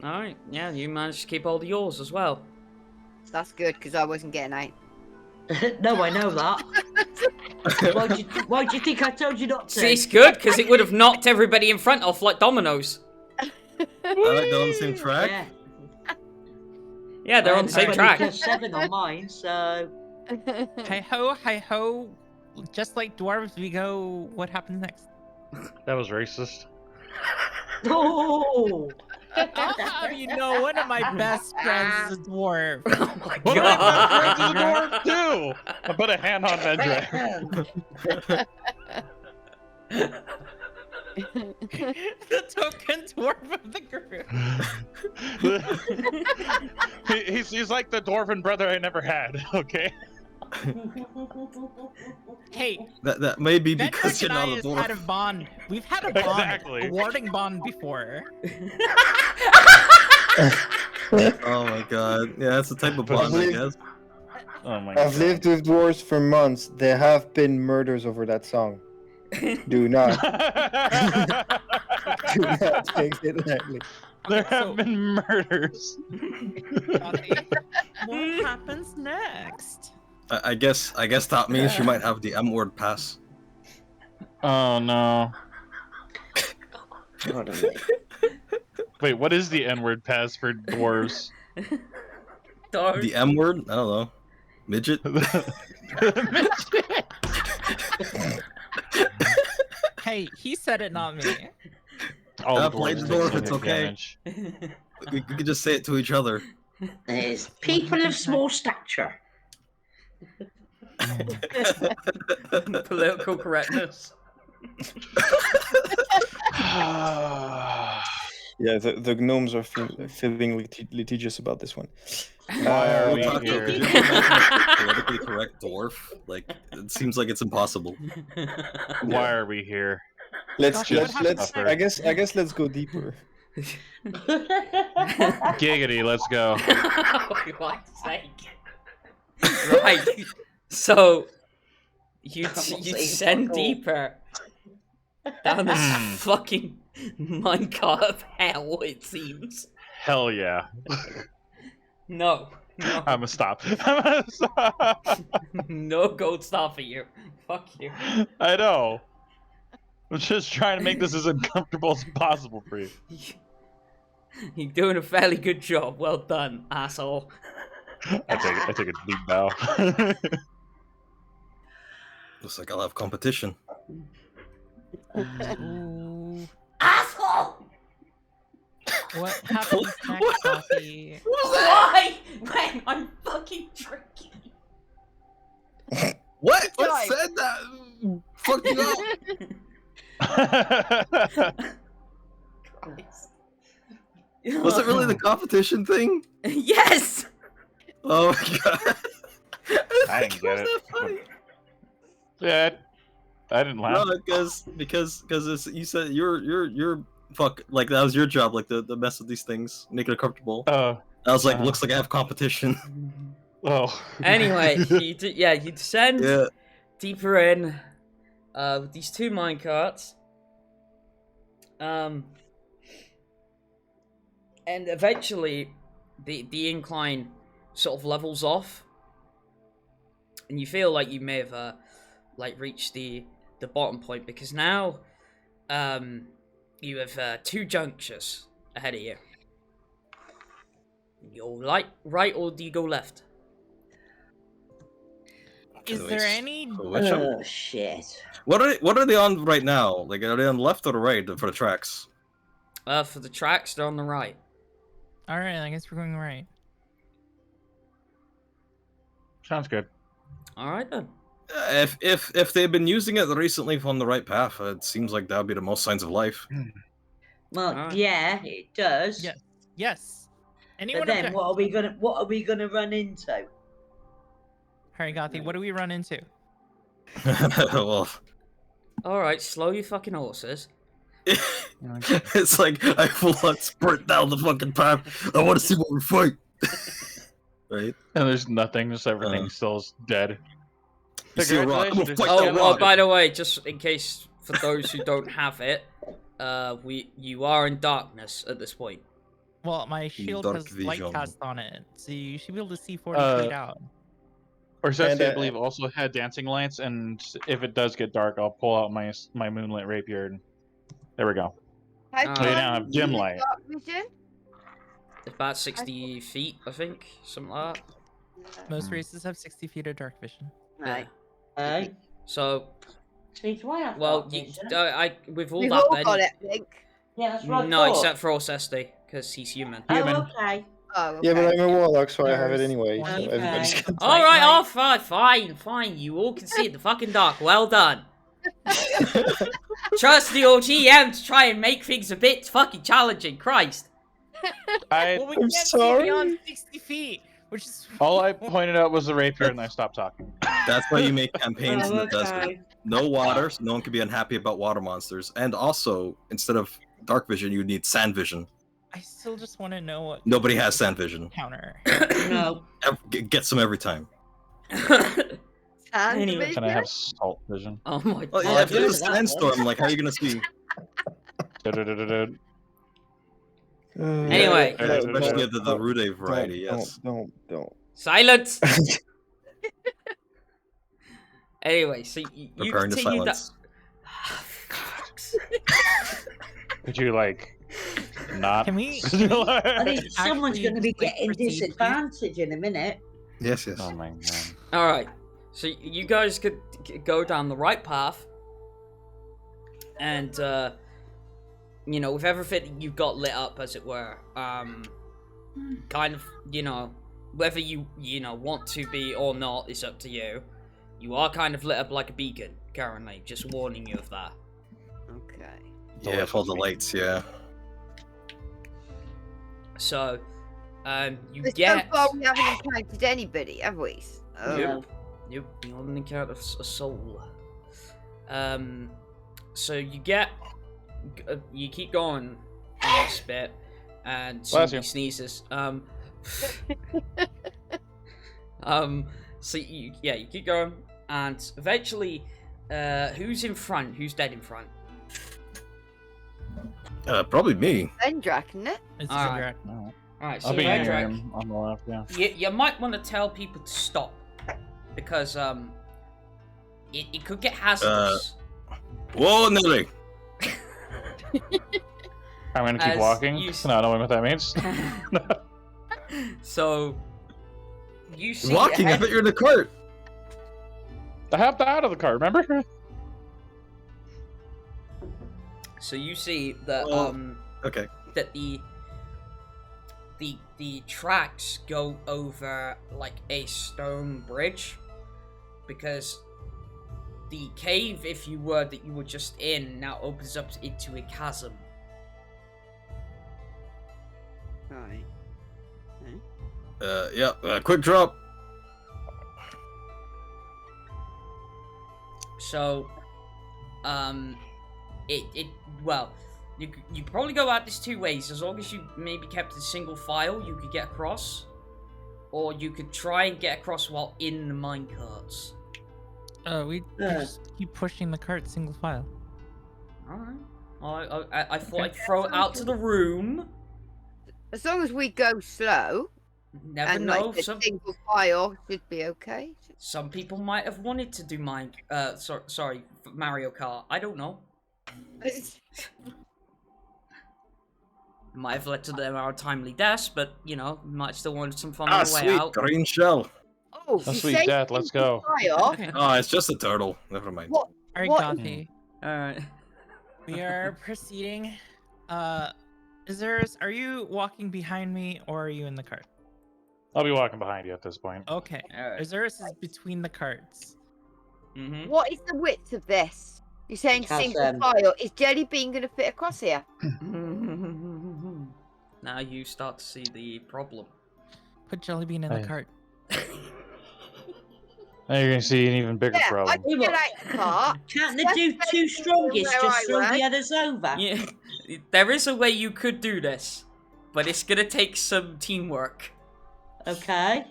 Alright, yeah, you managed to keep hold of yours as well. That's good because I wasn't getting out. No, I know that. Why do you think I told you not to? See, it's good, because it would have knocked everybody in front off like dominoes. Alright, they're on the same track. Yeah. Yeah, they're on the same track. +7 on mine, so. Hi ho, just like dwarves we go, what happens next? That was racist. Oh! How do you know one of my best friends is a dwarf? Oh my What god. my best friends dwarf do? I put a hand on Vendrak. The token dwarf of the group. He's like the dwarven brother I never had, okay? Hey, That may be because Vendrak you're and I not a has dwarf. had a bond. We've had a bond, Exactly. a warding bond before. Oh my god. Yeah, that's the type of I've bond, I lived- guess. Oh my I've god. lived with dwarves for months. There have been murders over that song. Do not, do not take it lightly. There Okay, so- have been murders. Gothy, what happens next? I guess that means you might have the M-word pass. Oh no. Hold on, wait. Wait, what is the N-word pass for dwarves? Don't. The M-word? I don't know. Midget? Hey, he said it, not me. All the play dwarves the take dwarf, civic it's okay. damage. We could just say it to each other. There's people of small stature. Political correctness. Yeah, the gnomes are feeling litigious about this one. Why are we Taco, here? could you imagine a politically correct dwarf? Like, it seems like it's impossible. Why are we here? Let's Gotcha, what let's. happens I guess let's go deeper. Giggity, let's go. For God's sake. Right. So you descend deeper down this fucking minecart of hell, it seems. Hell yeah. No. No. I'm gonna stop. I'm gonna stop. No gold star for you. Fuck you. I know. I'm just trying to make this as uncomfortable as possible for you. You're doing a fairly good job. Well done, asshole. I take a deep bow. Looks like I'll have competition. Ooh. Asshole! What happens next, Gothy? Why? When I'm fucking drinking. What? What Guys. said that? Fuck you up. Christ. Was it really the competition thing? Yes! Oh my god. I didn't get it. That funny. Yeah, I didn't laugh. No, because it's, you said you're fuck, like that was your job, like the mess with these things, make it comfortable. Oh, I was like, looks like I have competition. oh. Anyway, you descend Yeah. deeper in with these two minecarts. And eventually the incline sort of levels off. And you feel like you may have like reached the bottom point, because now you have two junctures ahead of you. You go right or do you go left? Is there any? Which one? Oh shit. What are they on right now? Like, are they on the left or the right for the tracks? For the tracks, they're on the right. All right, I guess we're going right. Sounds good. All right then. If they've been using it recently on the right path, it seems like that would be the most signs of life. Well, Alright. yeah, it does. Yes. Yes. Anyone? But then, object? what are we gonna run into? All right, Gothy. What do we run into? Well, All right, slow your fucking horses. it's like I full on sprint down the fucking path. I want to see what we fight. Right? And there's nothing, just everything still is dead. You see a rock, I'm gonna fight Oh, that well, rock. by the way, just in case for those who don't have it, you are in darkness at this point. Well, my shield Dark has light vision. cast on it, so you should be able to see 40 feet out. Orsesti, And, I believe, also had dancing lights, and if it does get dark, I'll pull out my moonlit rapier. And there we go. How Oh, far you now have is dim the light. dark vision? It's about 60 feet, I think, something like that. Most races have 60 feet of dark vision. Right. So, See, do I have well, dark you, vision? with all We've that, all then got it, I think. Yeah, that's right. no, except for Orsesti, because he's human. Human. Oh, okay. Oh, okay. Yeah, but I'm a warlock, so I have it There's anyway. So one everybody's guy. got All right, Right. fine. You all can see in the fucking dark. Well done. Trust your GM to try and make things a bit fucking challenging. Christ. I Well, we I'm can't see sorry. beyond 60 feet. Which is All I pointed out was the rapier, and I stopped talking. That's why you make campaigns in the Okay. desert. No water, so no one can be unhappy about water monsters. And also, instead of dark vision, you need sand vision. I still just want to know what. Nobody has sand vision. Counter. No. Get some every time. And Anyway, Can I have salt vision? Oh my Oh god. yeah, if yeah, there's a that sandstorm, like how are you gonna see? Du-du-du-du-du. Anyway. Yeah, especially the Rude variety. Yes. Don't. Silence! Anyway, so you Preparing to continue that. silence. Could you like not? Can we? I think someone's Actually, going to be just, like, getting proceed, please? disadvantaged in a minute. Yes, yes. Oh my god. Alright, so you guys could go down the right path, and, you know, with everything you've got lit up, as it were, kind of, you know, whether you want to be or not is up to you. You are kind of lit up like a beacon currently, just warning you of that. Okay. Yeah, for the lights. Yeah. So, you But get... so far we haven't encountered anybody, have we? Oh. Nope. Nope, you haven't encountered a soul. So you get... you keep going on this bit, and somebody sneezes. So you keep going, and eventually, who's in front? Who's dead in front? Probably me. Vendrak, isn't it? It's Alright. Vendrak. No. Alright, so I'll be Vendrak, on the left. Yeah. you might want to tell people to stop, because it could get hazardous. Whoa, Nelly. I'm gonna keep As walking. you No, I don't know what that means. So you see Walking. I ahead- thought you were in the cart. I hopped out of the car. Remember? So you see that Well, Okay. that the tracks go over like a stone bridge, because the cave, if you were just in, now opens up into a chasm. Right. Yeah. Quick drop. So, well, you probably go out this two ways. As long as you maybe kept a single file, you could get across, or you could try and get across while in the minecarts. We just keep pushing the cart single file. Alright. I thought I'd throw it out to the room. As long as we go slow Never and know. like the single file should be okay. Some people might have wanted to do Mario Kart. I don't know. Might have led to their untimely deaths, but you know, might still want some fun on the way Sweet out. green shell. Oh, A you sweet say death. Let's go. file? Okay. Oh, it's just a turtle. Never mind. What? Alright, What- Gothy. Alright. We are proceeding. Azerus, are you walking behind me or are you in the cart? I'll be walking behind you at this point. Okay. Alright. Azerus is between the carts. Mm-hmm. What is the width of this? You're saying Because, single file. Is Jelly Bean going to fit across here? Now you start to see the problem. Put Jellybean in the Hey. cart. Now you're gonna see an even bigger Yeah, I problem. can get out the car. Can't the Let's do go two strongest where just I throw the went. others over? Yeah, there is a way you could do this, but it's gonna take some teamwork. Okay.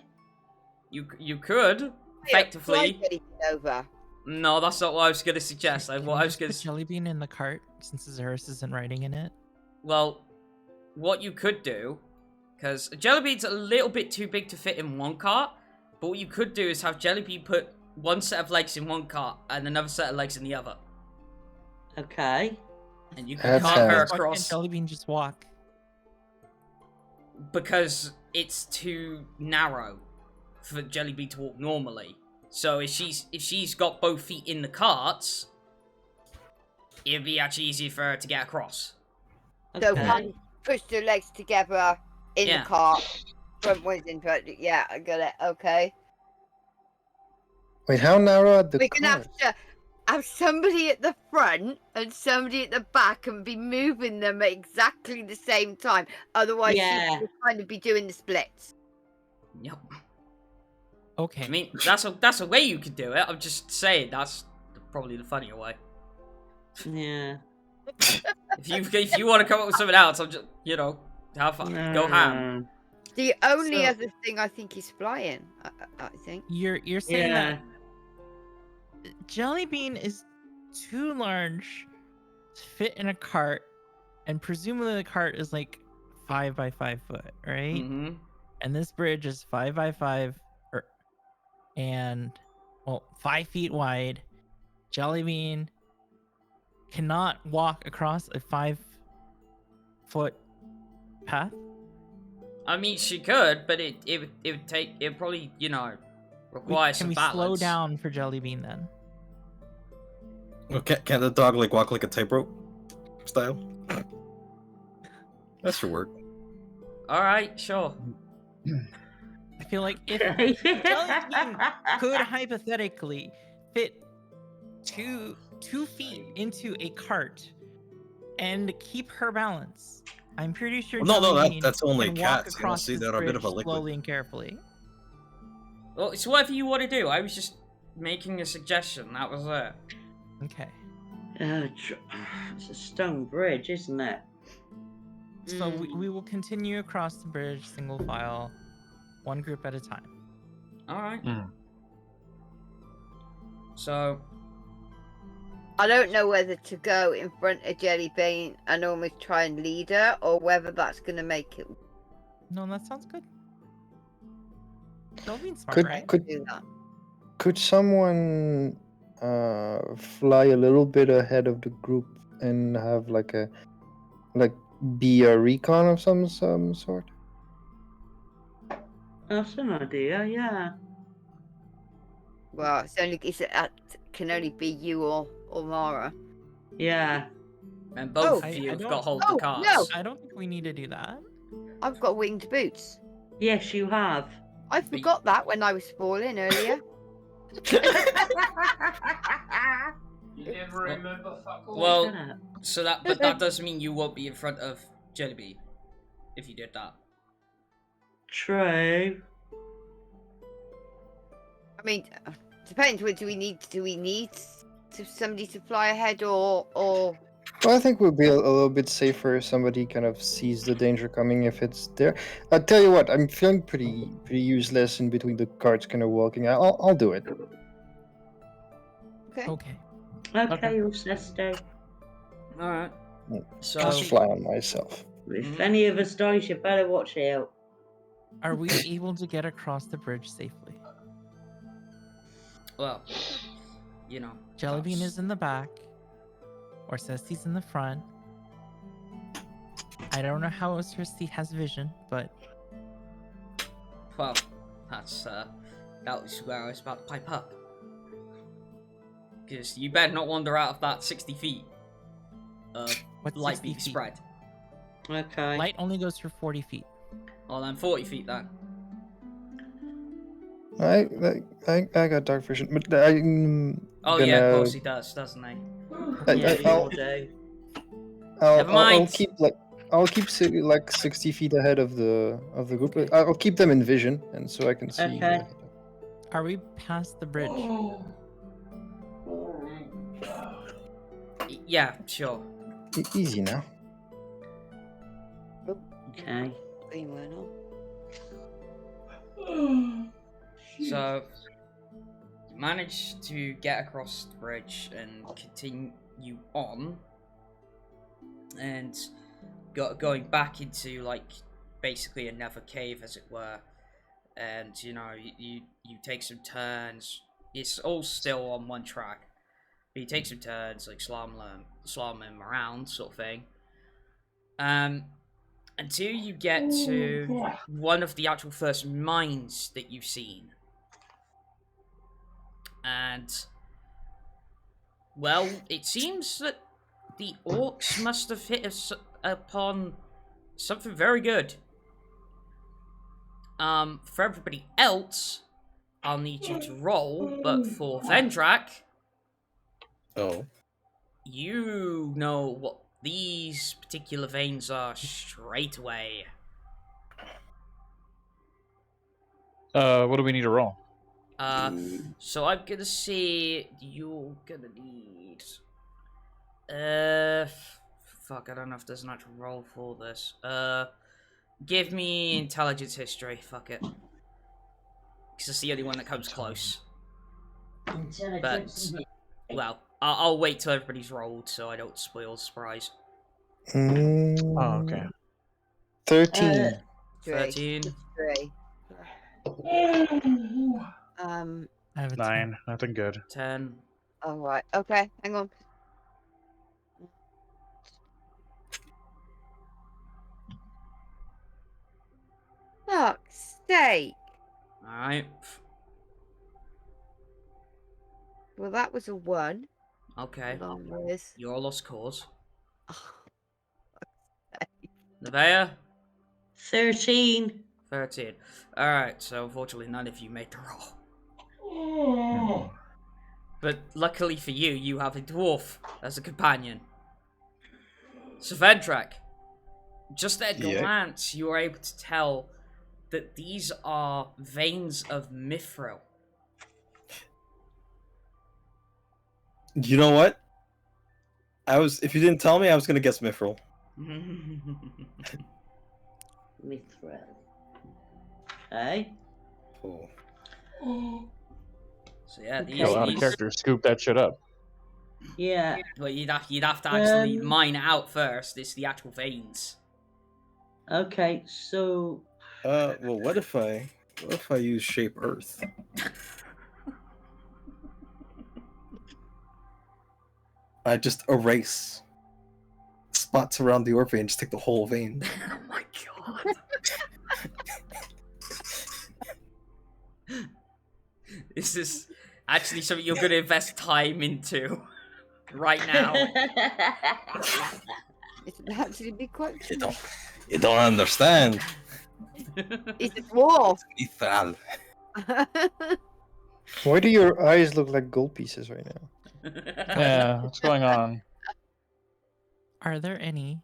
You could effectively. Slide Jelly Bean over. No, that's not what I was gonna suggest. Can What you I was just gonna. put Jellybean in the cart since Azerus isn't riding in it. Well, what you could do, because Jellybean's a little bit too big to fit in one cart, but what you could do is have Jellybean put one set of legs in one cart and another set of legs in the other, Okay. and you can That's cart her how- Why can't across Jellybean just walk? because it's too narrow for Jellybean to walk normally. So if she's got both feet in the carts, it'd be actually easier for her to get across. So Okay. one push the legs together in Yeah. the car. Front one's in front. Yeah, I got it. Okay. Wait, how narrow are the We're gonna cars? have to have somebody at the front and somebody at the back and be moving them at exactly the same time. Otherwise, Yeah. she'll kind of be doing the splits. Yep. Okay. I mean, that's a way you could do it. I'm just saying that's probably the funnier way. Yeah. If you want to come up with something else, I'm just go ham. The only So- other thing I think is flying. I think. You're saying that Jellybean is too large to fit in a cart, and presumably the cart is like 5 by 5 foot, right? Mm-hmm. And this bridge is 5 by 5, and 5 feet wide. Jellybean cannot walk across a 5-foot path. I mean, she could, but it would probably require Can some we balance. slow down for Jellybean then? Well, can't the dog like walk like a tightrope style? That should work. All right, sure. I feel like if Jellybean could hypothetically fit 2 feet into a cart and keep her balance, I'm pretty sure. Well, no, Jellybean that's only can walk cats. You don't across see this that are a bit bridge of a liquid. slowly and carefully. Well, it's whatever you want to do. I was just making a suggestion. That was it. Okay. It's a stone bridge, isn't it? So we will continue across the bridge, single file, one group at a time. All right. So I don't know whether to go in front of Jellybean and almost try and lead her, or whether that's going to make it. No, that sounds good. Jellybean's smart, Could right? could Do that. could someone fly a little bit ahead of the group and have be a recon of some sort? That's an idea, yeah. Well, can only be you or Mara. Yeah. and both Oh, of you I have don't- got hold Oh, the carts. no. I don't think we need to do that. I've got winged boots. Yes, you have. I forgot that when I was falling earlier. You never remember fuck all. Well, Shut up. so that does mean you won't be in front of Jellybean if you did that. True. I mean, depends. Do we need somebody to fly ahead or? Well, I think we'll be a little bit safer if somebody kind of sees the danger coming if it's there. I'll tell you what, I'm feeling pretty useless in between the carts, kind of walking. I'll do it. Okay. Okay. Okay, Orsesti. All right. So Just fly on myself. If any of us dies, you better watch out. Are we able to get across the bridge safely? well, Jellybean is in the back. Orsesti's in the front. I don't know how Orsesti has vision, but well, that was where I was about to pipe up. Because you better not wander out of that 60 feet of what's light 60 being feet? spread. Okay. Light only goes for 40 feet. Oh, then 40 feet then. I got dark vision, but I'm Oh gonna, yeah, of course he does, doesn't he? Yeah, we all do. Never mind. I'll keep 60 feet ahead of the group. I'll keep them in vision, and so I can see. Okay. Are we past the bridge? Yeah, sure. Easy now. Okay. Green went on. So, you managed to get across the bridge and continue on, and going back into basically a Nevaeh cave, as it were. And you take some turns. It's all still on one track, but you take some turns, like slaloming around, sort of thing. Until you get to one of the actual first mines that you've seen. And, well, it seems that the orcs must have hit us upon something very good. For everybody else, I'll need you to roll, but for Vendrak, Oh. you know what these particular veins are straight away. What do we need to roll? So I'm gonna say you're gonna need. Fuck, I don't know if there's an actual roll for this. Give me intelligence history. Fuck it. Because it's the only one that comes close. But, well, I'll wait till everybody's rolled so I don't spoil the surprise. Oh, okay. 13. 13. 3. I have a 9. Nothing good. 10. All right. Okay. Hang on. Fuck's sake. Alright. Well, that was a 1. Okay. Along with. You're a lost cause. Oh, Nevaeh? 13. 13. Alright, so unfortunately none of you made the roll. But luckily for you, you have a dwarf as a companion. So Vendrak, just at a glance, you are able to tell that these are veins of mithril. You know what? If you didn't tell me, I was gonna guess mithril. Mithril. Okay. Oh. So yeah, Okay. these, A lot of characters scoop that shit up. Yeah. well, you'd have to actually mine it out first. It's the actual veins. Okay, so Well, what if I use shape earth? I just erase spots around the ore vein, just take the whole vein. Oh my god. This is actually something you're going to invest time into right now. It's actually be quite funny. You don't understand. It's a dwarf. Mithril. Why do your eyes look like gold pieces right now? Yeah, what's going on? Are there any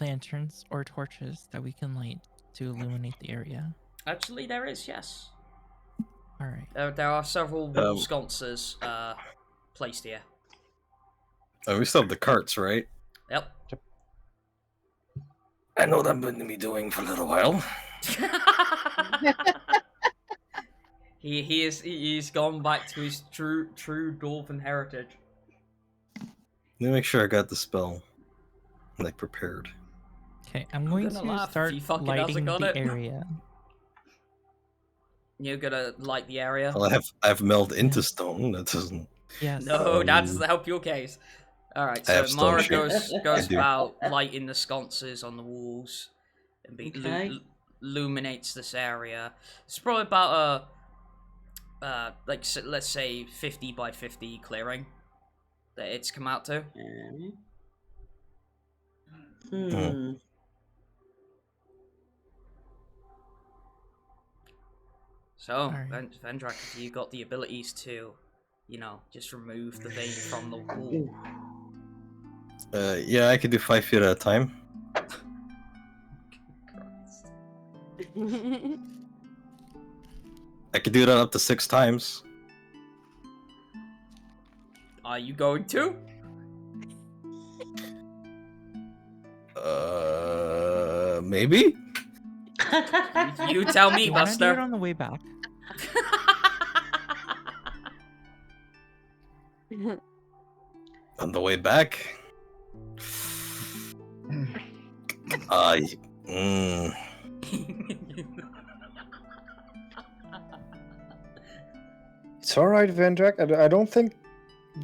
lanterns or torches that we can light to illuminate the area? Actually, there is, yes. All right. There are several wall sconces placed here. Oh, we still have the carts, right? Yep. I know what I'm going to be doing for a little while. He's gone back to his true dwarven heritage. Let me make sure I got the spell like prepared. Okay, I'm going gonna to laugh if start he fucking lighting hasn't got the it. area. You're gonna light the area. Well, I've melled into stone. That doesn't. Yes. No, that doesn't help your case. Alright, I so have stone Mara shape. goes I do. about lighting the sconces on the walls and Okay. illuminates this area. It's probably about let's say 50 by 50 clearing that it's come out to. Hmm. So, Alright. Vendrak, have you got the abilities to, just remove the vein from the wall? Yeah, I could do 5 feet at a time. I could do that up to 6 times. Are you going to? Maybe? You tell me, You want to do it Buster. on the way back? On the way back? It's all right, Vendrak. I don't think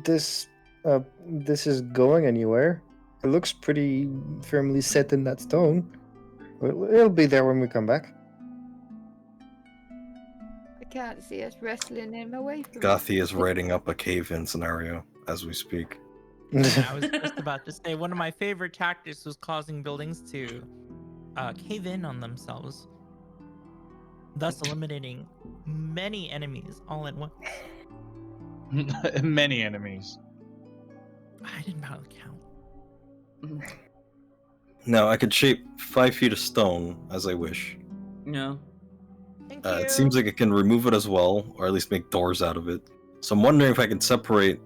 this is going anywhere. It looks pretty firmly set in that stone. It'll be there when we come back. I can't see us wrestling him away from Gothy is writing up a cave-in scenario as we speak. I was just about to say one of my favorite tactics was causing buildings to cave in on themselves, thus eliminating many enemies all at once. Many enemies. I didn't bother to count. Now, I could shape 5 feet of stone as I wish. No. Thank you. It seems like it can remove it as well, or at least make doors out of it. So I'm wondering if I can separate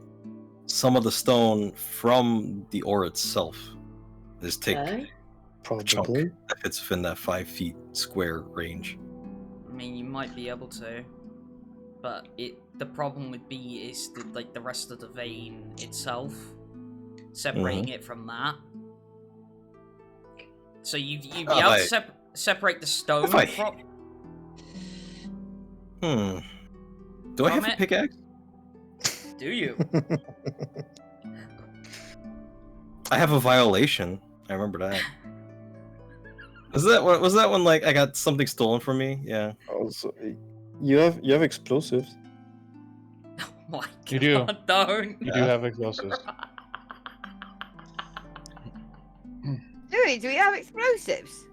some of the stone from the ore itself. Just take a chunk Probably. that fits within that 5 feet square range. I mean, you might be able to, but the problem would be is the rest of the vein itself, separating it from that. So you'd be able to separate the stone from. Do I have a pickaxe? Do you? I have a violation. I remember that. Was that when like I got something stolen from me? Yeah. Also, you have explosives. Oh my god! You do. Don't. You do have explosives. Do we have explosives?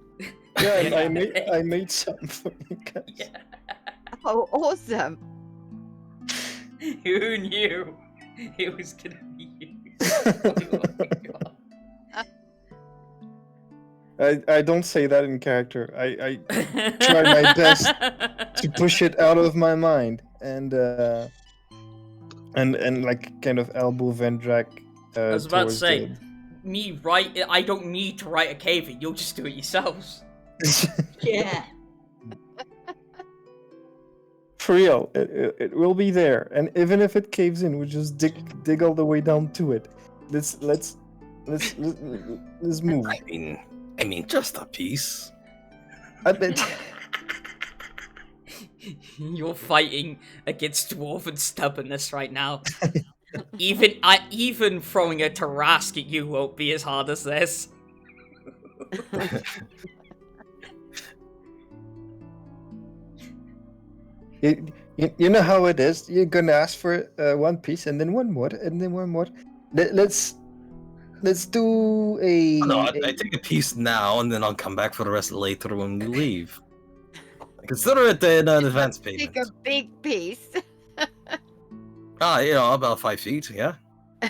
Yeah, I made some for you guys. Yeah. Oh, awesome! Who knew it was gonna be you? Oh my god. I don't say that in character. I try my best to push it out of my mind and like kind of elbow Vendrak. I was about to towards say, I don't need to write a cavern. You'll just do it yourselves. Yeah. For real, it will be there, and even if it caves in, we'll just dig all the way down to it. Let's move. I mean, just a piece. I bet. You're fighting against dwarven stubbornness right now. Even throwing a Tarask at you won't be as hard as this. You know how it is. You're gonna ask for one piece, and then one more, and then one more. Let's do a. No, I take a piece now, and then I'll come back for the rest later when we leave. Consider it an advance payment. Take a big piece. About 5 feet, yeah. I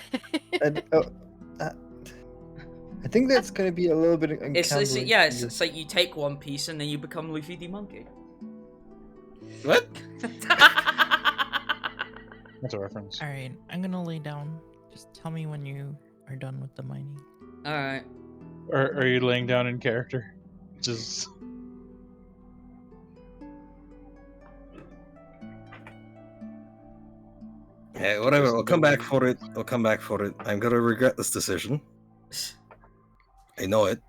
think that's gonna be a little bit encumbering. It's like you take one piece and then you become Luffy the monkey. What? That's a reference. All right, I'm gonna lay down. Just tell me when you are done with the mining. All right. Are you laying down in character? Just. Yeah, whatever. I'll come back for it. I'm gonna regret this decision. I know it.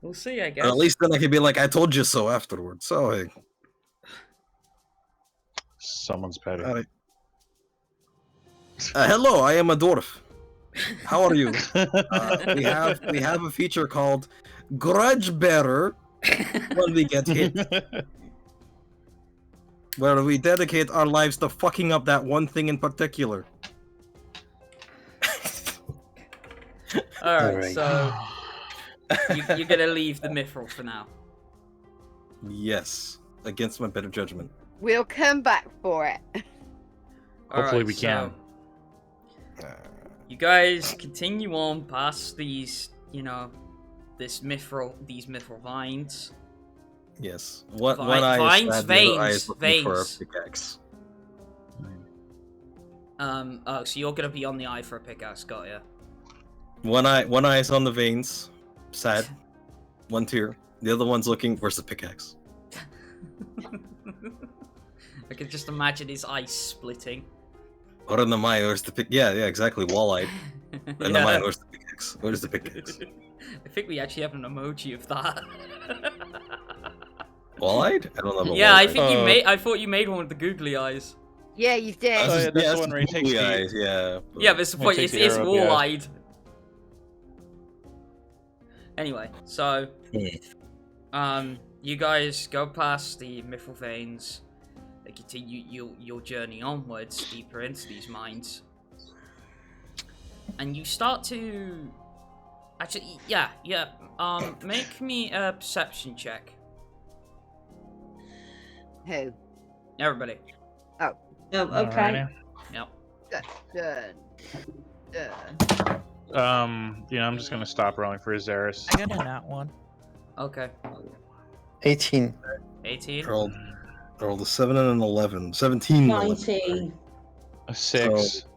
We'll see, I guess. Or at least then I can be like, I told you so afterwards. So hey. Someone's better. All right. Hello, I am a dwarf. How are you? We have a feature called Grudge Bearer when we get hit, where we dedicate our lives to fucking up that one thing in particular. Alright, so you're gonna leave the mithril for now. Yes, against my better judgment. We'll come back for it. Hopefully we can. You guys continue on past these, these mithril vines. Yes. One eye is sad, the other eye is looking for a pickaxe. So you're gonna be on the eye for a pickaxe, got ya? One eye is on the veins, sad. One tear. The other one's looking. Where's the pickaxe? I can just imagine his eyes splitting. Or in the mind, where's the pick? Yeah, exactly. Wall-eyed. In the mind, where's the pickaxe? Where's the pickaxe? I think we actually have an emoji of that. Wall-eyed? I don't know. Yeah, I think you made. I thought you made one with the googly eyes. Yeah, you did. Oh, yeah, that's the one where he takes the eyes. Yeah. Yeah, but it's the point. It's wall-eyed. Anyway, so you guys go past the mithril veins. They continue your journey onwards, deeper into these mines, and you start to actually, make me a perception check. Who? Everybody. Oh, okay. Yep. I'm just gonna stop rolling for Azerus. I got a nat one. Okay. 18. 18. Rolled a 7 and an 11. 17. 19. A 6. So,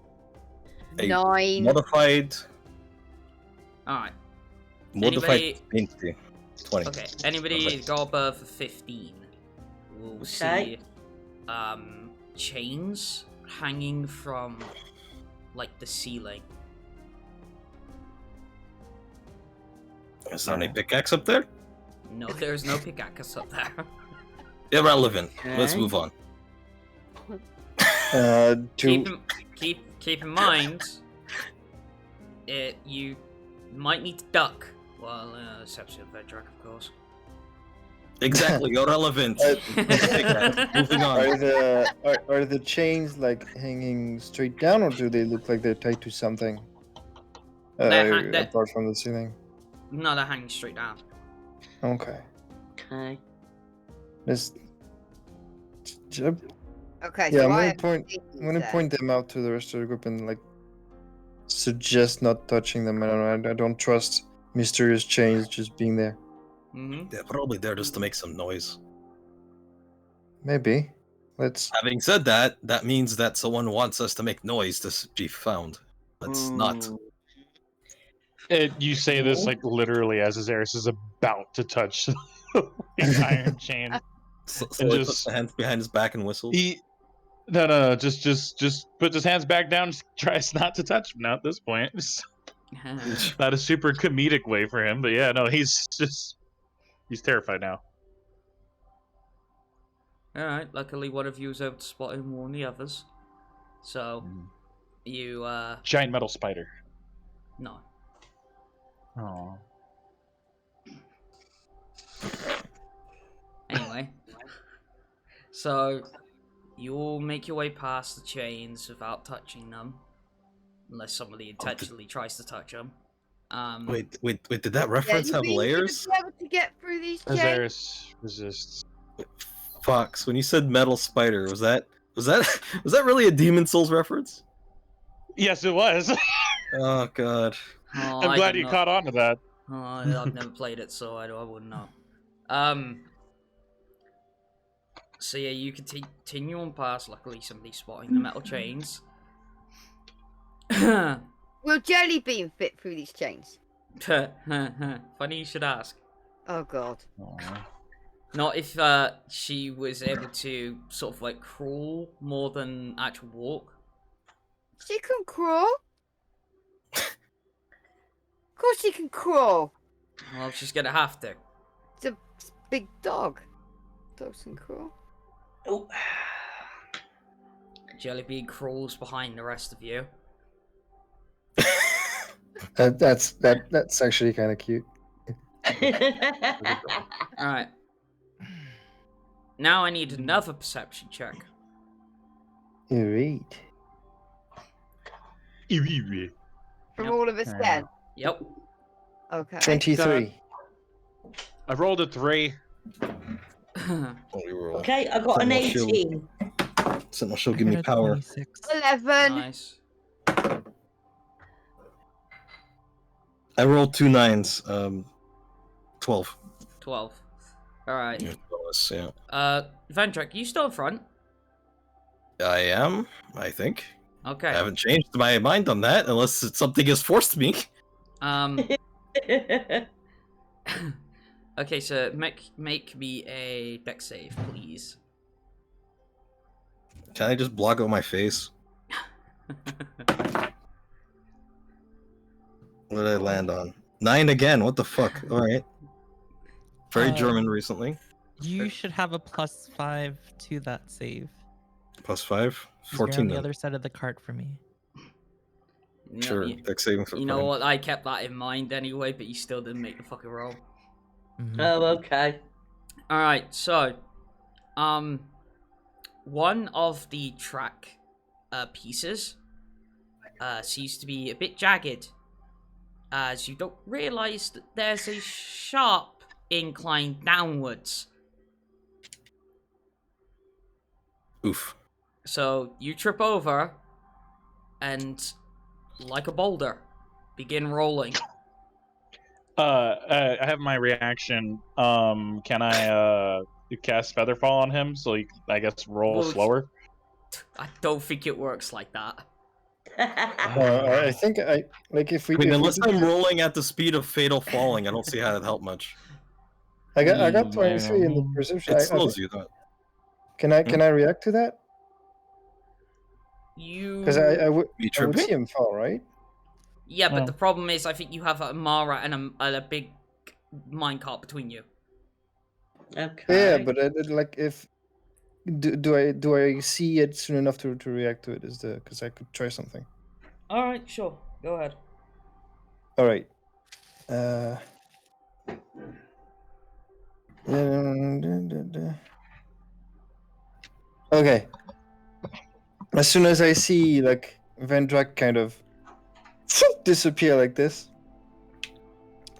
a 9. Modified. Alright. Modified 20. Okay, anybody got above 15 will see chains hanging from like the ceiling. Is there any pickaxe up there? No, there's no pickaxe up there. Irrelevant. Okay. Let's move on. Keep in mind, you might need to duck. Well, exception of Vendrak, of course. Exactly, irrelevant. Moving on. Are the chains like hanging straight down, or do they look like they're tied to something? Apart from the ceiling. No, they're hanging straight down. Okay. Okay. Okay, Yeah, so I'm gonna point them out to the rest of the group and like suggest not touching them. I don't know. I don't trust mysterious chains just being there. Mm-hmm. They're probably there just to make some noise. Maybe. Let's. Having said that, that means that someone wants us to make noise to be found. Let's not. You say this like literally as Azerus is about to touch the iron chain. So And he just- puts the hands behind his back and whistles. No, just puts his hands back down, tries not to touch him now at this point. Not a super comedic way for him, but yeah, no, he's terrified now. Alright, luckily one of you was able to spot him more than the others. So, you, Giant metal spider. no. Oh. Anyway. So, you all make your way past the chains without touching them. Unless somebody intentionally tries to touch them. Wait, did that reference have layers? Be able to get through these chains? Azerus resists. Fox, when you said metal spider, was that really a Demon Souls reference? Yes, it was. Oh god. Oh, I'm glad you caught on to that. Oh, I've never played it, so I wouldn't know. So yeah, you can continue on past. Luckily, somebody's spotting the metal chains. Will Jelly Bean fit through these chains? Funny you should ask. Oh god. Not if she was able to sort of like crawl more than actual walk. She can crawl. Of course she can crawl. Well, she's gonna have to. It's a big dog. Dogs can crawl. Oh. Jellybean crawls behind the rest of you. That's actually kind of cute. Alright. Now I need another perception check. You read. From all of us then. Yep. Okay. 23. I rolled a 3. Okay, I got an 18. Sentinel Shield give me power. 26. 11. Nice. I rolled 2 9s. 12. 12. Alright. Yeah. Vendrak, you still in front? I am, I think. Okay. I haven't changed my mind on that unless something has forced me. Okay, so make me a dex save, please. Can I just block out my face? What did I land on? 9 again. What the fuck? All right. Very German recently. You should have a +5 to that save. +5. 'Cause 14. You're on the then. other side of the cart for me. Sure. Dex saving for You know what? I kept that in mind anyway, but you still didn't make the fucking roll. Mhm. Oh, okay. Alright, so one of the track pieces seems to be a bit jagged, as you don't realise that there's a sharp incline downwards. Oof. So you trip over and, like a boulder, begin rolling. I have my reaction. Can I you cast Featherfall on him, so you, I guess, roll Well, slower. I don't think it works like that. I think if we. I mean, if we unless do- I'm rolling at the speed of fatal falling, I don't see how that'd help much. I got 23 in the Mm, perception. It slows you, though. Can I react to that? You. Because I would You I would tripping? see him fall, right? Yeah, but Oh. the problem is, I think you have a Mara and a big minecart between you. Okay. Yeah, but like if do I see it soon enough to react to it? Because I could try something. All right, sure. Go ahead. All right. Okay. As soon as I see like Vendrak kind of disappear like this,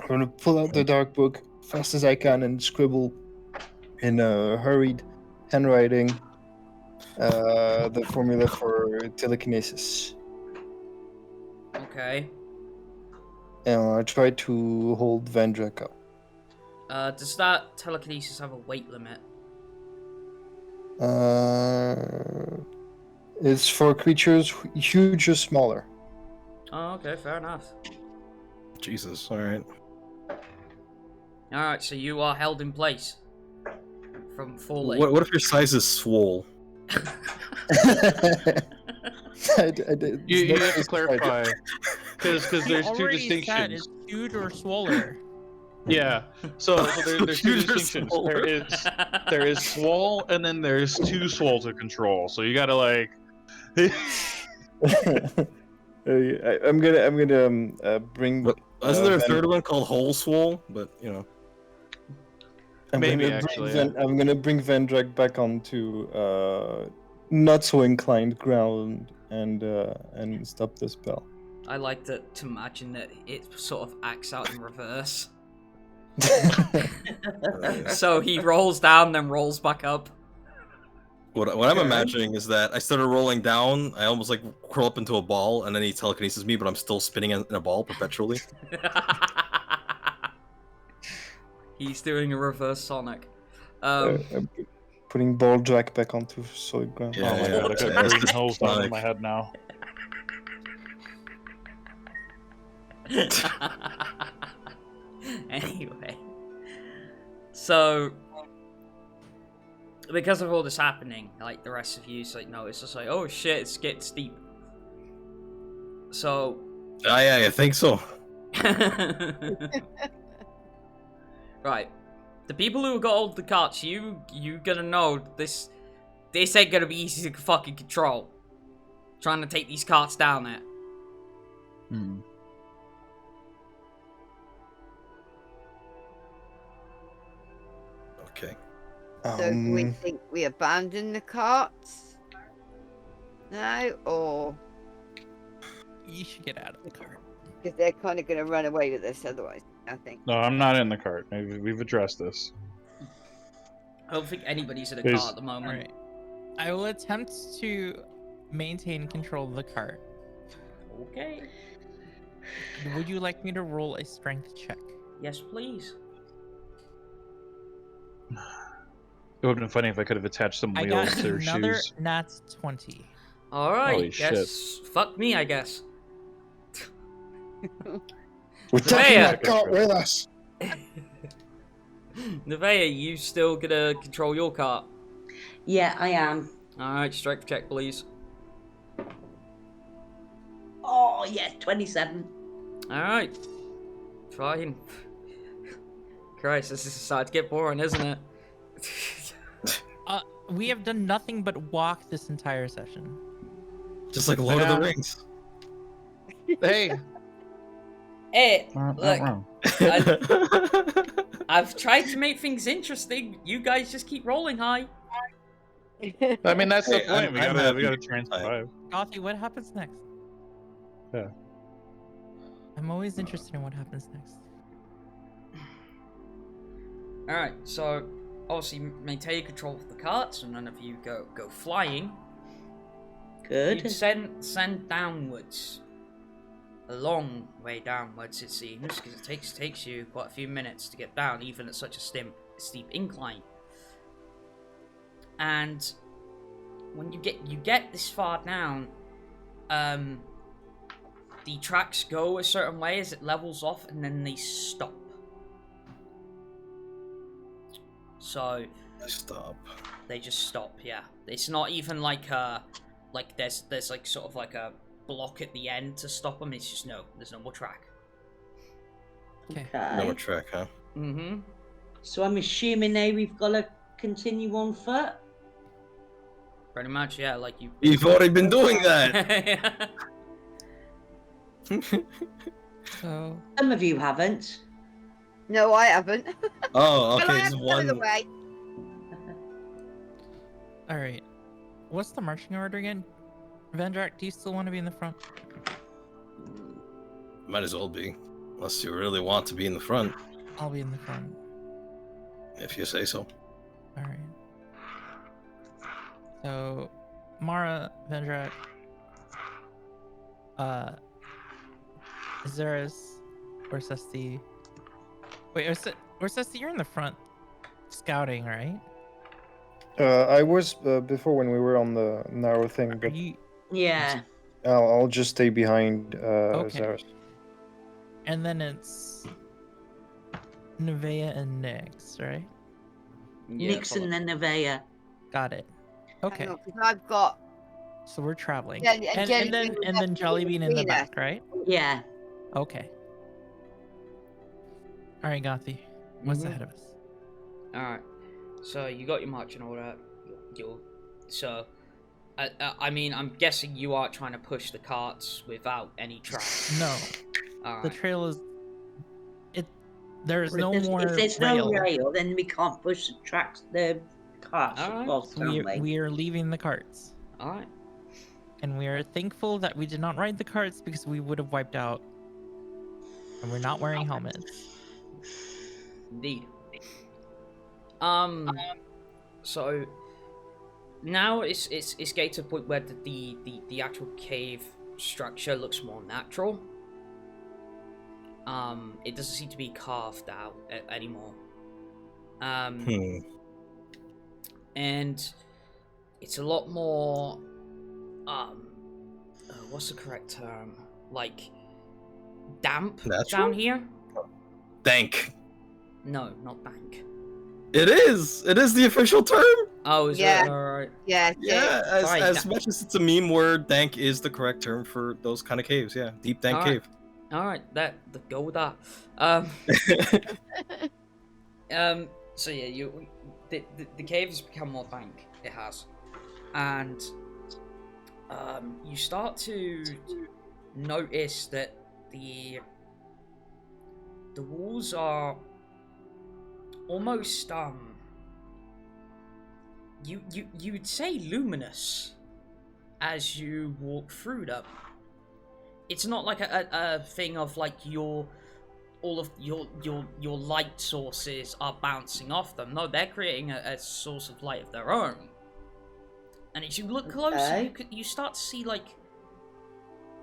I'm gonna pull out the dark book fast as I can and scribble in a hurried handwriting the formula for telekinesis. Okay. And I try to hold Vendrak up. Does that telekinesis have a weight limit? It's for creatures huge or smaller. Oh, okay, fair enough. Jesus, alright. Alright, so you are held in place from falling. What if your size is swole? You have to clarify, because He there's two already said distinctions. it's huge or swoller. Yeah, so there's two Huge or distinctions. swole? There is swole, and then there's two swole to control. So you gotta like. I'm gonna bring. But isn't there a Ven- third one called whole swole? But, you know. Maybe, gonna actually, I'm gonna bring Vendrak back onto not so inclined ground and stop the spell. I like to imagine that it sort of acts out in reverse. So he rolls down, then rolls back up. What I'm imagining is that I started rolling down, I almost like curl up into a ball, and then he telekinesis me, but I'm still spinning in a ball perpetually. He's doing a reverse Sonic. I'm putting Baldrak back onto solid ground. Yeah, Oh my yeah, god, I got that's green holes down in like- my head now. Anyway, so because of all this happening, like the rest of you, like no, it's just like, oh shit, it's getting steep. So, Yeah, I think so. right, the people who got all the carts, you gonna know this ain't gonna be easy to fucking control. Trying to take these carts down there. Hmm. Okay. So do we think we abandon the carts? No? Or... You should get out of the cart. Because they're kind of going to run away with us otherwise, I think. No, I'm not in the cart. We've addressed this. I don't think anybody's in a There's- car at the moment. Alright. I will attempt to maintain control of the cart. Okay. Would you like me to roll a strength check? Yes, please. It would have been funny if I could have attached some I wheels got to their another shoes. nat 20. Alright, Holy guess. Fuck me, I guess. We're taking Nevaeh. that cart with us. Nevaeh, you still gonna control your cart? Yeah, I am. Alright, strength check, please. Oh, yes, 27. Alright. Fine. Christ, this is starting to get boring, isn't it? We have done nothing but walk this entire session. Just like Lord of the Yeah. Rings. Hey! Hey, Not look, wrong. I've tried to make things interesting. You guys just keep rolling high. I mean, that's the Hey, point. We I'm gotta happy. try and survive. Gothy, what happens next? Yeah. I'm always interested in what happens next. Alright, so obviously maintain control of the carts, and none of you go flying. Good. You'd send downwards. A long way downwards, it seems, because it takes you quite a few minutes to get down, even at such a steep incline. and when you get this far down, the tracks go a certain way as it levels off, and then they stop. So they just stop. Yeah, it's not even like there's like sort of like a block at the end to stop them. It's just there's no more track. Okay. No more track, huh? Mm-hmm. So I'm assuming now we've got to continue on foot. Pretty much, yeah. Like You've already been doing that. So Some of you haven't. No, I haven't. Oh, Well, I okay. have It's by the one. way. all right. What's the marching order again? Vendrak, do you still want to be in the front? Might as well be, unless you really want to be in the front, I'll be in the front. if you say so. All right. So, Mara, Vendrak, Azerus, Orsesti. Wait, Orsesti, you're in the front, scouting, right? I was before when we were on the narrow thing, Are but you? Yeah. I'll just stay behind Okay. Zarus. And then it's Nevaeh and Nyx, right? Nyx and then Nevaeh. Got it. Okay. Hang on, 'cause I've got. So we're traveling. Yeah, and Jellybean then was and then definitely Jellybean in the between us. back, right? Yeah. Okay. All right, Gothy. What's Mhm. ahead of us? Alright, so you got your marching order. I mean, I'm guessing you are trying to push the carts without any tracks. No, the Alright. trail is. There is If no there's- more If there's rail. no rail, then we can't push the carts Alright. across, So can we? we are leaving the carts, Alright. and we are thankful that we did not ride the carts because we would have wiped out. And we're not wearing helmets. Indeed. So now it's getting to the point where the actual cave structure looks more natural. It doesn't seem to be carved out anymore. And it's a lot more what's the correct term? Like damp Natural? down here? Dank. No, not dank. It is. It is the official term. Oh, is Yeah. it? Alright. Yeah, Yeah, Fine, as da- much as it's a meme word, dank is the correct term for those kind of caves. Yeah, deep dank Alright. cave. Alright, go with that. So yeah, the cave has become more dank. It has, and you start to notice that the walls are almost you would say luminous as you walk through them. It's not like a thing of like all of your light sources are bouncing off them. No, they're creating a source of light of their own. And as you look closer, Okay. you start to see like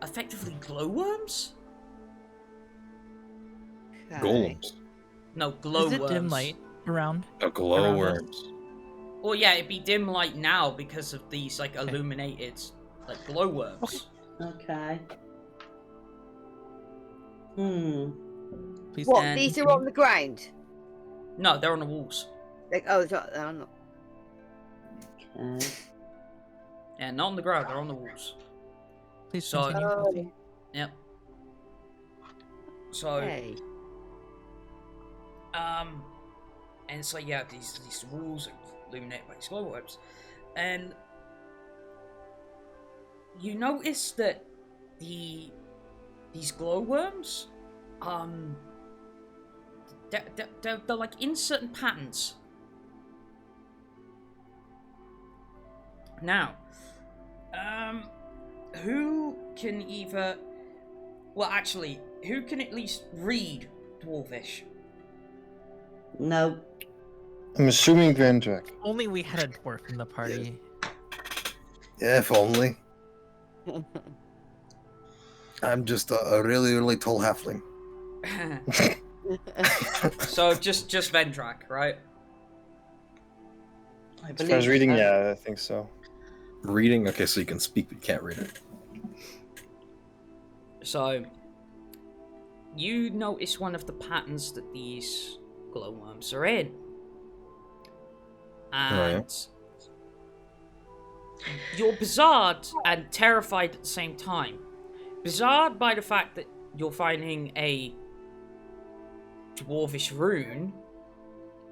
effectively glowworms. Golems. No, Is glowworms. it dim light around? Oh, glowworms. Well, yeah, it'd be dim light now because of these like illuminated like glowworms. Okay. Please. What? And- These are on the ground. No, they're on the walls. Like, oh, they're not. Okay. Yeah, not on the ground. They're on the walls. Please So- continue, Gothy. Yep. So. Hey. And so yeah, these walls are illuminated by these glowworms, and you notice that these glowworms, they're like in certain patterns. Now, who can either, well, actually, who can at least read Dwarvish? No. I'm assuming Vendrak. Only we had a dwarf in the party. Yeah, if only. I'm just a really, really tall halfling. So just Vendrak, right? As far as reading, yeah, I think so. Reading? Okay, so you can speak, but you can't read it. So, you notice one of the patterns that these glowworms are in. And you're bizarred and terrified at the same time. Bizarred by the fact that you're finding a dwarvish rune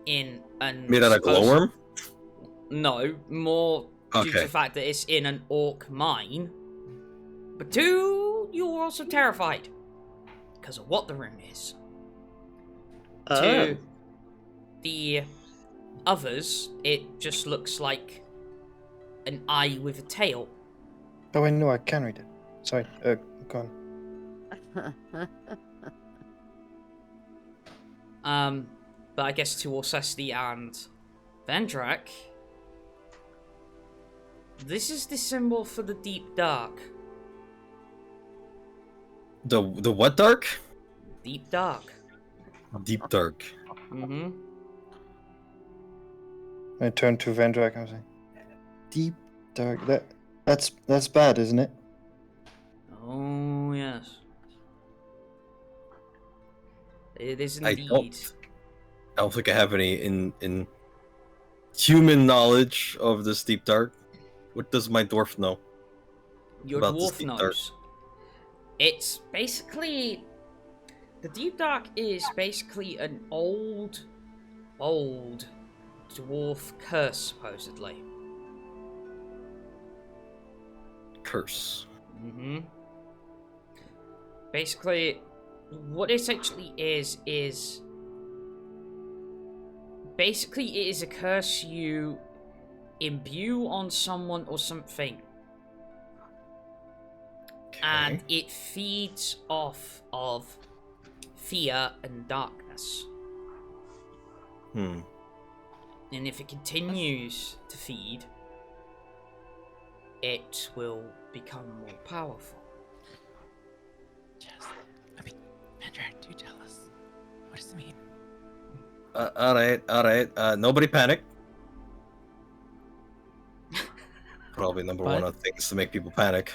in an... Made out of glowworm? No, more due to the fact that it's in an orc mine. But two, you're also terrified because of what the rune is. To the others, it just looks like an eye with a tail. Oh, I know, I can read it. Sorry, go on. But I guess to Orsesti and Vendrak, this is the symbol for the deep dark. The what dark? Deep dark. Deep dark. Mm-hmm. I turn to Vendrak and I say, deep dark. That's bad, isn't it? Oh yes. It is indeed. I don't think I have any in human knowledge of this deep dark. What does my dwarf know? Your dwarf knows. It's basically... The deep dark is basically an old dwarf curse, supposedly. Curse. Mm-hmm. Basically, what it actually is... Basically, it is a curse you imbue on someone or something. Okay. And it feeds off of fear and darkness. And if it continues to feed, it will become more powerful. Vendrak, do tell us. What does it mean? Alright. Nobody panic. Probably number one of things to make people panic.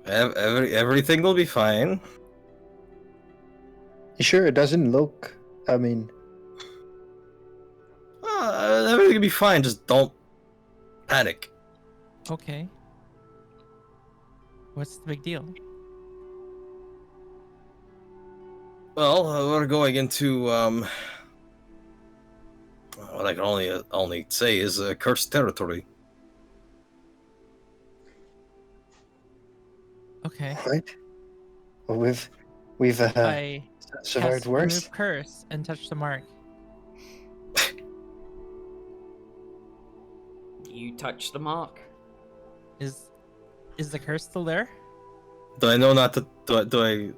Everything will be fine. You sure it doesn't look... I mean... Everything will be fine, just don't panic. Okay. What's the big deal? Well, we're going into what I can only say is cursed territory. Okay. Right. Well, we've I survived worse. Remove curse and touch the mark. You touch the mark. Is the curse still there? Do I know not to? Do I?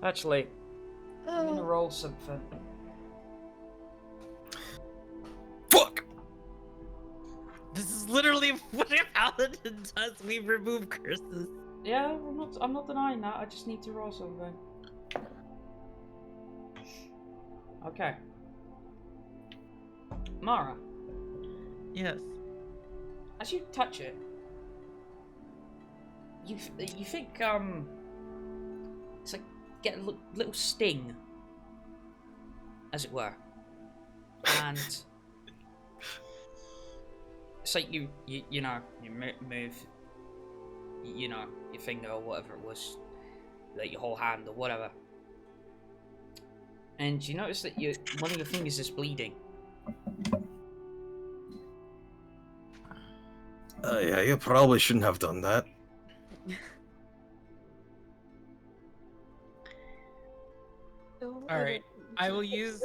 Actually, I'm gonna roll something. Fuck! This is literally what a paladin does. We remove curses. Yeah, I'm not denying that. I just need to roll something. Okay. Mara. Yes. As you touch it, you think it's like get a little sting, as it were, and it's like you move, your finger or whatever it was, like your whole hand or whatever, and you notice that one of your fingers is bleeding. Yeah, you probably shouldn't have done that. Alright, I will use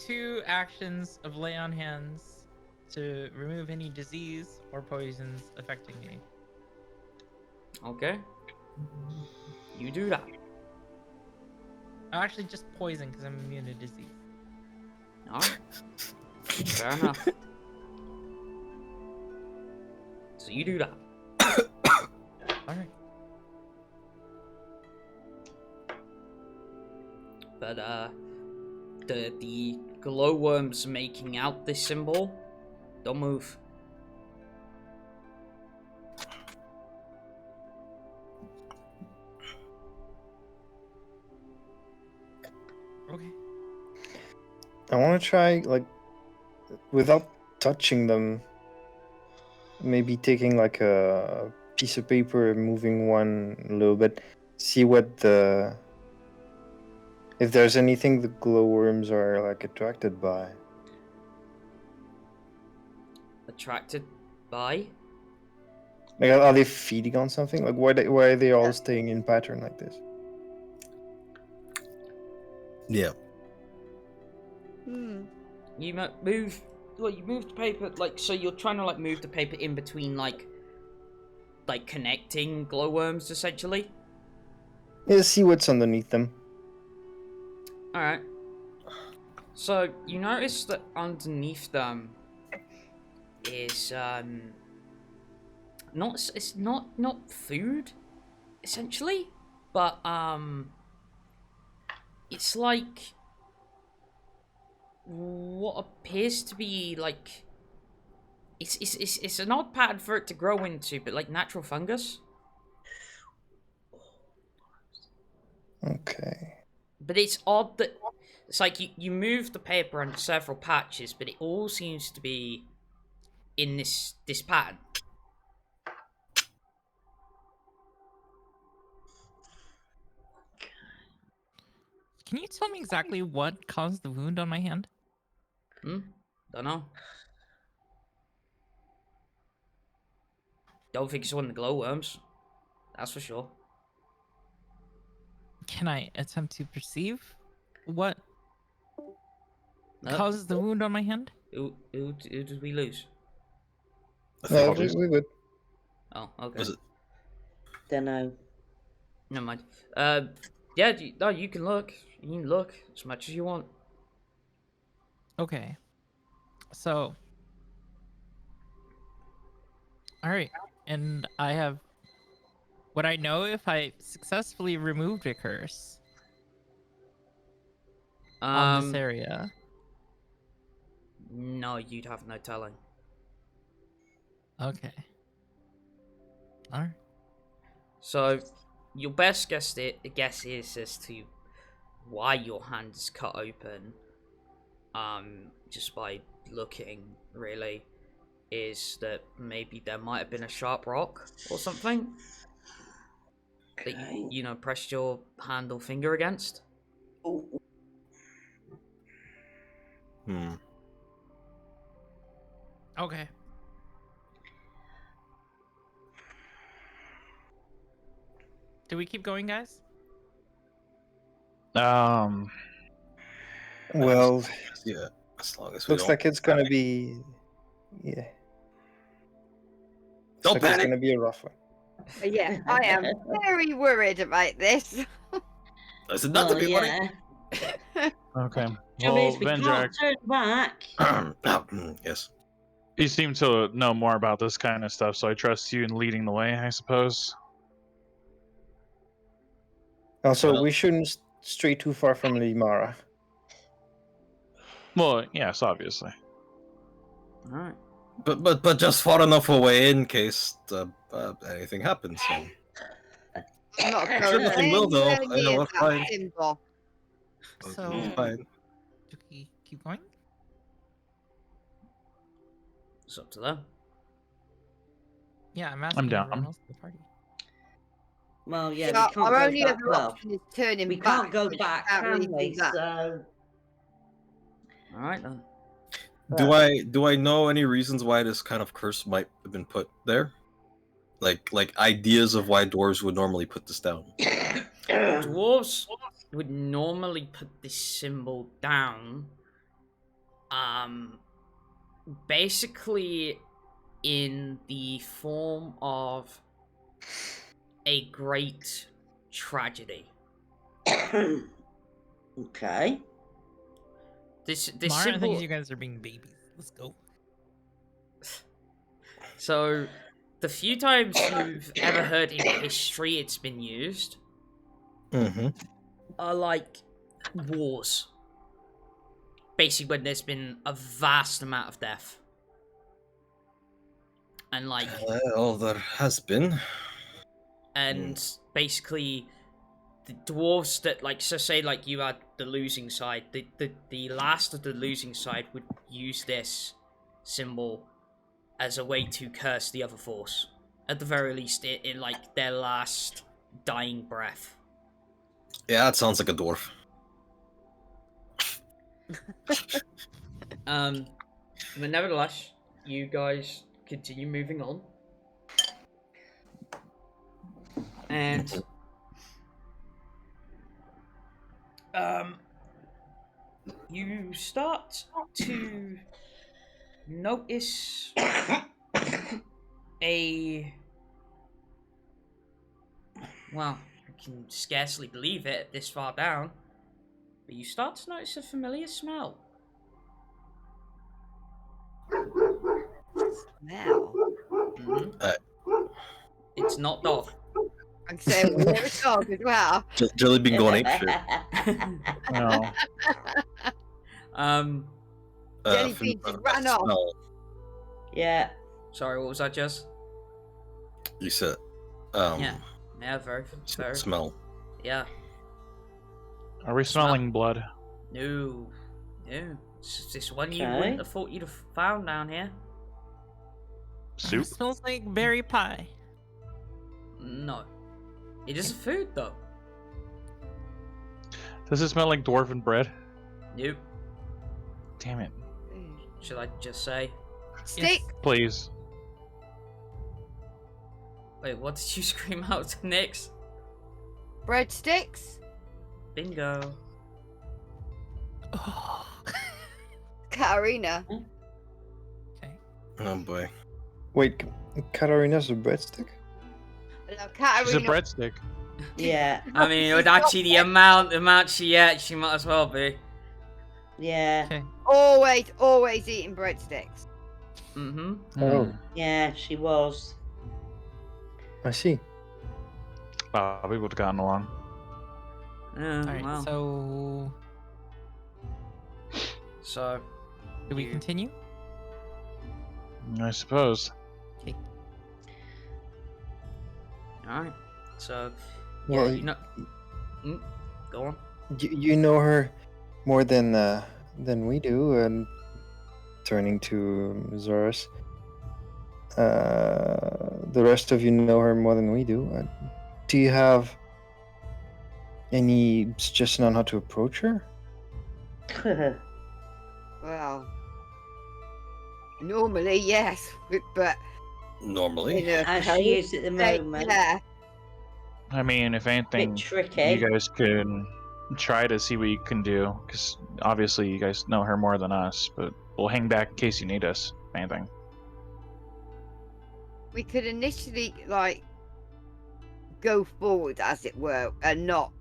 2 actions of lay on hands to remove any disease or poisons affecting me. Okay. You do that. Actually, just poison because I'm immune to disease. Alright. Fair enough. So you do that. Alright. but the glowworms making out this symbol, don't move. Okay. I want to try, like, without touching them, maybe taking like a piece of paper, moving one a little bit, see what if there's anything the glowworms are like attracted by. Attracted by? Like, are they feeding on something? Like, why are they all staying in pattern like this? Yeah. You move. Well, you move the paper, like, so you're trying to, like, move the paper in between, like connecting glowworms, essentially? Yeah, see what's underneath them. Alright. So, you notice that underneath them is, it's not food, essentially, but, it's like what appears to be like it's an odd pattern for it to grow into, but like natural fungus. Okay. But it's odd that it's like you move the paper on several patches, but it all seems to be in this pattern. Can you tell me exactly what caused the wound on my hand? Don't know. Don't think it's one of the glowworms. That's for sure. Can I attempt to perceive what causes the wound on my hand? Who did we lose? No, we're good. Oh, okay. Was it? Dunno. Never mind. Yeah, you can look. You can look as much as you want. Okay. So. Alright. And I have. Would I know if I successfully removed a curse on this area? No, you'd have no telling. Okay. Alright. So, your best guess is as to why your hand is cut open, just by looking, really, is that maybe there might have been a sharp rock or something that you pressed your hand or finger against. Okay. Do we keep going, guys? Well, yeah. As long as we looks don't like it's gonna panic. be. Yeah. Don't Looks like it's panic. gonna be a rough one. Yeah, I am very worried about this. I said not to be yeah. Okay. Job Well, is we Vendrak, can't turn back. Yes. you seem to know more about this kind of stuff, so I trust you in leading the way, I suppose. Also, Well- we shouldn't stray too far from Limara. Well, yes, obviously. All right. But just far enough away in case anything happens. So. I'm not Sure, going nothing will, though. anywhere I know near what's that fine. symbol. So, It's fine. do we keep going? It's up to them. Yeah, I'm asking down. everyone else in the party. Well, yeah, So we can't our go only back. other Well, option is turning we back. can't go but back, can't really can do we? that. So, All right then. Do I know any reasons why this kind of curse might have been put there? Like ideas of why dwarves would normally put this down. Dwarves would normally put this symbol down, basically in the form of a great tragedy. okay. This Mara, I symbol. think you guys are being babies. Let's go. So, the few times you've ever heard in history it's been used Mm-hmm. are like wars. Basically, when there's been a vast amount of death. And like... Well, there has been. And basically, the dwarves that, like, so say, like, you had the losing side, the last of the losing side would use this symbol as a way to curse the other force. At the very least, in like, their last dying breath. Yeah, that sounds like a dwarf. But nevertheless, you guys continue moving on. And you start to notice well, I can scarcely believe it this far down, but you start to notice a familiar smell. Smell? It's not dog. I'm saying we're a dog as well. Jelly bean going apeshit. No. Jelly bean just ran off. Smell. Yeah. Sorry, what was that, Jess? You said, Yeah, very. smell. Yeah. Are we smelling blood? No. It's this one you Okay. wouldn't have thought you'd have found down here. Soup? It smells like berry pie. No. It is food, though. Does it smell like dwarven bread? Nope. Damn it. Should I just say? Stick. Please. Wait, what did you scream out to Nyx? Breadsticks. Bingo. Oh. Katarina. Okay. Oh boy. Wait, Katarina's a breadstick? No, She's a Katarina. breadstick. Yeah. I mean, it would actually the amount she ate, she might as well be. Yeah. Okay. Always eating breadsticks. Mm-hmm. Oh, Yeah, she was. I see. We would have gotten along. Yeah, All right. well. So, Do we you- continue? I suppose. Okay. Alright. So, Well, you know... go on. you know her more than we do, and turning to Azerus. The rest of you know her more than we do. Do you have any suggestion on how to approach her? Well, normally yes, but Normally. in a As she is at the moment. yeah. I mean, if anything, Bit tricky. you guys can try to see what you can do, because obviously you guys know her more than us, but we'll hang back in case you need us, if anything. We could initially like go forward, as it were, and not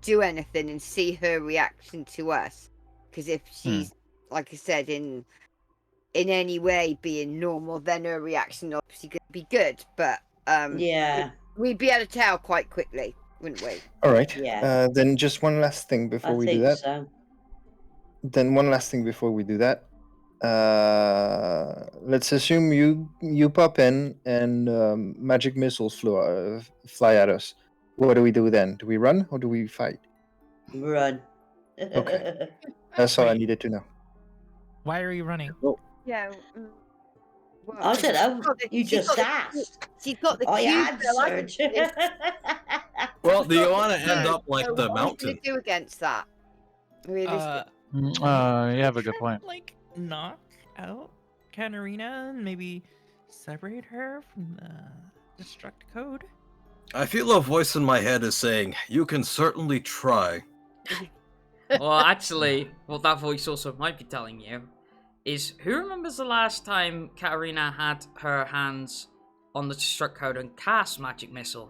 do anything and see her reaction to us. Because if she's, like I said, in any way being normal, then her reaction obviously could be good. But Yeah. we'd be able to tell quite quickly, wouldn't we? All right. Yeah. Then just one last thing before I we do think that. so. Then one last thing before we do that. Let's assume you pop in and magic missiles fly at us. What do we do then? Do we run or do we fight? Run. Okay. That's all I needed to know. Why are you running? Yeah. Well, I don't know. she's got the- You she's just got the- asked. She's got the I cube. so I answered. can- Well, do you want to end So- up like so the what are we mountain? gonna do against that? Realistic. You have a good point. Like knock out Katarina and maybe separate her from the destruct code. I feel a voice in my head is saying, "You can certainly try." Well, actually, what that voice also might be telling you is, who remembers the last time Katarina had her hands on the destruct code and cast magic missile?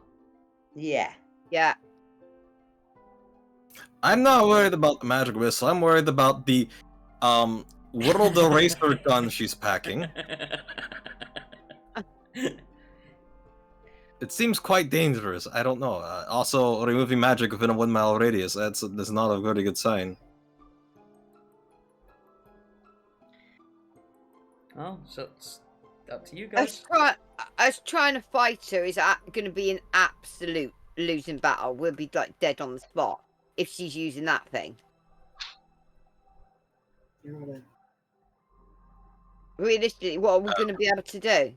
Yeah. Yeah. I'm not worried about the magic missile. I'm worried about the world eraser gun she's packing. It seems quite dangerous. I don't know. Also, removing magic within a 1 mile radius, that's not a very good sign. Oh, so it's up to you guys. Us trying to fight her is going to be an absolute losing battle. We'll be like dead on the spot if she's using that thing. Realistically, what are we going to be able to do?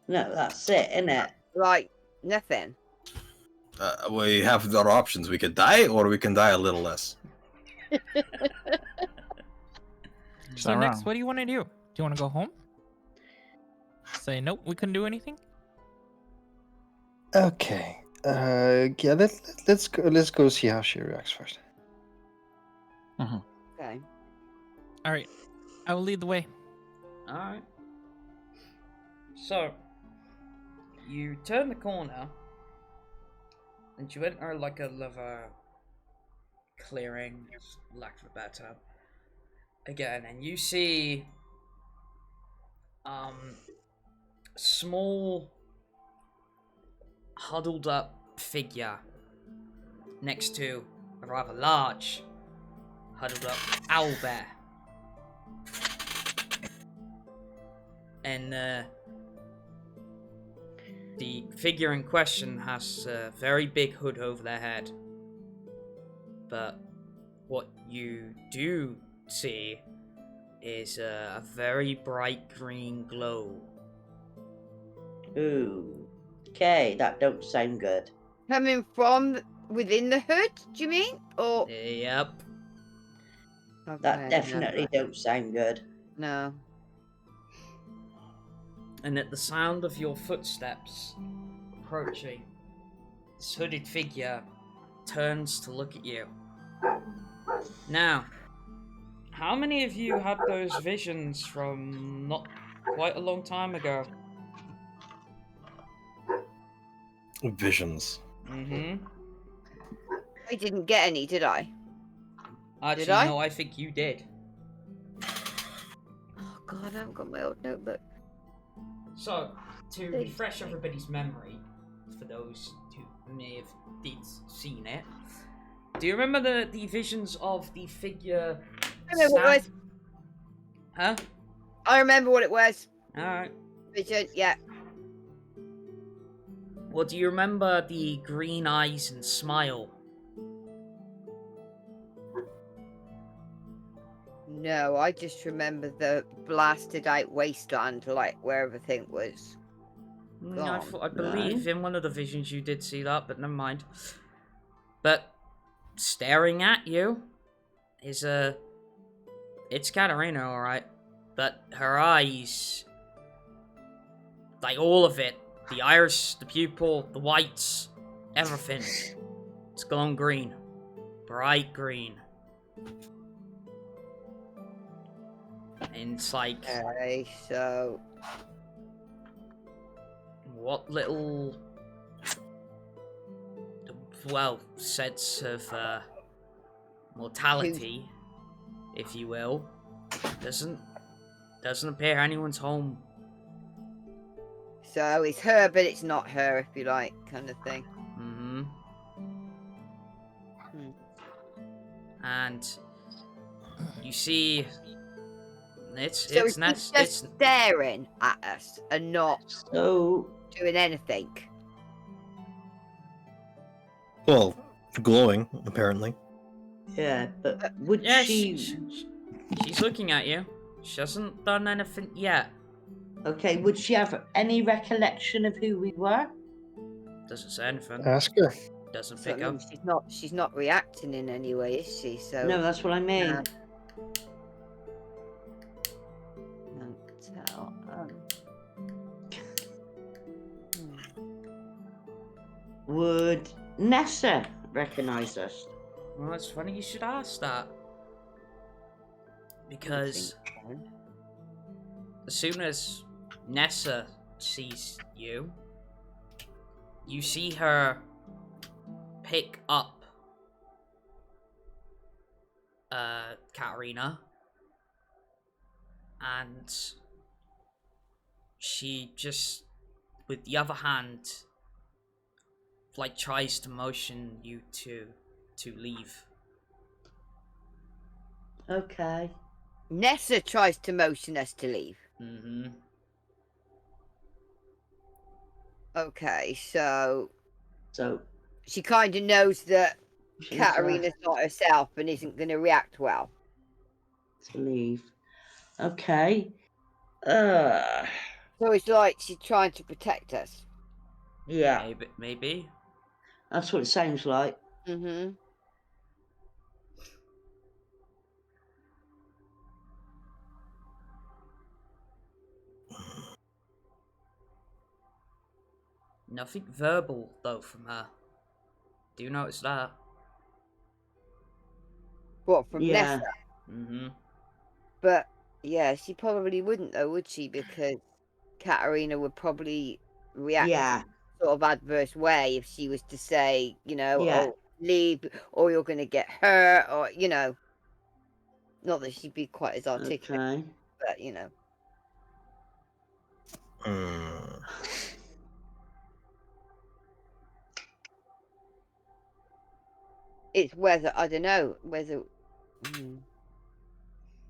No, that's it, isn't it? Like, nothing. We have our options. We could die, or we can die a little less. So next, what do you want to do? Do you want to go home? Say nope, we couldn't do anything. Okay. Yeah. Let's go. Let's go see how she reacts first. Okay. All right, I will lead the way. All right. So you turn the corner, and you enter like a lava clearing, lack of a better term. Again, and you see small huddled up figure next to a rather large huddled up owlbear. And the figure in question has a very big hood over their head. But what you do see is a very bright green glow. Ooh. Okay, that don't sound good. Coming from within the hood, do you mean? Or Yep. That definitely don't sound good. No. And at the sound of your footsteps approaching, this hooded figure turns to look at you. Now, how many of you had those visions from not quite a long time ago? Visions. Mm-hmm. I didn't get any, did I? Actually, Did I? no, I think you did. Oh god, I haven't got my old notebook. So, to refresh everybody's memory, for those who may have seen it, do you remember the visions of the figure? I remember what it was. Huh? I remember what it was. Alright. Vision, yeah. Well, do you remember the green eyes and smile? No, I just remember the blasted out wasteland, like where everything was. I believe in one of the visions you did see that, but never mind. But staring at you is it's Katarina, alright. But her eyes, like all of it, the iris, the pupil, the whites, everything, it's glowing green. Bright green. And it's like... Okay, so... What little... well, sense of mortality, if you will, doesn't appear anyone's home. So it's her, but it's not her, if you like, kind of thing. Mm-hmm. And you see, it's just staring at us and not doing anything. Well, glowing apparently. Yeah, but would she? She's looking at you. She hasn't done anything yet. Okay, would she have any recollection of who we were? Doesn't say anything. Ask her. Doesn't pick up. She's not reacting in any way, is she? So no, that's what I mean. Tell. Would Nessa recognise us? Well, it's funny you should ask that. Because as soon as Nessa sees you, you see her pick up Katarina, and she just with the other hand, like tries to motion you to leave. Okay. Nessa tries to motion us to leave. Mm-hmm. Okay, so So she kind of knows that she's Katarina's not herself and isn't going to react well. to leave. Okay. So it's like she's trying to protect us. Yeah. Maybe. That's what it sounds like. Mm-hmm. Nothing verbal though from her. Do you notice that? What, from Yeah. Nessa? Mm-hmm. But yeah, she probably wouldn't though, would she? Because Katarina would probably react Yeah. sort of adverse way if she was to say, you know, Yeah. oh, leave, or you're going to get hurt, or, you know. Not that she'd be quite as articulate, Okay. but, you know. It's whether, I don't know, whether...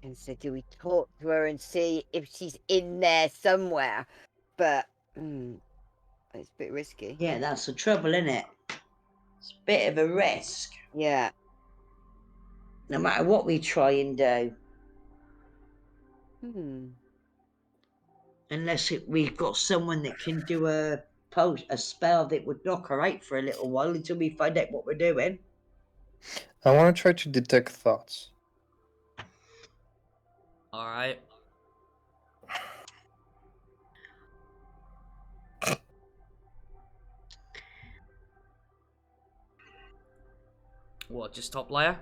And so do we talk to her and see if she's in there somewhere? But, it's a bit risky. Yeah, that's the trouble, isn't it? It's a bit of a risk. Yeah. No matter what we try and do. Unless we've got someone that can do a spell that would knock her out for a little while until we find out what we're doing. I want to try to detect thoughts. Alright. What, just top layer?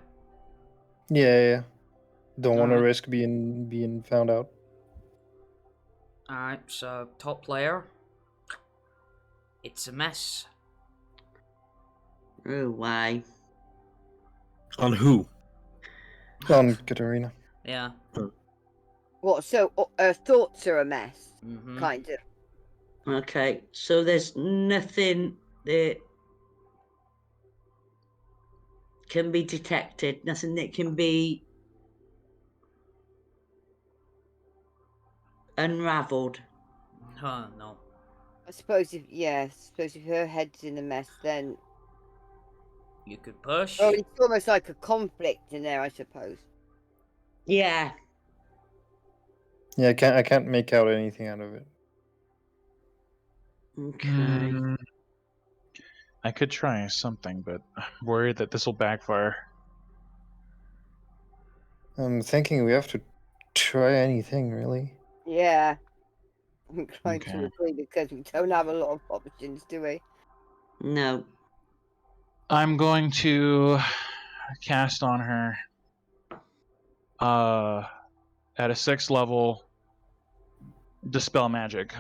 Yeah. Don't want to risk being found out. Alright, so top layer. It's a mess. Oh, why? On who? On Katarina. Yeah. What, so her thoughts are a mess? Mm-hmm. Kind of. Okay, so there's nothing that can be detected, nothing that can be unraveled. No. I suppose if her head's in a mess, then... You could push. Oh, it's almost like a conflict in there, I suppose. Yeah. Yeah, I can't make out anything out of it. Okay. I could try something, but I'm worried that this will backfire. I'm thinking we have to try anything, really. Yeah. I'm trying to agree because we don't have a lot of options, do we? No. I'm going to cast on her at a 6th level Dispel Magic.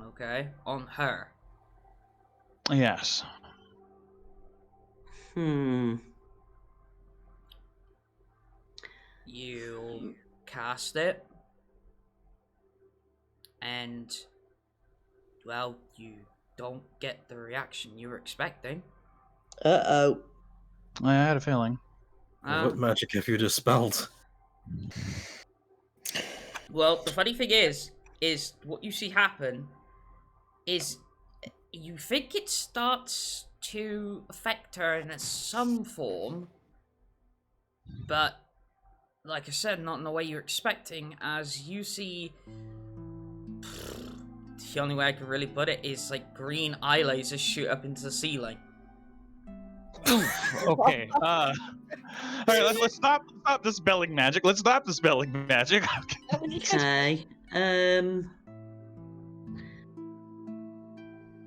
Okay, on her. Yes. You cast it. And, well, you don't get the reaction you were expecting. Uh-oh. I had a feeling. What magic have you dispelled? Well, the funny thing is what you see happen is you think it starts to affect her in some form, but like I said, not in the way you're expecting, as you see... The only way I can really put it is like green eye lasers shoot up into the ceiling. Okay. All right. Let's stop dispelling magic. Let's stop dispelling magic. Okay.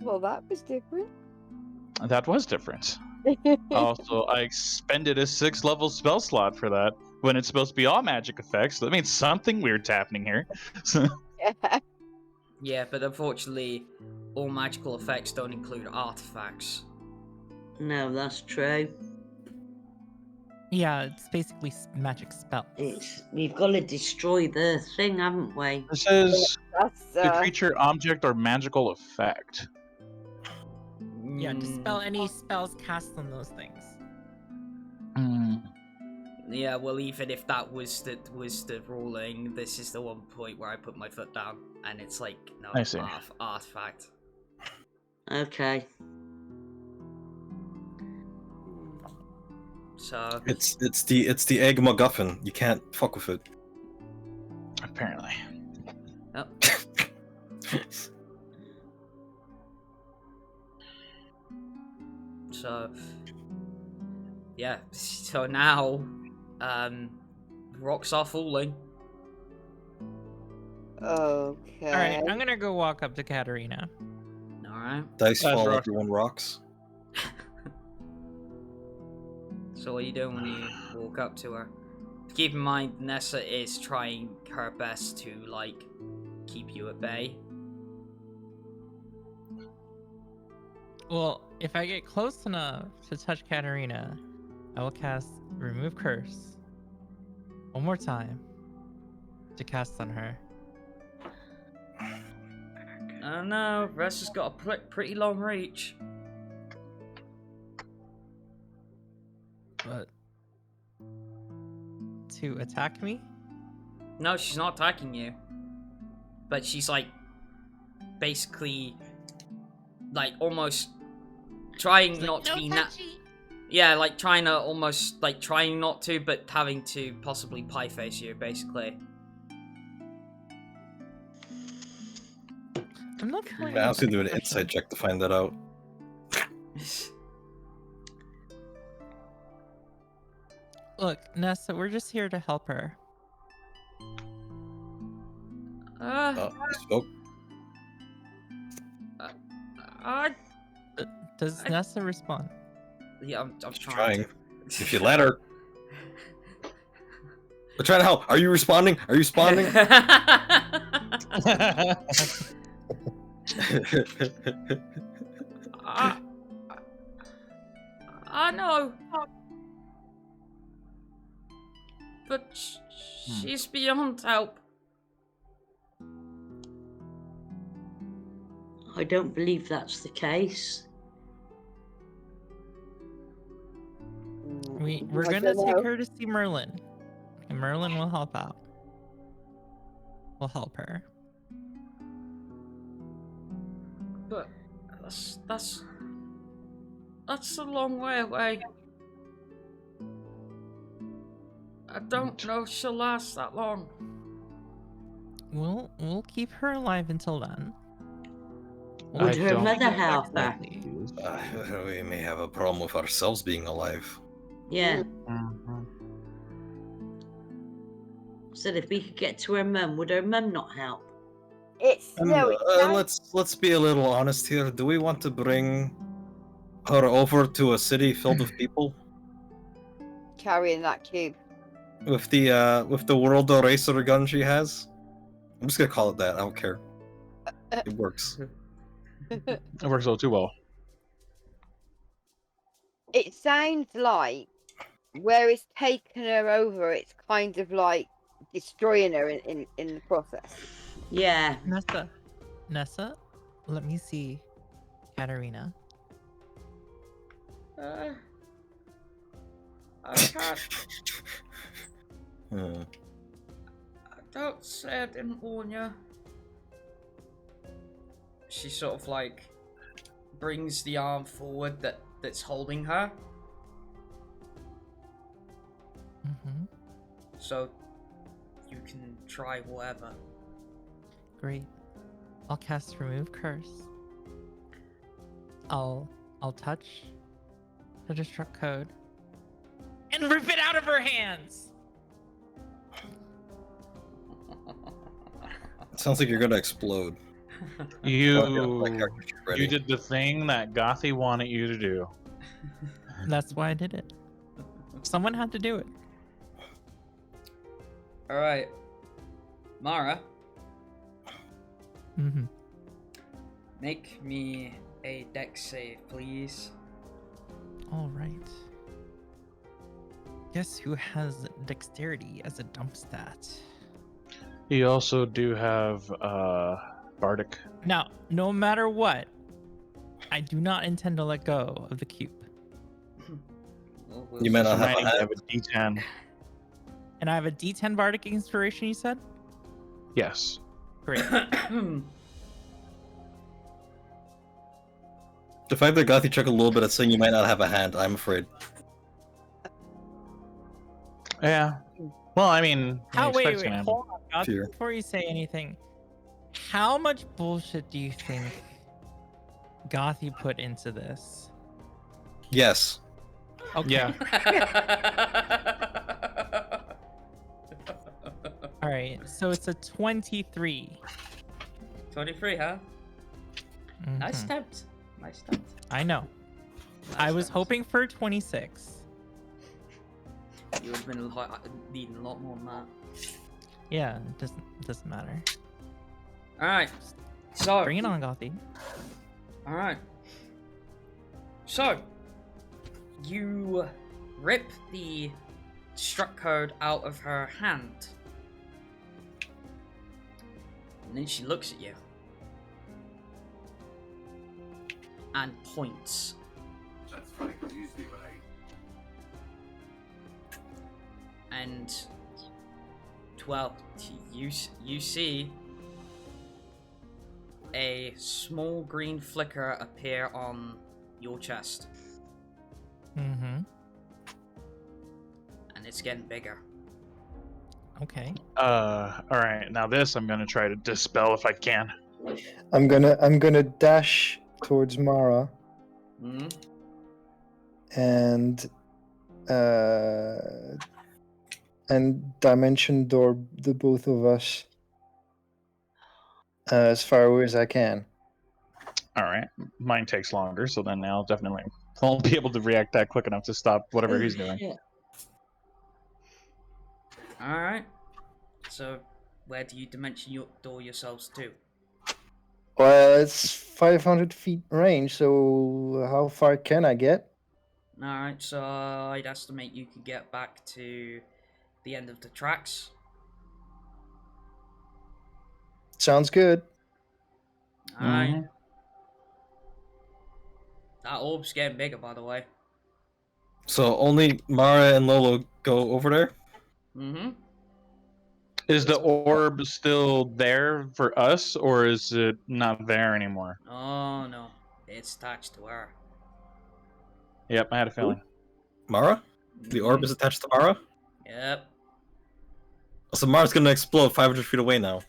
Well, that was different. That was different. Also, I expended a 6th level spell slot for that when it's supposed to be all magic effects. That means something weird's happening here. Yeah, but unfortunately, all magical effects don't include artifacts. No, that's true. Yeah, it's basically magic spells. We've got to destroy the thing, haven't we? This is That's the creature, object, or magical effect. Yeah, dispel any spells cast on those things. Yeah, well, even if that was the ruling, this is the one point where I put my foot down, and it's like no I see. artifact. Okay. So It's the egg MacGuffin. You can't fuck with it. Apparently. oh. So yeah, so now rocks are falling. okay. Alright, I'm gonna go walk up to Katarina. Alright. Dice That's fall, rough. everyone rocks. So what are you doing when you walk up to her? Keep in mind, Nessa is trying her best to, like, keep you at bay. Well, if I get close enough to touch Katarina, I will cast Remove Curse one more time to cast on her. I don't know, Rest has got a pretty long reach. But to attack me? No, she's not attacking you. But she's, like, basically, like, almost trying not to be yeah, like, trying to almost, like, trying not to, but having to possibly pie face you, basically. I'm not feeling I have to do an special. insight check to find that out. Look, Nessa, we're just here to help her. You spoke. Does Nessa respond? Yeah, I'm She's trying. If you let her. We're trying to help. Are you responding? Are you responding? I know. But she's beyond help. I don't believe that's the case. We're gonna take her to see Merlin. And Merlin will help out. We'll help her. But that's a long way away. I don't know if she'll last that long. We'll keep her alive until then. Would her mother help her? We may have a problem with ourselves being alive. Yeah. Said if we could get to her mum, would her mum not help? Let's be a little honest here. Do we want to bring her over to a city filled with people? Carrying that cube. With the world eraser gun she has? I'm just gonna call it that. I don't care. It works. It works out too well. It sounds like where it's taken her over, it's kind of like destroying her in the process. Yeah. Nessa, let me see Katarina. I can't. Don't say I didn't warn you. She sort of like brings the arm forward that's holding her. Mm-hmm. So you can try whatever. Great. I'll cast Remove Curse. I'll touch the Destruct Code and rip it out of her hands. It sounds like you're gonna explode. You did the thing that Gothy wanted you to do. That's why I did it. Someone had to do it. Alright. Mara. Mm-hmm. Make me a dex save, please. All right. Guess who has dexterity as a dump stat? You also do have bardic. Now, no matter what, I do not intend to let go of the cube. You may not have Reminding me a of a D10. And I have a D10 bardic inspiration, you said? Yes. Great. The fact that Gothy took a little bit of saying you might not have a hand, I'm afraid. Yeah. Well, I mean, Wait, gonna happen. hold on, Gothy, Fear. before you say anything. How much bullshit do you think Gothy put into this? Yes. Okay. Yeah. All right, so it's a 23. 23, huh? Nice Mhm. attempt. Nice attempt. I know. I was hoping for 26. You would have been needing a lot more than that. Yeah, it doesn't matter. Alright. So. Bring it on, Gothy. Alright. So. You rip the struck code out of her hand. And then she looks at you. And points. That's funny, because usually when And well, you see a small green flicker appear on your chest, Mm-hmm. and it's getting bigger. Okay. All right. Now this I'm gonna try to dispel if I can. I'm gonna dash towards Mara Hmm? and dimension door the both of us as far away as I can. All right. Mine takes longer, so then I'll definitely won't be able to react that quick enough to stop whatever he's doing. Shit. All right. So, where do you dimension your door yourselves to? Well, it's 500 feet range, so how far can I get? All right. So I'd estimate you could get back to the end of the tracks. Sounds good. All right. Mhm. That orb's getting bigger, by the way. So only Mara and Lolo go over there? Mm-hmm. Is the orb still there for us, or is it not there anymore? Oh no, it's attached to her. Yep, I had a feeling. Mara? The orb is attached to Mara? Yep. So Mara's gonna explode 500 feet away now.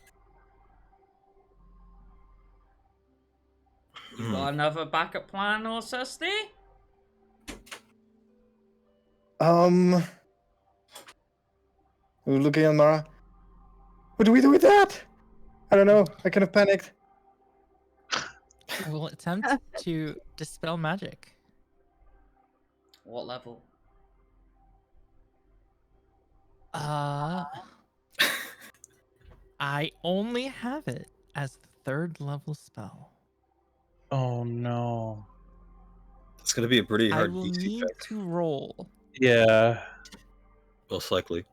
You got another backup plan, Orsesti? We're looking at Mara. What do we do with that? I don't know. I kind of panicked. I will attempt to dispel magic. What level? I only have it as the 3rd level spell. Oh no. It's gonna be a pretty I hard will DC need check, to roll. Yeah. most likely.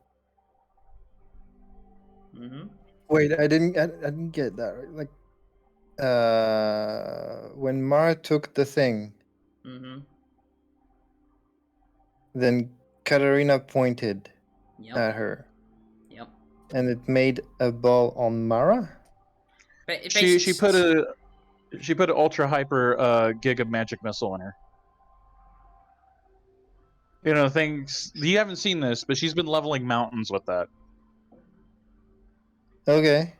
Mm-hmm. Wait, I didn't get that. Right. Like, when Mara took the thing, Mm-hmm. then Katarina pointed Yep. at her, Yep. and it made a ball on Mara. She put an ultra hyper gig of magic missile in her. You know, things you haven't seen this, but she's been leveling mountains with that. Okay.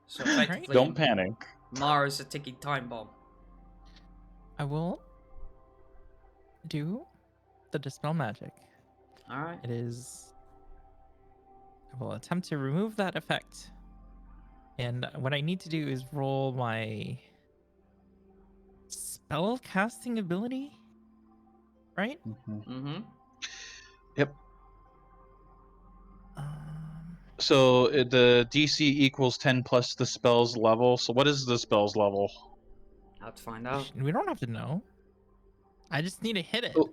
So effectively, Don't panic. Mara's a ticking time bomb. I will do the dispel magic. All right. It is. I will attempt to remove that effect. And what I need to do is roll my spell casting ability, right? Mm-hmm. Yep. Um, So the DC equals 10 plus the spell's level. So what is the spell's level? Have to find out. we don't have to know. I just need to hit it. Oh.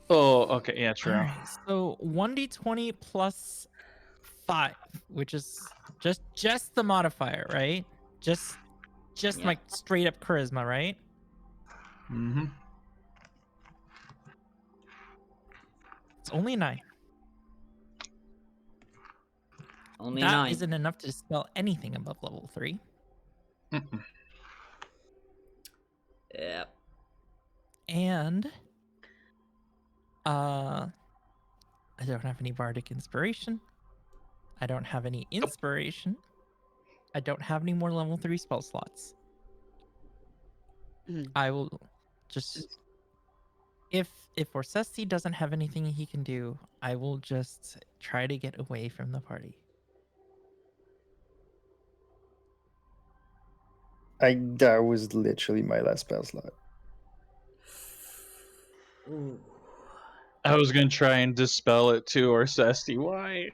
Oh, okay, yeah, true. Alright, so 1d20 plus 5, which is just the modifier, right? Just Yeah. like straight up charisma, right? Mm-hmm. It's only 9. Only That 9. isn't enough to dispel anything above level 3. Yep. And I don't have any bardic inspiration. I don't have any inspiration. I don't have any more level 3 spell slots. I will just if Orsesti doesn't have anything he can do, I will just try to get away from the party. That was literally my last spell slot. Ooh. I was gonna try and dispel it too, Orsesti. Why?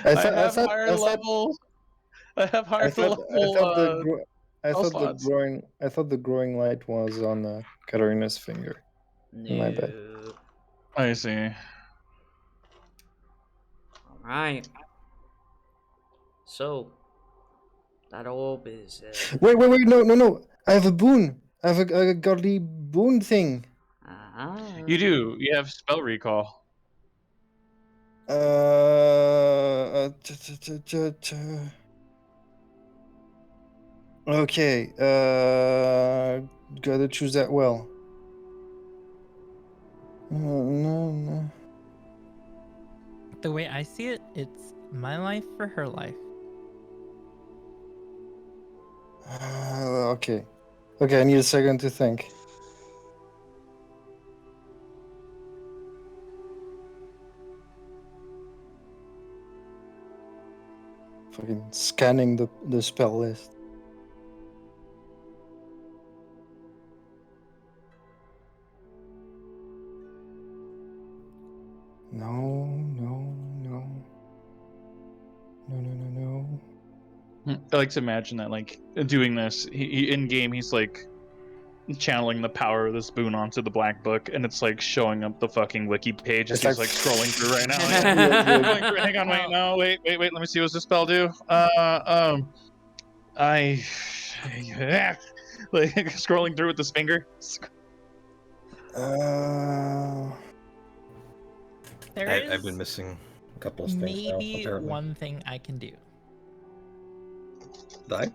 I I have higher level. I have higher level. I thought the growing light was on Katarina's finger. My bad. No. I see. Alright. So, that orb is... Wait, no. I have a boon. I have a godly boon thing. You do. You have spell recall. Okay. Gotta choose that well. No. The way I see it, it's my life for her life. Okay. Okay, I need a second to think. Fucking scanning the spell list. No. I like to imagine that, like, doing this, he in game, he's like channeling the power of this boon onto the black book, and it's like showing up the fucking wiki page as he's like scrolling through right now. Hang on, wait, no, wait, let me see, what's the spell do? Like scrolling through with this finger. I've been missing a couple of things. Maybe now, one thing I can do. Die?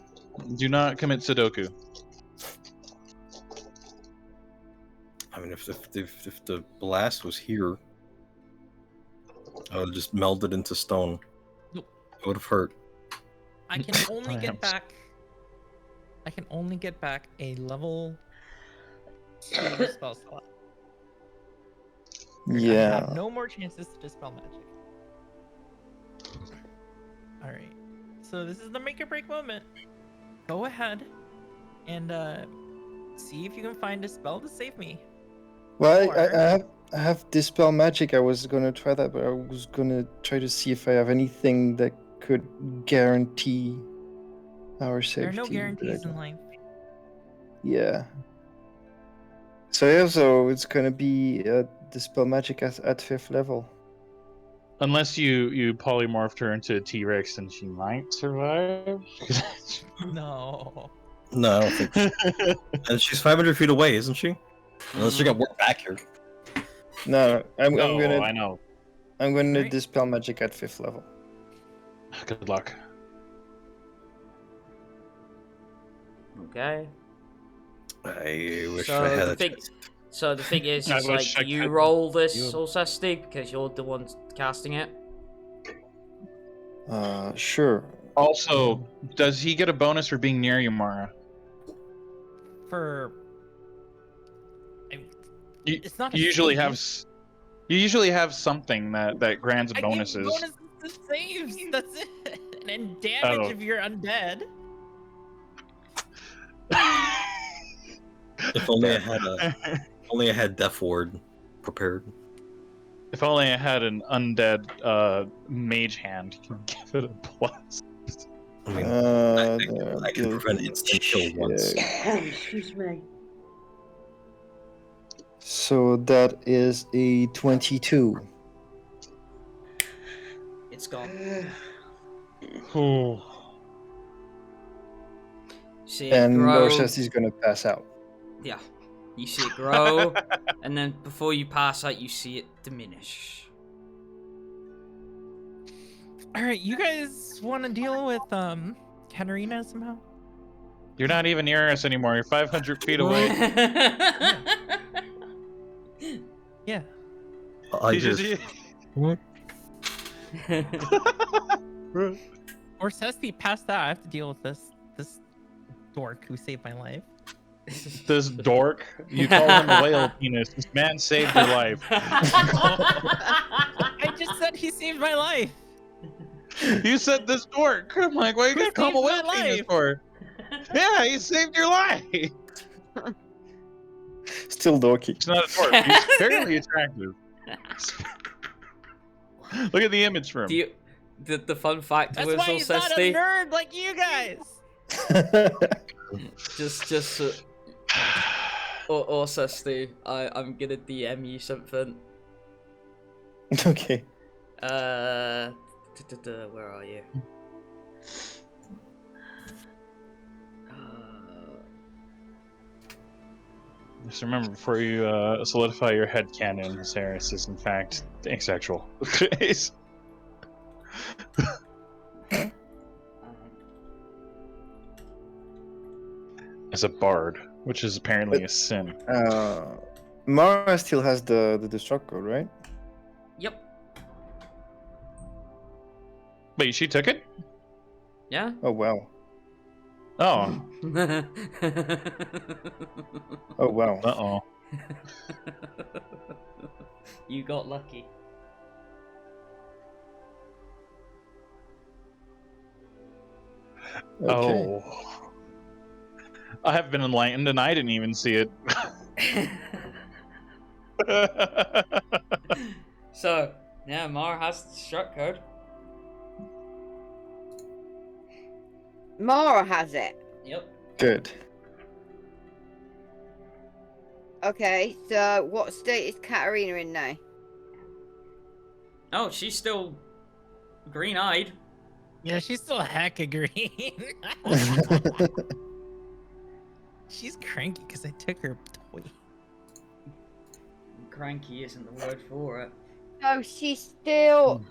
Do not commit Sudoku. I mean, if the blast was here, I would have just melded into stone. Nope. It would have hurt. I can only get back. I can only get back a level 2 spell slot. Yeah. I have no more chances to dispel magic. All right. So this is the make or break moment. Go ahead and see if you can find a spell to save me. Well, I have dispel magic. I was gonna try that, but I was gonna try to see if I have anything that could guarantee our safety. There are no guarantees in life. Yeah. So yeah, so it's gonna be dispel magic at 5th level. Unless you polymorphed her into a T-Rex, and she might survive. No. No, I don't think so. And she's 500 feet away, isn't she? Unless she got work back here. No, I'm No, gonna. I know. I'm gonna Right. dispel magic at 5th level. Good luck. Okay. I wish So I had the a thing, chance. so the thing is, I it's wish like I you could- roll this, Orsesti, because you're the one casting it. Sure. Also, does he get a bonus for being near you, Mara? It's not. You usually have something that grants bonuses. I give bonuses to saves. That's it. And damage if you're undead. If only I had Death Ward prepared. If only I had an undead mage hand, you can give it a plus. I mean, I can prevent instant kill once. Excuse me. So that is a 22. It's gone. Oh. See it And grow. Orsesti's gonna pass out. Yeah. You see it grow, and then before you pass out, you see it diminish. All right, you guys want to deal with Katarina somehow? You're not even near us anymore. You're 500 feet away. Yeah. I just. What? Orsesti passed out. I have to deal with this dork who saved my life. This dork? You call him a whale penis. This man saved your life. I just said he saved my life. You said this dork. I'm like, what are you gonna call him a whale penis for? Yeah, he saved your life. Still dorky. He's not a dork. He's fairly attractive. Look at the image for him. The fun fact That's was why he's not a Orsesti. nerd like you guys. Orsesti, I'm gonna DM you something. Okay. Where are you? Just remember, before you solidify your headcanon, Azerus is in fact asexual. As a bard, which is apparently a sin. Mara still has the destruct code, right? Yep. Wait, she took it? Yeah. Oh wow. Oh. Oh wow. Uh-oh. You got lucky. Okay. Oh. I have been enlightened and I didn't even see it. So, yeah, Mara has the destruct code. Mara has it. Yep. Good. Okay, so what state is Katarina in now? Oh, she's still green-eyed. Yeah, she's still hecka green. She's cranky because I took her toy. Cranky isn't the word for it. No, she's still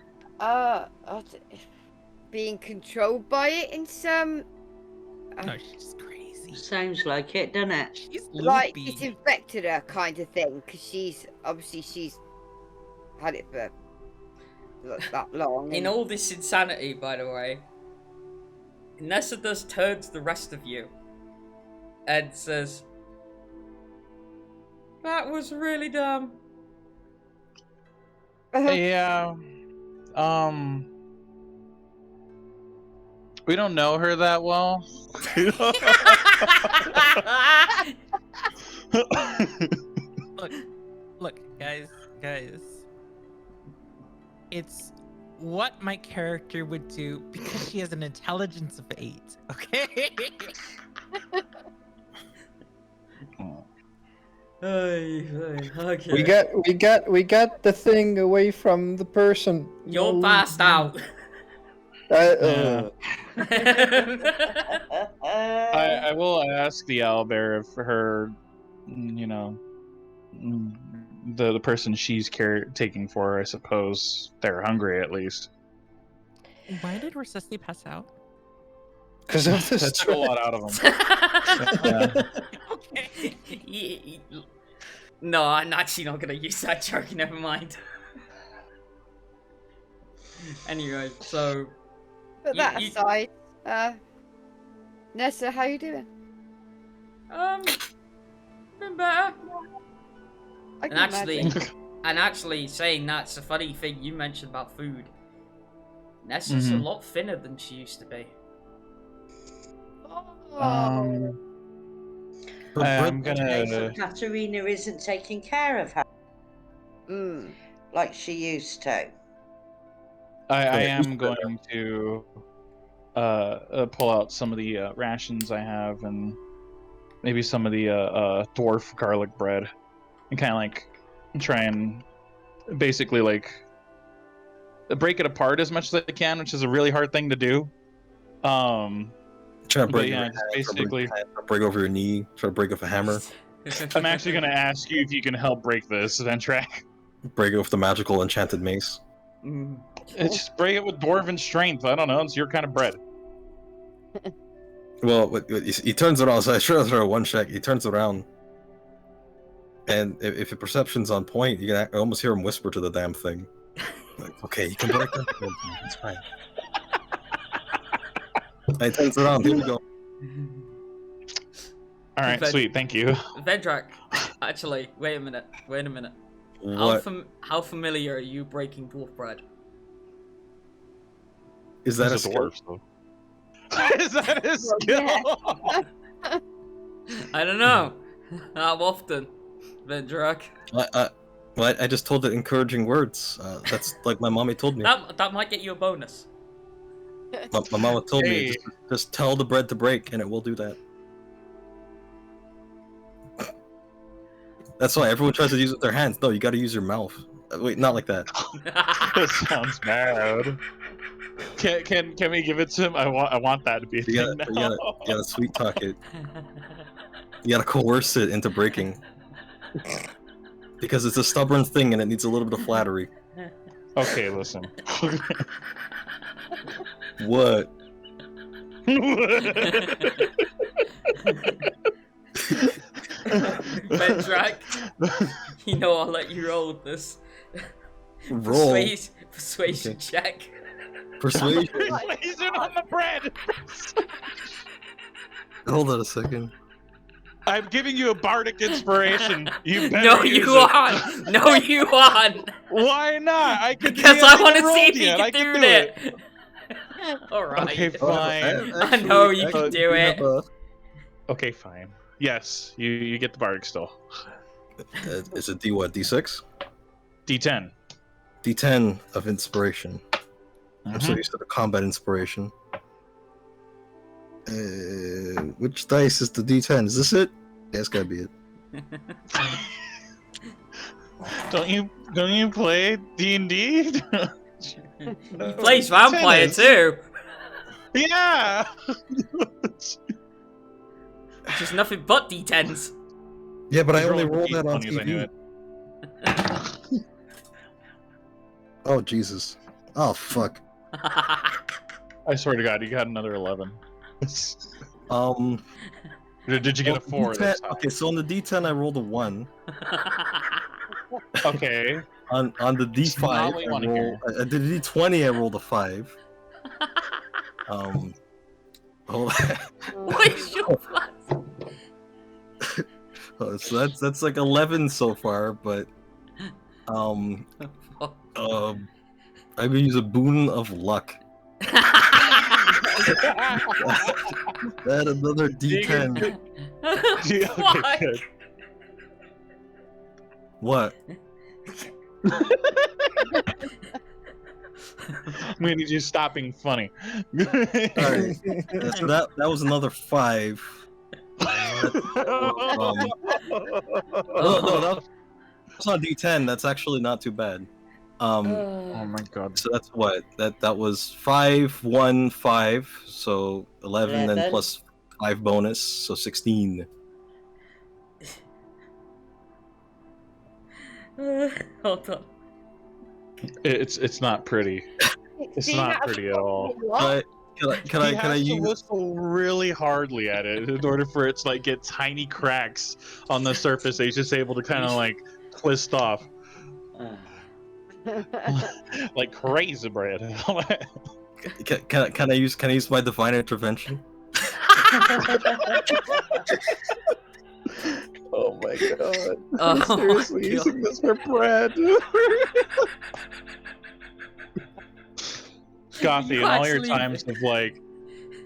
being controlled by it in some. No, she's crazy. Sounds like it, doesn't it? She's Like loopy. it's infected her kind of thing, because she's had it for that long. In all this insanity, by the way, Nessa does turns the rest of you and says, "That was really dumb." Yeah. We don't know her that well. Look, guys. It's what my character would do because she has an intelligence of 8. Okay. Okay. We got the thing away from the person. You're No. passed out. I will ask the owlbear if her, the person she's taking for, I suppose they're hungry at least. Why did Orsesti pass out? Because of this. That took a lot out of them. Okay. No, I'm actually not gonna use that joke. Never mind. Anyway, so. Put that aside. Nessa, how you doing? Been better. I can And actually, saying that's a funny thing you mentioned about food. Nessa's a lot thinner than she used to be. Oh. I'm Okay, so gonna. Katarina isn't taking care of her like she used to. I am going to pull out some of the rations I have and maybe some of the dwarf garlic bread. and kind of like try and basically like break it apart as much as I can, which is a really hard thing to do. Try to break your hand, basically try to break over your knee, try to break off a hammer. I'm actually going to ask you if you can help break this, Vendrak. Break it with the magical enchanted mace. It's just break it with dwarven strength. I don't know. It's your kind of bread. Well, he turns around. So I sure throw one check. He turns around, and if your perception's on point, you can almost hear him whisper to the damn thing. Like, okay, you can break it. It's fine. And he turns around. Here we go. All right, sweet. Thank you. Vendrak, actually, wait a minute. What? How familiar are you breaking dwarf bread? Is that He's a dwarf? skill? Is that a skill? I don't know. How often, Vendrak? I just told it encouraging words. That's like my mommy told me. That might get you a bonus. My mama told me, just tell the bread to break, and it will do that. That's why everyone tries to use it with their hands. No, you gotta use your mouth. Wait, not like that. That sounds bad. Can we give it to him? I want that to be a thing now. You gotta sweet talk it. You gotta coerce it into breaking. Because it's a stubborn thing and it needs a little bit of flattery. Okay, listen. What? Vendrak, you know I'll let you roll with this. Roll. Persuasion check. Persuasion. Persuasion on the bread. Hold on a second. I'm giving you a bardic inspiration. You better No, use you it. aren't. No, you aren't. Why not? I could. Because I want to see if yet. you can do it. All right. Okay, fine. I know you can do it. Okay, fine. Yes, you get the bardic still. Is it D what? D6? D10. D10 of inspiration. I'm so used to the combat inspiration. Which dice is the D10? Is this it? Yeah, it's gotta be it. Don't you play D&D? He plays vampire too. Yeah. Just nothing but D10s. Yeah, but I He's only rolling rolled that on D20s, I knew TV. it. Oh Jesus! Oh fuck! I swear to God, you got another 11. Did you get a 4 this time? Okay, so on the D10 I rolled a 1. Okay. On the D5 I did a D20 I rolled a 5. Hold on. What is your plan? So that's like 11 so far, but I'm gonna use a boon of luck. Add another D10. Why? Good. What? I'm gonna need you to stop being funny. Alright. So that was another 5. No, that's not D10. That's actually not too bad. Oh my God. So that's what that was 5, 1, 5. So 11, then plus 5 bonus, so 16. Hold on. It's not pretty. It's not pretty at all. Can I use? To whistle really hardly at it in order for it to like get tiny cracks on the surface. He's just able to kind of like twist off, like crazy bread. Can I use my divine intervention? Oh my God! I'm seriously using this for bread. Gothy, in all your times of like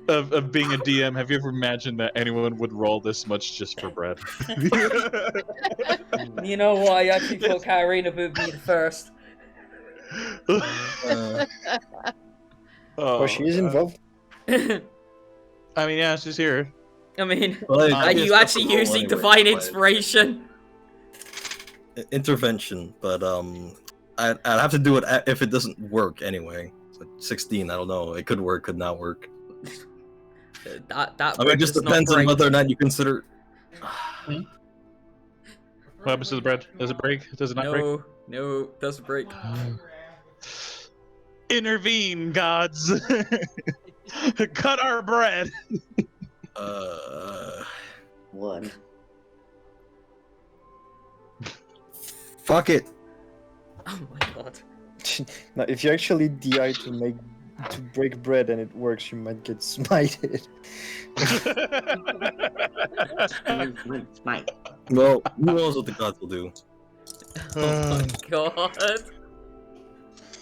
of being a DM, have you ever imagined that anyone would roll this much just for bread? You know what? I actually thought Katarina would be the first. Oh, she is involved. I mean, yeah, she's here. I mean, Well, are you actually using divine inspiration? intervention, but I'd have to do it if it doesn't work anyway. So 16, I don't know. It could work, could not work. That I mean, it just depends on whether or not you consider. What happens to the bread? Does it break? Does it not break? No, doesn't break. Intervene, gods! Cut our bread! One. Fuck it. Oh my god. Now, if you actually DI to break bread and it works, you might get smited. Smite. Well, who knows what the gods will do? Oh my god.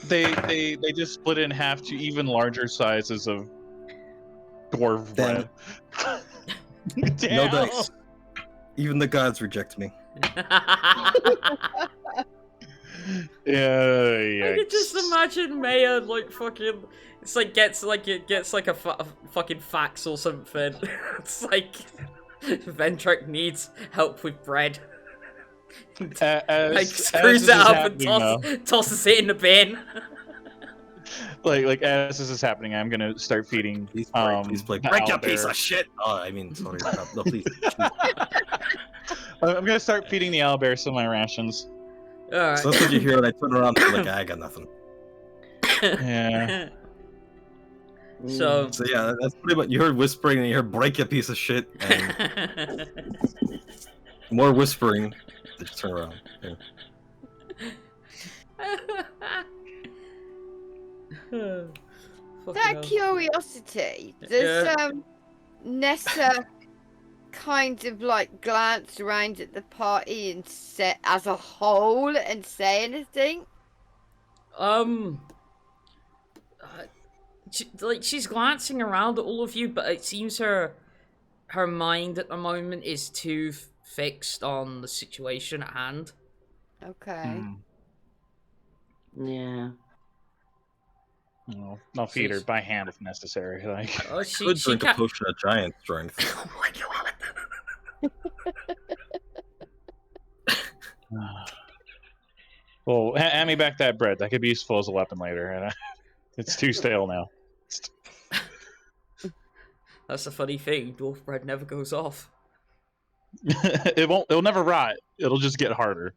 They just split it in half to even larger sizes of dwarf bread. Damn. No dice. Even the gods reject me. Yeah, I could just imagine Maya like fucking. It's like gets like a fucking fax or something. It's like Vendrak needs help with bread. Like screws it up and tosses it in the bin. Like as this is happening, I'm gonna start feeding. Please break your piece of shit. Oh, I mean, sorry. No, please. I'm gonna start feeding the owlbear some of my rations. Alright. So that's what you hear when I turn around and like, I got nothing. Yeah. So yeah, that's pretty much. You heard whispering and you heard break your piece of shit. And more whispering. Just turn around. Yeah. That curiosity, does Nessa kind of like glance around at the party and say, as a whole, and say anything? She's glancing around at all of you, but it seems her mind at the moment is too fixed on the situation at hand. Okay. Yeah. No, I'll feed her by hand if necessary. Like, could drink a potion of giant strength. Oh my god. Well, hand me back that bread. That could be useful as a weapon later. And it's too stale now. That's the funny thing. Dwarf bread never goes off. It won't. It'll never rot. It'll just get harder.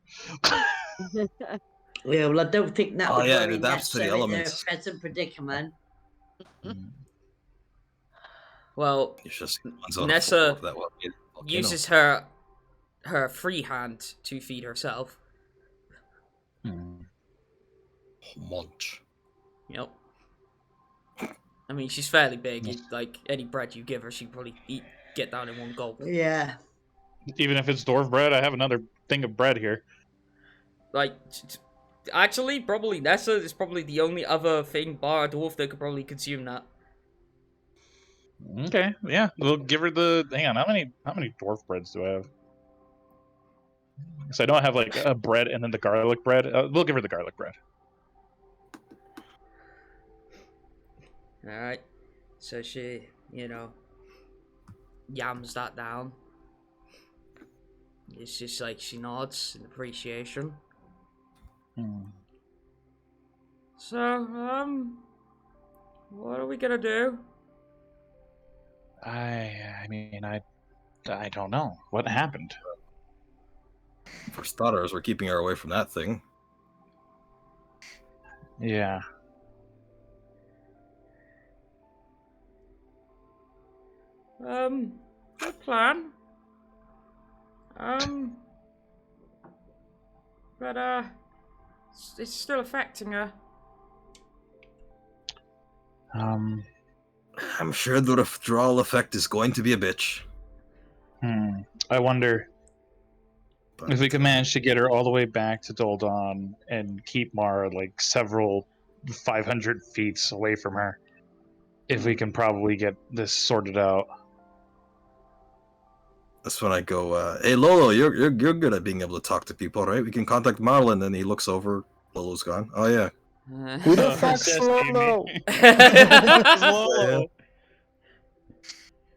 Yeah, well, I don't think that would worry that's to the Nessa in their elements. present predicament. Well, It's just Nessa uses her free hand to feed herself. Munch. Yep. I mean, she's fairly big. Like any bread you give her, she'd probably get down in one gulp. Yeah. Even if it's dwarf bread, I have another thing of bread here. Like, actually, probably Nessa is probably the only other thing bar a dwarf that could probably consume that. Okay, yeah, we'll give her the. Hang on, how many dwarf breads do I have? Because I know I have like a bread and then the garlic bread. We'll give her the garlic bread. Alright. So she, yams that down. It's just like she nods in appreciation. So, what are we gonna do? I mean, I don't know. What happened? For starters, we're keeping her away from that thing. Yeah. Good plan. But, it's still affecting her. I'm sure the withdrawal effect is going to be a bitch. I wonder if we can manage to get her all the way back to Doldon and keep Mara like several 500 feet away from her. If we can probably get this sorted out. That's when I go, hey Lolo, you're good at being able to talk to people, right? We can contact Marlon, and he looks over. Lolo's gone. Oh yeah. Who the fuck's Lolo?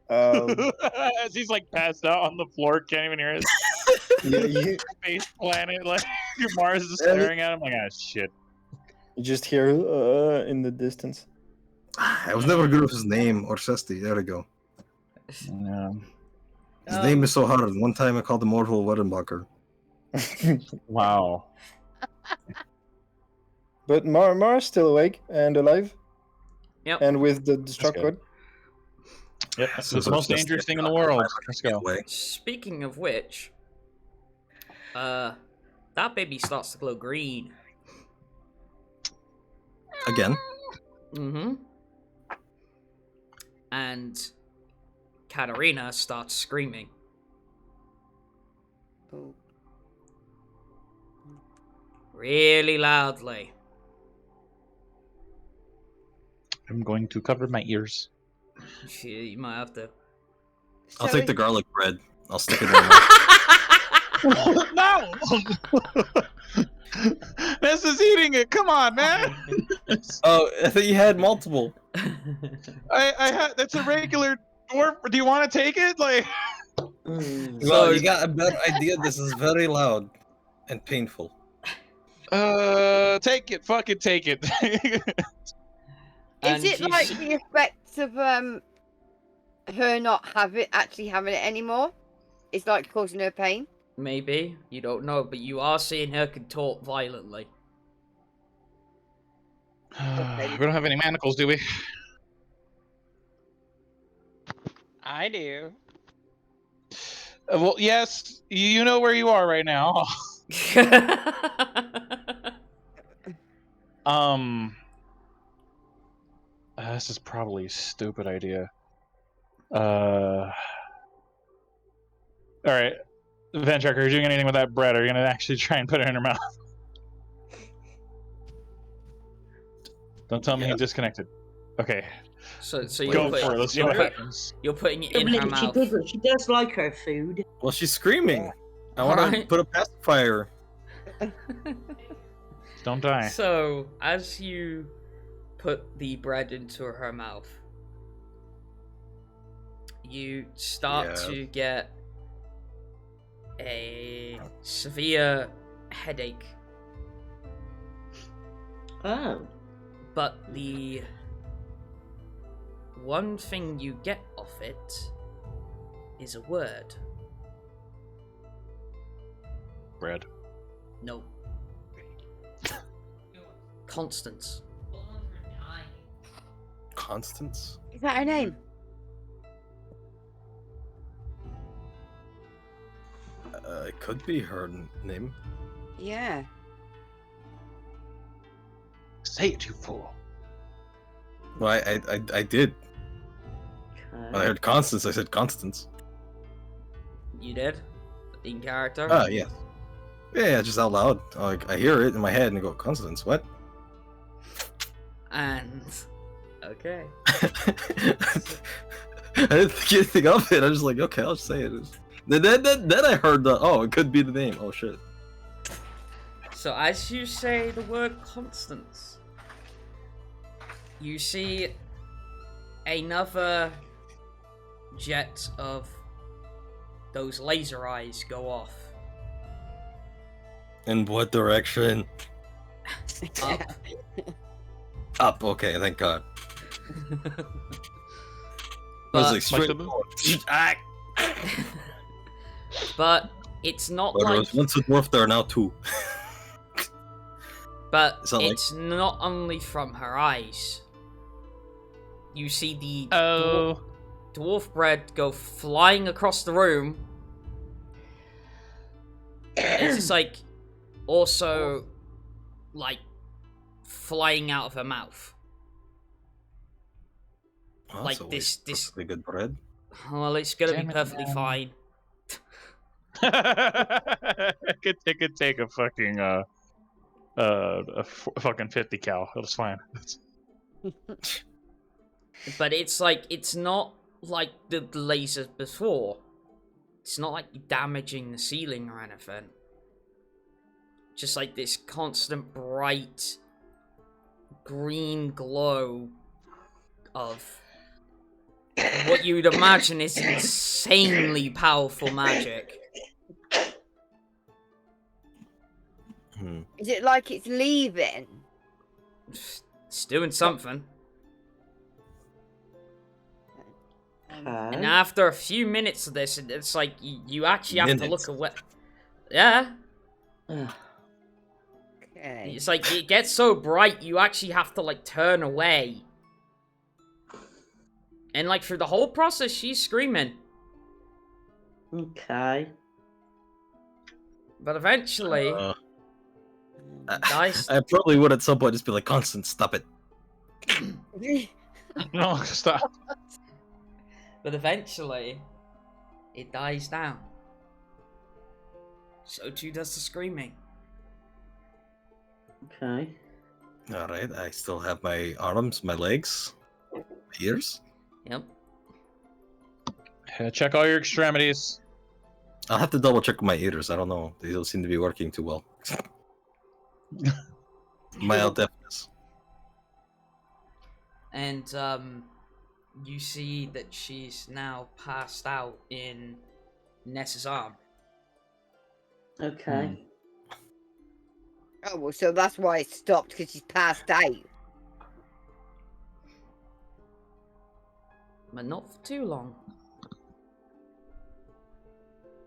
As he's like passed out on the floor, can't even hear it. Space planet, like Mars is staring at him like, ah, shit. You just hear in the distance. I was never good with his name, Orsesti. There we go. Yeah. His name is so hard. One time I called him Orville Wedenbacher. Wow. But Mara's still awake and alive. Yep. And with the destruct good. code. Yep, this is the most dangerous thing in the world. Let's go. Speaking of which, that baby starts to glow green. Again? Mm-hmm. And Katarina starts screaming. Oh. Really loudly. I'm going to cover my ears. You might have to. I'll So take the garlic bread. I'll stick it in my mouth. No! This is eating it. Come on, man. Oh, I thought you had multiple. I had. That's a regular dwarf. Do you want to take it? Like. Well, you got a better idea. This is very loud and painful. Take it. Fucking take it. Is it like the effect of her not actually having it anymore? It's like causing her pain? Maybe. You don't know, but you are seeing her contort violently. We don't have any manacles, do we? I do. Well, yes. You know where you are right now. This is probably a stupid idea. All right, Vendrak, are you doing anything with that bread? Are you gonna actually try and put it in her mouth? Don't tell me he disconnected. Okay. So Go for it. Let's see what happens. You're putting it in her mouth. She does like her food. Well, she's screaming. I want to put a pacifier. Don't die. So, as you put the bread into her mouth, you start to get a severe headache. Oh. But the one thing you get off it is a word. Bread. No. Constance. Constance? Is that her name? It could be her name. Yeah. Say it, you fool. Well, I did. When I heard Constance, I said Constance. You did? In character? Ah, yes. Yeah, just out loud. Like, I hear it in my head and I go, Constance, what? And... Okay. I didn't think anything of it. I was just like, okay, I'll just say it. Then I heard the, oh, it could be the name. Oh, shit. So as you say the word Constance, you see another jet of those laser eyes go off. In what direction? Up. Up, okay, thank God. I was like, straight but it's not but like... there was once a dwarf, there are now two. But it's not only from her eyes. You see the dwarf bread go flying across the room. It's just like also like flying out of her mouth. Oh, like this perfectly good bread. Well, it's gonna be perfectly fine. It could take a fucking fucking 50 cal. That's fine. But it's like, it's not like the lasers before. It's not like damaging the ceiling or anything. Just like this constant bright green glow of what you would imagine is insanely powerful magic. Is it like it's leaving? It's doing something. And Okay. after a few minutes of this, it's like you actually have to Minutes? look away. Yeah. Ugh. Okay. It's like it gets so bright, you actually have to like turn away. And like through the whole process, she's screaming. Okay. But eventually, dies. I probably would at some point just be like, Constant, stop it. No, stop. But eventually, it dies down. So too does the screaming. Okay. Alright, I still have my arms, my legs, my ears. Yep. Check all your extremities. I'll have to double check my ears. I don't know. They don't seem to be working too well. Mild deafness. And you see that she's now passed out in Ness's arm. Okay. Oh, well, so that's why it stopped, because she's passed out. But not for too long.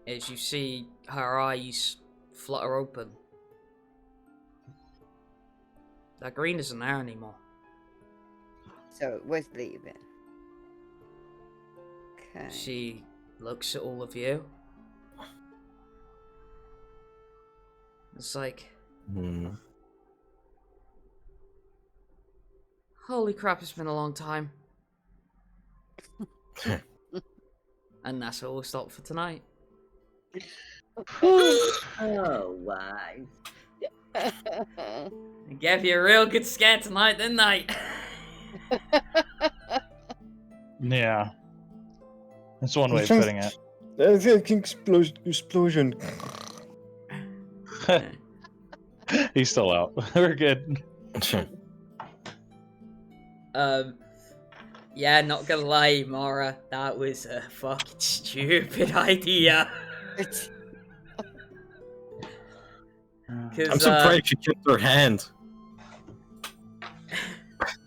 As you see her eyes flutter open. That green isn't there anymore. So it was leaving. Okay. She looks at all of you. It's like, holy crap, it's been a long time. And that's where we'll stop for tonight. Oh, wow. I gave you a real good scare tonight, didn't I? Yeah. That's one way of putting it. I think explosion. He's still out. We're good. Yeah, not gonna lie, Mara, that was a fucking stupid idea. I'm surprised she kept her hand.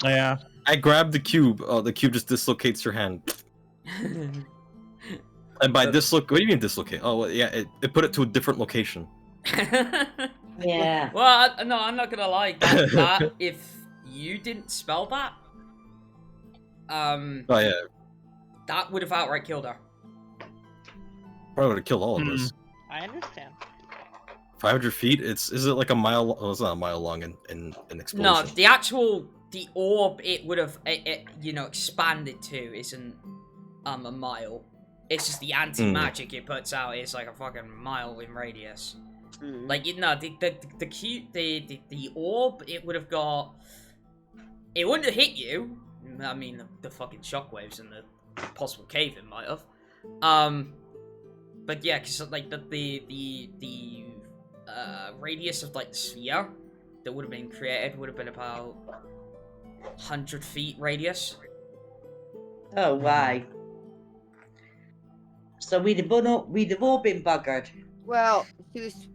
Yeah. I grabbed the cube. Oh, the cube just dislocates her hand. And by dislocate, what do you mean dislocate? Oh, well, yeah, it put it to a different location. Yeah. Well, no, I'm not gonna lie. That if you didn't spell that, Oh yeah, that would have outright killed her. probably would have killed all of us. I understand. 500 feet. Is it like a mile? Oh, it's not a mile long in explosion. No, the orb it would have expanded to isn't a mile. It's just the anti-magic it puts out is like a fucking mile in radius. Like the orb it would have got. It wouldn't have hit you. I mean the fucking shockwaves and the possible cave it might have. But yeah, because like the radius of like the sphere that would have been created would have been about 100 feet radius. Oh, wow. So we'd have all been buggered. Well, she was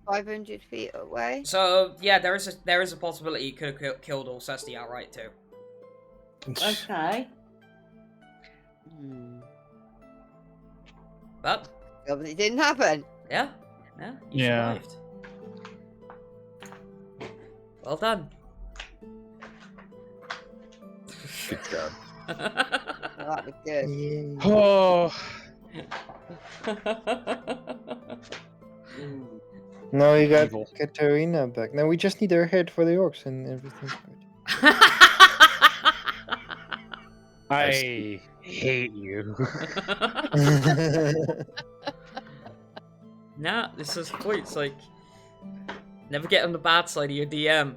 500 feet away. So yeah, there is a possibility you could have killed Orsesti outright too. Okay. But It didn't happen. you Yeah. survived. Well done. Good job. That was good. Oh. Now you got Evil. Katarina back. Now we just need her head for the orcs and everything's good. I hate you. Nah, this is the point. It's like never get on the bad side of your DM.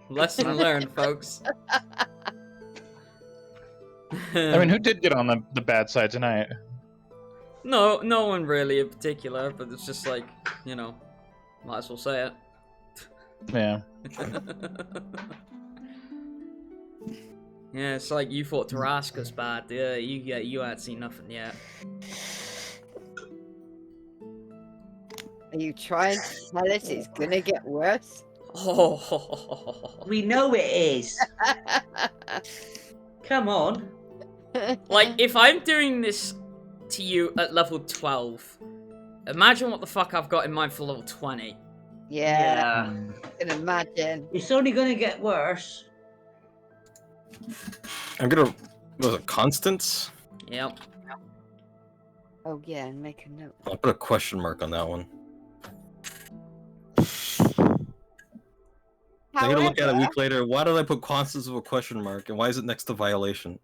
Lesson learned, folks. I mean, who did get on the bad side tonight? No one really in particular, but it's just like, might as well say it. Yeah. Yeah, it's like you thought Tarrasca's bad. Yeah, you ain't seen nothing yet. Are you trying to tell us it's gonna get worse? Oh. We know it is. Come on. Like, if I'm doing this to you at level 12, imagine what the fuck I've got in mind for level 20. Yeah, I can imagine. It's only going to get worse. I'm gonna. Was it constants? Yep. Oh yeah, and make a note. I'll put a question mark on that one. I'm gonna look at it a week later. Why did I put constants with a question mark, and why is it next to violation?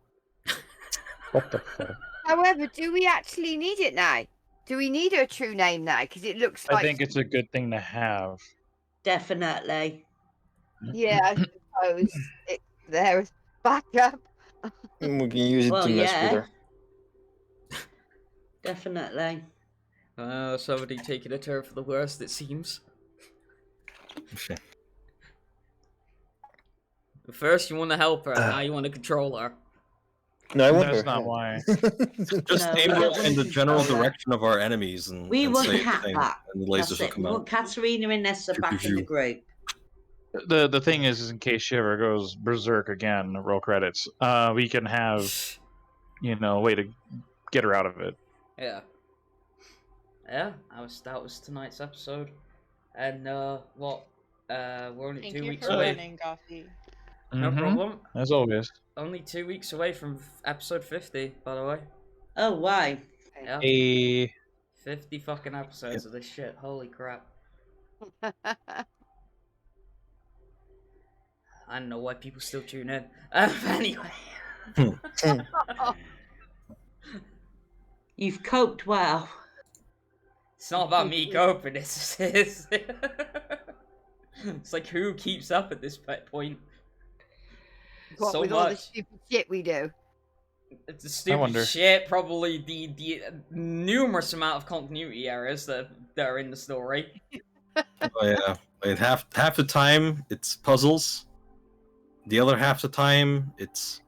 What the fuck? However, do we actually need it now? Do we need a true name now? Because it looks like. I think it's a good thing to have. Definitely. Yeah, I suppose it's there as backup. We can use it to mess with her. Definitely. Somebody taking a turn for the worst, it seems. Shit. First you want to help her, now you want to control her. No, I want That's her. not why. Just aim it in the general direction of our enemies and We want say Cat the thing, back. and the That's lasers will it. come We out. want Katarina and Nessa back in the group. The thing is in case she ever goes berserk again, roll credits, we can have, a way to get her out of it. Yeah. Yeah, that was tonight's episode. And, we're only Thank 2 you weeks for away. running, Gothy. No problem. As always. Only 2 weeks away from episode 50, by the way. Oh, why? Yeah. A 50 fucking episodes of this shit. Holy crap. I don't know why people still tune in. Anyway. You've coped well. It's not about me coping, it's like who keeps up at this point? What, So with all the much. stupid shit we do? It's the stupid shit, probably the numerous amount of continuity errors that are in the story. Oh yeah, and half the time it's puzzles. The other half the time it's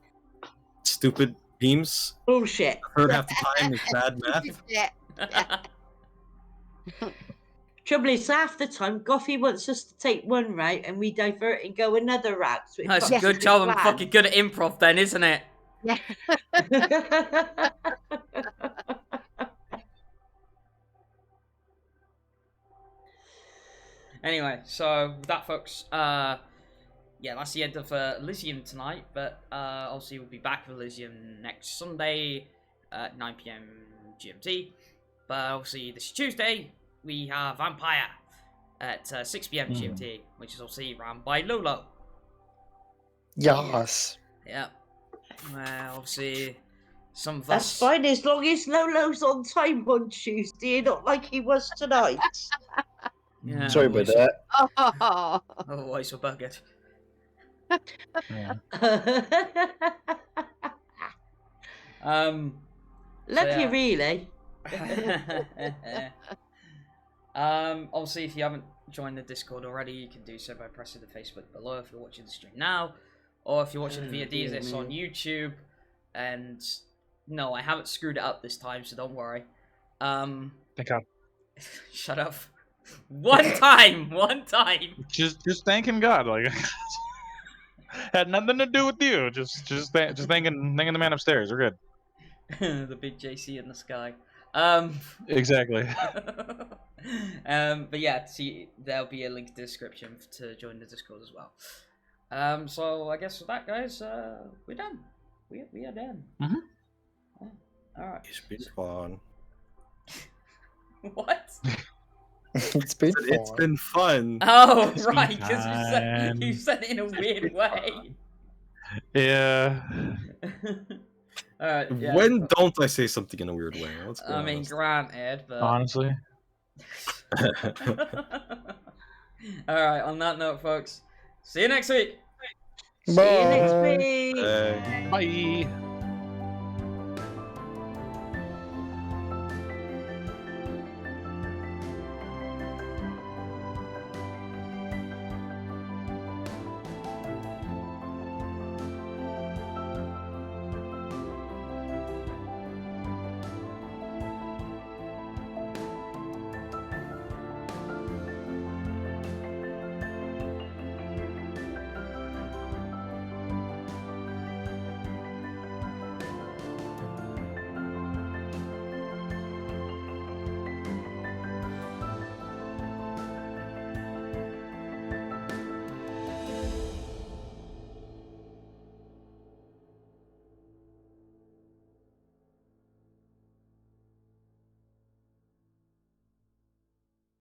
stupid memes. Bullshit. The third half the time is bad math. Trouble is, half the time, Gothy wants us to take one route and we divert and go another route. So That's a good job. I'm fucking good at improv then, isn't it? Yeah. Anyway, so with that, folks, yeah, that's the end of Elizium tonight. But obviously, we'll be back with Elizium next Sunday at 9 PM GMT. But obviously, this Tuesday we have Vampire at 6 PM GMT, which is obviously run by Lolo. Yes. Yeah. Well, obviously, some of That's us. fine as long as Lolo's on time on Tuesday, not like he was tonight. Yeah, Sorry about that. Oh. Otherwise, we're buggered. yeah. Love So, you, really. Obviously, if you haven't joined the Discord already, you can do so by pressing the Facebook below if you're watching the stream now, or if you're watching via DSS on YouTube. And no, I haven't screwed it up this time, so don't worry. Thank God. Shut up. One time. Just thanking God, like had nothing to do with you. Just thanking the man upstairs. We're good. The big JC in the sky. Exactly. But yeah, see, there'll be a link in the description to join the Discord as well. So I guess with that, guys, we're done. We are done. Mm-hmm. All right. It's been fun. What? It's been fun. It's been fun. Oh, It's right, been because fun. you said it in a weird way. Yeah. Alright, yeah. When don't I say something in a weird way? Let's be I mean, honest. granted, but... Honestly. Alright, on that note, folks, see you next week! See you next week. Bye. Bye.